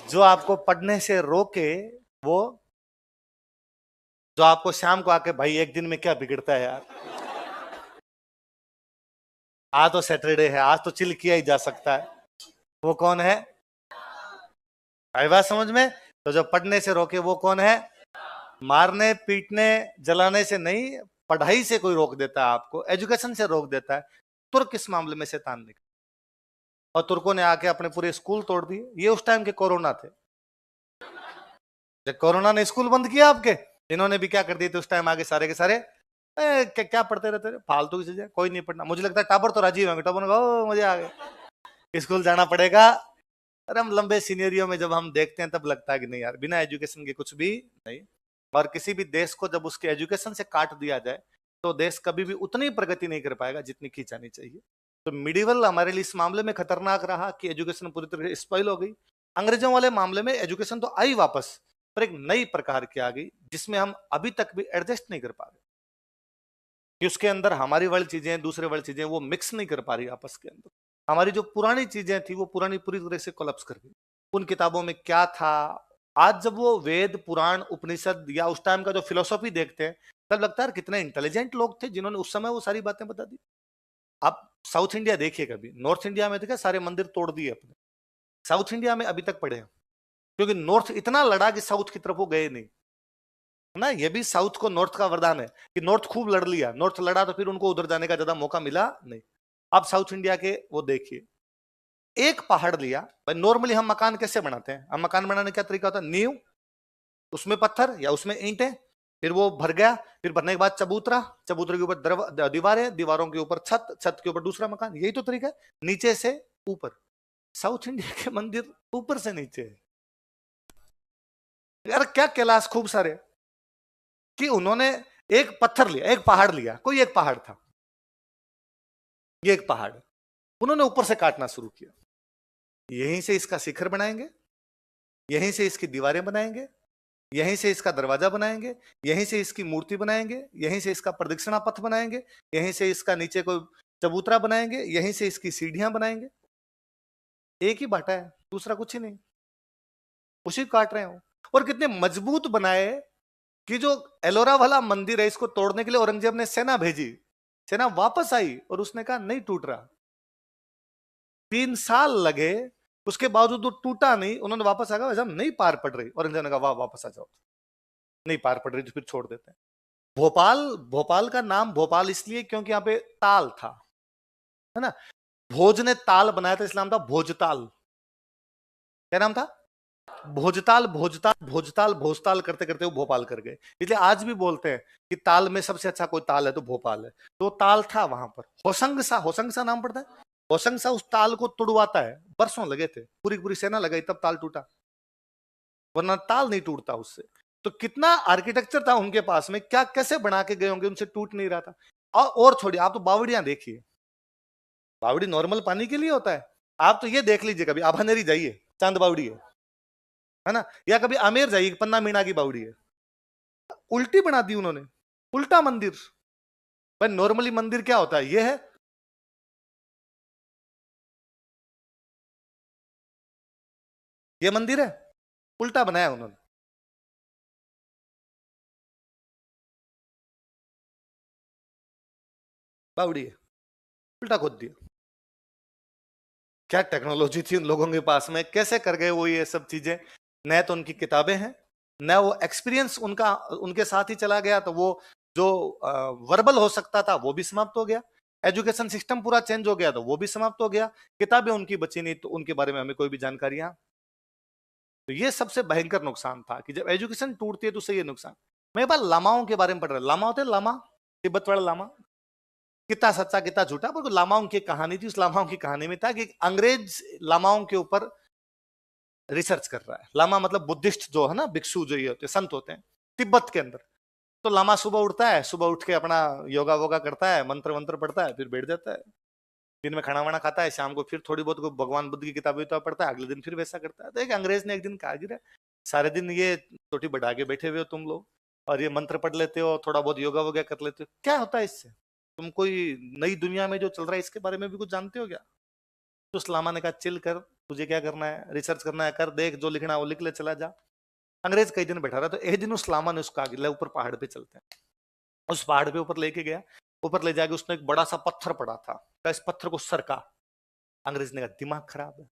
जो आपको पढ़ने से रोके, वो जो आपको शाम को आके भाई एक दिन में क्या बिगड़ता है यार, आज तो सैटरडे है, आज तो चिल किया ही जा सकता है, वो कौन है? आई बात समझ में? तो जो पढ़ने से रोके वो कौन है? मारने पीटने जलाने से नहीं, पढ़ाई से कोई रोक देता है आपको, एजुकेशन से रोक देता है। तुर्क इस मामले में शैतान निकले, और तुर्कों ने आके अपने पूरे स्कूल तोड़ दिए। ये उस टाइम के कोरोना थे, जब कोरोना ने स्कूल बंद किया आपके, इन्होंने भी क्या कर दिए थे उस टाइम आगे सारे के सारे, क्या पढ़ते रहते थे फालतू की चीजें, कोई नहीं पढ़ना। मुझे लगता है टाबर तो राजी होंगे, टाबर ने मजे आ गए, स्कूल जाना पड़ेगा। अरे हम लंबे सीनियरियों में जब हम देखते हैं तब लगता है कि नहीं यार, बिना एजुकेशन के कुछ भी नहीं। और किसी भी देश को जब उसके एजुकेशन से काट दिया जाए तो देश कभी भी उतनी प्रगति नहीं कर पाएगा जितनी की जानी चाहिए। तो मिडिवल हमारे लिए इस मामले में खतरनाक रहा कि एजुकेशन पूरी तरह से स्पॉइल हो गई। अंग्रेजों वाले मामले में एजुकेशन तो आई वापस, पर एक नई प्रकार की आ गई जिसमें हम अभी तक भी एडजस्ट नहीं कर पा रहे, कि उसके अंदर हमारी वाली चीजें दूसरे वाली चीजें वो मिक्स नहीं कर पा रही आपस के अंदर। हमारी जो पुरानी चीजें थी वो पुरानी पूरी तरह से कोलैप्स कर गई। उन किताबों में क्या था, आज जब वो वेद पुराण उपनिषद या उस टाइम का जो फिलोसॉफी देखते हैं तब लगता है कितने इंटेलिजेंट लोग थे जिन्होंने उस समय वो सारी बातें बता दी। आप साउथ इंडिया देखिए, कभी नॉर्थ इंडिया में देखा सारे मंदिर तोड़ दिए अपने, साउथ इंडिया में अभी तक पड़े हैं, क्योंकि नॉर्थ इतना लड़ा कि साउथ की तरफ वो गए नहीं ना। ये भी साउथ को नॉर्थ का वरदान है कि नॉर्थ खूब लड़ लिया, नॉर्थ लड़ा तो फिर उनको उधर जाने का ज्यादा मौका मिला नहीं। अब साउथ इंडिया के वो देखिए, एक पहाड़ लिया भाई। नॉर्मली हम मकान कैसे बनाते हैं, हम मकान बनाने का तरीका होता है नींव, उसमें पत्थर या उसमें ईंटें, फिर वो भर गया, फिर भरने के बाद चबूतरा, चबूतरे के ऊपर दीवारें, दीवारों के ऊपर छत, छत के ऊपर दूसरा मकान। यही तो तरीका है, नीचे से ऊपर। साउथ इंडिया के मंदिर ऊपर से नीचे है यार। क्या कैलाश खूब सारे, कि उन्होंने एक पत्थर लिया, एक पहाड़ लिया, कोई एक पहाड़ था, ये एक पहाड़, उन्होंने ऊपर से काटना शुरू किया। यहीं से इसका शिखर बनाएंगे, यहीं से इसकी दीवारें बनाएंगे, यहीं से इसका दरवाजा बनाएंगे, यहीं से इसकी मूर्ति बनाएंगे, यहीं से इसका प्रदक्षिणा पथ बनाएंगे, यहीं से इसका नीचे कोई चबूतरा बनाएंगे, यहीं से इसकी सीढ़ियां बनाएंगे। एक ही बाटा है, दूसरा कुछ ही नहीं, उसी काट रहे हो। और कितने मजबूत बनाए कि जो एलोरा वाला मंदिर है इसको तोड़ने के लिए औरंगजेब ने सेना भेजी, सेना वापस आई और उसने कहा नहीं टूट रहा। 3 साल लगे, उसके बावजूद वो टूटा नहीं। उन्होंने वापस आ गया, नहीं पार पड़ रही, औरंगजेब ने कहा वाह वापस आ जाओ, नहीं पार पड़ रही तो फिर छोड़ देते हैं। भोपाल, भोपाल का नाम भोपाल इसलिए क्योंकि यहाँ पे ताल था, है ना। भोज ने ताल बनाया था, इसलिए नाम था भोजताल। क्या नाम था? भोजताल। भोजताल भोजताल भोजताल करते करते वो भोपाल कर गए। इसलिए आज भी बोलते हैं कि ताल में सबसे अच्छा कोई ताल है तो भोपाल है। तो ताल था वहां पर। होसंगसा, होसंगसा नाम पड़ता है। होसंगसा उस ताल को तुड़वाता है, बरसों लगे थे, पूरी पूरी सेना लगाई तब ताल टूटा, वरना ताल नहीं टूटता उससे। तो कितना आर्किटेक्चर था उनके पास में, क्या कैसे बना के गए होंगे, उनसे टूट नहीं रहा था। और छोड़िए, आप तो बावड़ियां देखिए, बावड़ी नॉर्मल पानी के लिए होता है। आप तो ये देख लीजिए, कभी आभानेरी जाइए, चांद बावड़ी है ना, या कभी आमेर जाइए, पन्ना मीना की बावड़ी है। उल्टी बना दी उन्होंने, उल्टा मंदिर। भाई नॉर्मली मंदिर क्या होता है, ये है, ये मंदिर है, उल्टा बनाया उन्होंने। बावड़ी है, उल्टा खोद दिया। क्या टेक्नोलॉजी थी उन लोगों के पास में, कैसे कर गए वो ये सब चीजें। न तो उनकी किताबें हैं, न वो एक्सपीरियंस उनका उनके साथ ही चला गया, तो वो जो वर्बल हो सकता था वो भी समाप्त हो गया। एजुकेशन सिस्टम पूरा चेंज हो गया तो वो भी समाप्त हो गया। किताबें उनकी बची नहीं तो उनके बारे में हमें कोई भी जानकारियां। तो ये सबसे भयंकर नुकसान था कि जब एजुकेशन टूटती है तो उससे ये नुकसान। मैं एक बार लामाओं के बारे में पढ़ रहा, लामा होते लामा, तिब्बत वाला लामा, कितना सच्चा कितना झूठा, पर लामाओं की कहानी थी। उस लामाओं की कहानी में था कि अंग्रेज लामाओं के ऊपर रिसर्च कर रहा है। लामा मतलब बुद्धिस्ट जो है ना, भिक्षु जो ये होते हैं, संत होते हैं तिब्बत के अंदर। तो लामा सुबह उठता है, सुबह उठ के अपना योगा वोगा करता है, मंत्र वंत्र पढ़ता है, फिर बैठ जाता है। दिन में खाना वाना खाता है, शाम को फिर थोड़ी बहुत भगवान बुद्ध की किताबें तो पढ़ता है, अगले दिन फिर वैसा करता है। तो एक अंग्रेज ने एक दिन कहा कि सारे दिन ये चोटी बढ़ा के बैठे हुए हो तुम लोग, और ये मंत्र पढ़ लेते हो, थोड़ा बहुत योगा वोगा कर लेते हो, क्या होता है इससे? तुम कोई नई दुनिया में जो चल रहा है इसके बारे में भी कुछ जानते हो क्या? तो उस लामा ने कहा चिल कर, तुझे क्या करना है, रिसर्च करना है कर, देख जो लिखना है वो लिख ले, चला जा। अंग्रेज कई दिन बैठा रहा, तो एक दिन उस लामा ने उसको आगे ऊपर पहाड़ पे चलते हैं, उस पहाड़ पे ऊपर लेके गया। ऊपर ले जाके उसने एक बड़ा सा पत्थर पड़ा था, तो इस पत्थर को सरका। अंग्रेज ने कहा दिमाग खराब है,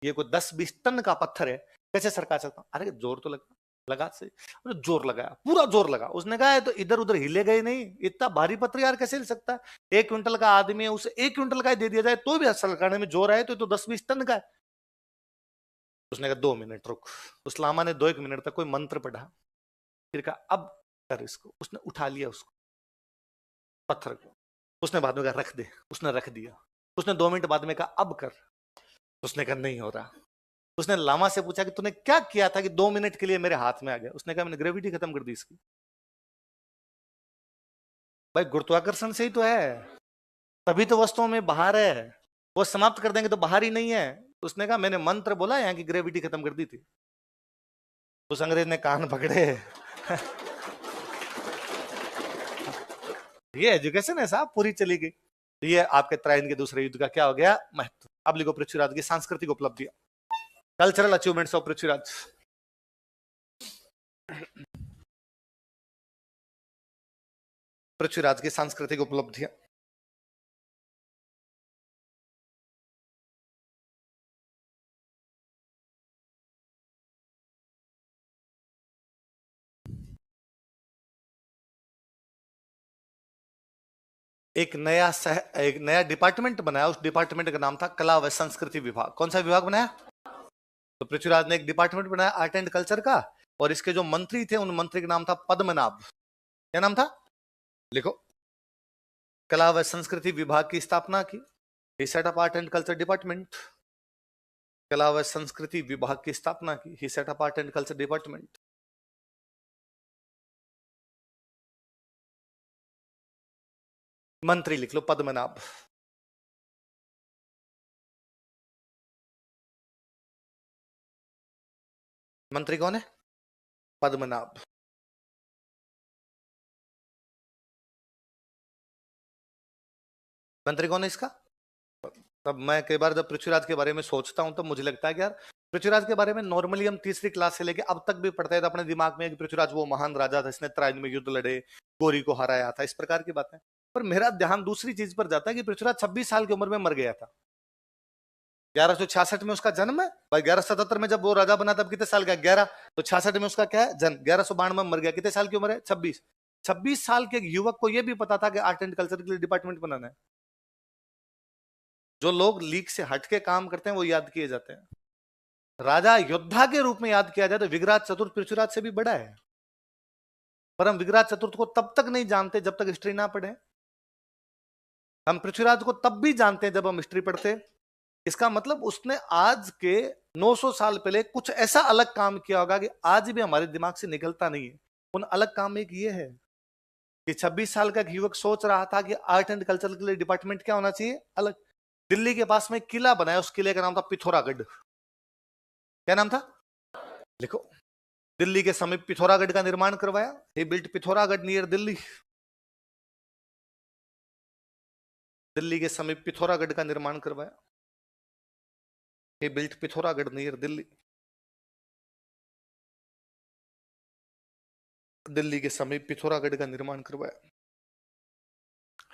ये कोई 10-20 टन का पत्थर है, कैसे सरका सकता? अरे जोर तो लगा, लगा से जोर लगाया, पूरा जोर लगा। उसने कहा तो इधर उधर हिले गए नहीं, इतना भारी पत्थर यार कैसे हिल सकता है? 1 क्विंटल का आदमी है, उसे 1 क्विंटल का ही दे दिया जाए तो भी सरकाने में जोर आए, तो 10-20 टन का है। उसने कहा 2 मिनट रुक। उस लामा ने 2-1 मिनट तक कोई मंत्र पढ़ा, फिर कहा अब कर इसको। उसने उठा लिया उसको, पत्थर को। उसने बाद में कहा रख दे, उसने रख दिया। उसने 2 मिनट बाद में कहा अब कर। उसने कहा नहीं हो रहा। उसने लामा से पूछा कि तूने क्या किया था कि 2 मिनट के लिए मेरे हाथ में आ गया? उसने कहा मैंने ग्रेविटी खत्म कर दी इसकी। भाई गुरुत्वाकर्षण से ही तो है, तभी तो वस्तुओं में बाहर है, वो समाप्त कर देंगे तो बाहर ही नहीं है। उसने कहा मैंने मंत्र बोला यहाँ की ग्रेविटी खत्म कर दी थी। उस अंग्रेज ने कान पकड़े। ये एजुकेशन है साहब, पूरी चली गई। ये आपके त्राइन के दूसरे युद्ध का क्या हो गया महत्व। अब लिखो पृथ्वीराज की सांस्कृतिक उपलब्धियां, cultural achievements of Prithviraj. Prithviraj की सांस्कृतिक उपलब्धियां। एक नया डिपार्टमेंट बनाया, उस डिपार्टमेंट का नाम था कला व संस्कृति विभाग। कौन सा विभाग बनाया? तो पृथ्वीराज ने एक डिपार्टमेंट बनाया आर्ट एंड कल्चर का, और इसके जो मंत्री थे उन मंत्री का नाम था पद्मनाभ। क्या नाम था? लिखो। कला व संस्कृति विभाग की स्थापना की, he set up art and culture department. कला व संस्कृति विभाग की स्थापना की, he set up art and culture department. मंत्री लिख लो पद्मनाभ। मंत्री कौन है? पद्मनाभ। मंत्री कौन है इसका? तब मैं कई बार जब पृथ्वीराज के बारे में सोचता हूं तब मुझे लगता है कि यार पृथ्वीराज के बारे में नॉर्मली हम तीसरी क्लास से लेके अब तक भी पढ़ते हैं तो अपने दिमाग में कि पृथ्वीराज वो महान राजा था, इसने त्राइन में युद्ध लड़े, गोरी को हराया था, इस प्रकार की बातें। पर मेरा ध्यान दूसरी चीज पर जाता है कि पृथ्वीराज 26 साल की उम्र में मर गया था। 1166 में उसका जन्म है भाई, 1177 में जब वो राजा बना तब कितने साल का? 11। तो 66 में उसका क्या है? जन्म। 1192 में मर गया, कितने साल की उम्र है? 26। 26 साल के युवक को यह भी पता था कि आर्ट एंड कल्चर के लिए डिपार्टमेंट बनाना है। जो लोग लीक से हटके काम करते हैं वो याद किए जाते हैं। राजा योद्धा के रूप में याद किया जाए तो विग्राज चतुर्थ पृथ्वीराज से भी बड़ा है, पर हम विग्राज चतुर्थ को तब तक नहीं जानते जब तक हिस्ट्री ना पढ़े। हम पृथ्वीराज को तब भी जानते हैं जब हम हिस्ट्री पढ़ते। इसका मतलब उसने आज के 900 साल पहले कुछ ऐसा अलग काम किया होगा कि आज भी हमारे दिमाग से निकलता नहीं है। उन अलग काम एक ये है कि 26 साल का युवक सोच रहा था कि आर्ट एंड कल्चर के लिए डिपार्टमेंट क्या होना चाहिए? अलग। दिल्ली के पास में किला बनाया, उस किले का नाम था पिथौरागढ़। क्या नाम था? लिखो। दिल्ली के समीप पिथौरागढ़ का निर्माण करवाया, ही बिल्ट पिथौरागढ़ नियर दिल्ली। दिल्ली के समीप पिथौरागढ़ का निर्माण करवाया, ही बिल्ट पिथौरागढ़ नियर दिल्ली। दिल्ली के समीप पिथौरागढ़ का निर्माण करवाया,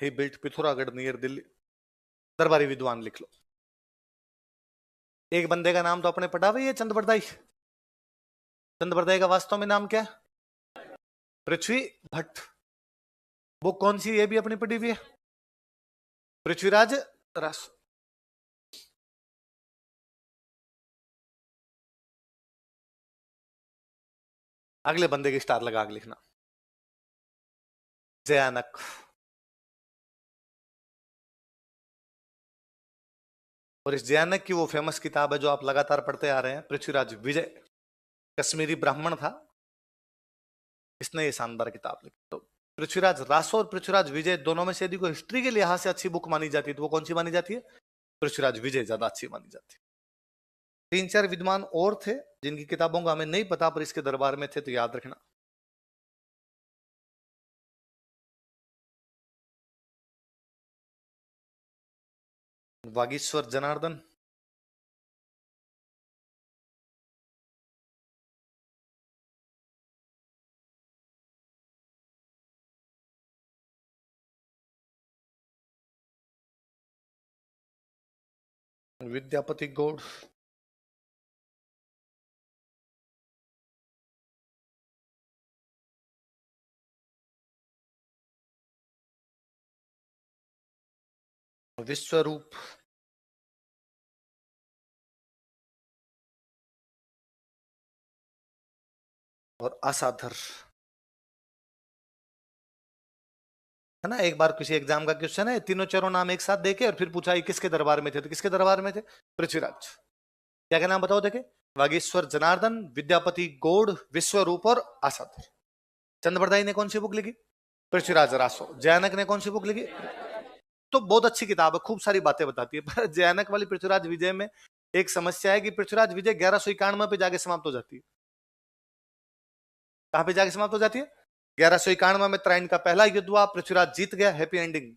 ही बिल्ट पिथौरागढ़ नियर दिल्ली। दरबारी विद्वान लिख लो। एक बंदे का नाम तो अपने पढ़ा हुआ है, चंद बरदाई। चंद बरदाई का वास्तव में नाम क्या है? पृथ्वी भट्ट। वो कौन सी? ये भी अपनी पढ़ी हुई है, पृथ्वीराज रास। अगले बंदे की स्टार लगा के लिखना, जयानक। और इस जयानक की वो फेमस किताब है जो आप लगातार पढ़ते आ रहे हैं, पृथ्वीराज विजय। कश्मीरी ब्राह्मण था, इसने ये शानदार किताब लिखी। तो पृथ्वीराज रासो और पृथ्वीराज विजय दोनों में से यदि कोई हिस्ट्री के लिहाज से अच्छी बुक मानी जाती है तो वो कौन सी मानी जाती है? पृथ्वीराज विजय ज्यादा अच्छी मानी जाती है। 3-4 विद्वान और थे जिनकी किताबों का हमें नहीं पता, पर इसके दरबार में थे, तो याद रखना। वागीश्वर जनार्दन, विद्यापति गौड़, विश्वरूप, और आसाधर। है ना, एक बार किसी एग्जाम का क्वेश्चन है, तीनों चारों नाम एक साथ देके और फिर पूछा ये किसके दरबार में थे, तो किसके दरबार में थे? पृथ्वीराज। क्या क्या नाम बताओ देखे? वागीश्वर जनार्दन, विद्यापति गौड़, विश्वरूप और आसाधर। चंद्रबरदाई ने कौन सी बुक लिखी? पृथ्वीराज रासो। जयानक ने कौन सी बुक लिखी? तो बहुत अच्छी किताब है, खूब सारी बातें बताती है, पर जयानक वाली पृथ्वीराज विजय में एक समस्या है कि पृथ्वीराज विजय 1191 पे जाके समाप्त हो जाती है। कहां पे जाके समाप्त हो जाती है? 1191 में त्राइन का पहला युद्ध हुआ, पृथ्वीराज जीत गया, हैप्पी एंडिंग।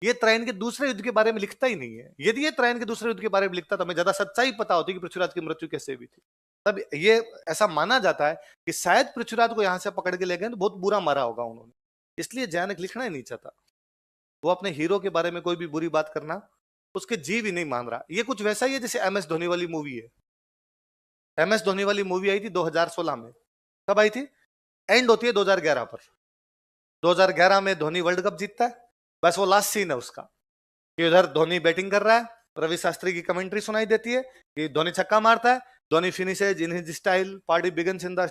ये त्राइन के दूसरे युद्ध के बारे में लिखता ही नहीं है। यदि ये त्राइन के दूसरे युद्ध के बारे में लिखता तो हमें ज्यादा सच्चाई पता होती कि पृथ्वीराज की मृत्यु कैसे हुई थी। तब ये ऐसा माना जाता है कि शायद पृथ्वीराज को यहां से पकड़ के ले गए तो बहुत बुरा मारा होगा उन्होंने, इसलिए जयानक लिखना ही नहीं चाहता। वो अपने हीरो के बारे में कोई भी बुरी बात करना उसके जीव ही नहीं मान रहा। ये कुछ वैसा ही है जैसे MS धोनी वाली मूवी है। MS धोनी वाली मूवी आई थी 2016 में। कब आई थी? एंड होती है 2011 पर। 2011 में धोनी वर्ल्ड कप जीतता है, बस वो लास्ट सीन है उसका कि उधर धोनी बैटिंग कर रहा है, रवि शास्त्री की कमेंट्री सुनाई देती है कि धोनी छक्का मारता है, Dhoni finishes in his style, party begins in the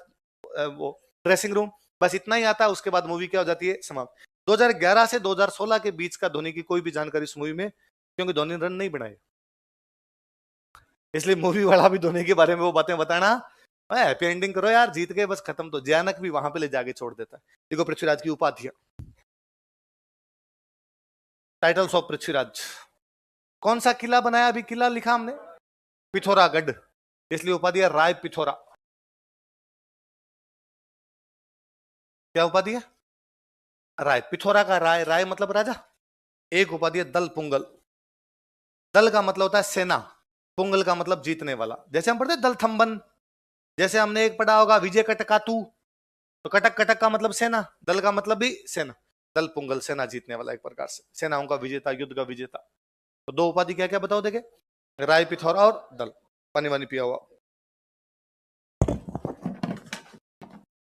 वो ड्रेसिंग रूम, बस इतना ही आता है। उसके बाद मूवी क्या हो जाती है? समाप्त। 2011 से 2016 के बीच का धोनी की कोई भी जानकारी इस मूवी में, क्योंकि धोनी रन नहीं बनाए, इसलिए मूवी वाला भी धोनी के बारे में वो बातें बताना, हैप्पी एंडिंग करो यार, जीत गए बस खत्म। तो जयानक भी वहां पे ले जाके छोड़ देता है। देखो पृथ्वीराज की उपाधियां, टाइटल्स ऑफ पृथ्वीराज। कौन सा किला बनाया? अभी किला लिखा हमने पिथौरागढ़, इसलिए उपाधि है राय पिथौरा। क्या उपाधि है? राय। पिथौरा का राय, राय मतलब राजा। एक उपाधि है दल पुंगल। दल का मतलब होता है सेना, पुंगल का मतलब जीतने वाला। जैसे हम पढ़ते हैं दल थंबन, जैसे हमने एक पढ़ा होगा विजय कटकातु, तो कटक कटक का मतलब सेना, दल का मतलब भी सेना। दल पुंगल सेना जीतने वाला, एक प्रकार से सेनाओं का विजेता, युद्ध का विजेता। तो दो उपाधि क्या क्या बताओ देखे? राय पिथौरा और दल। पानी वानी पिया हुआ।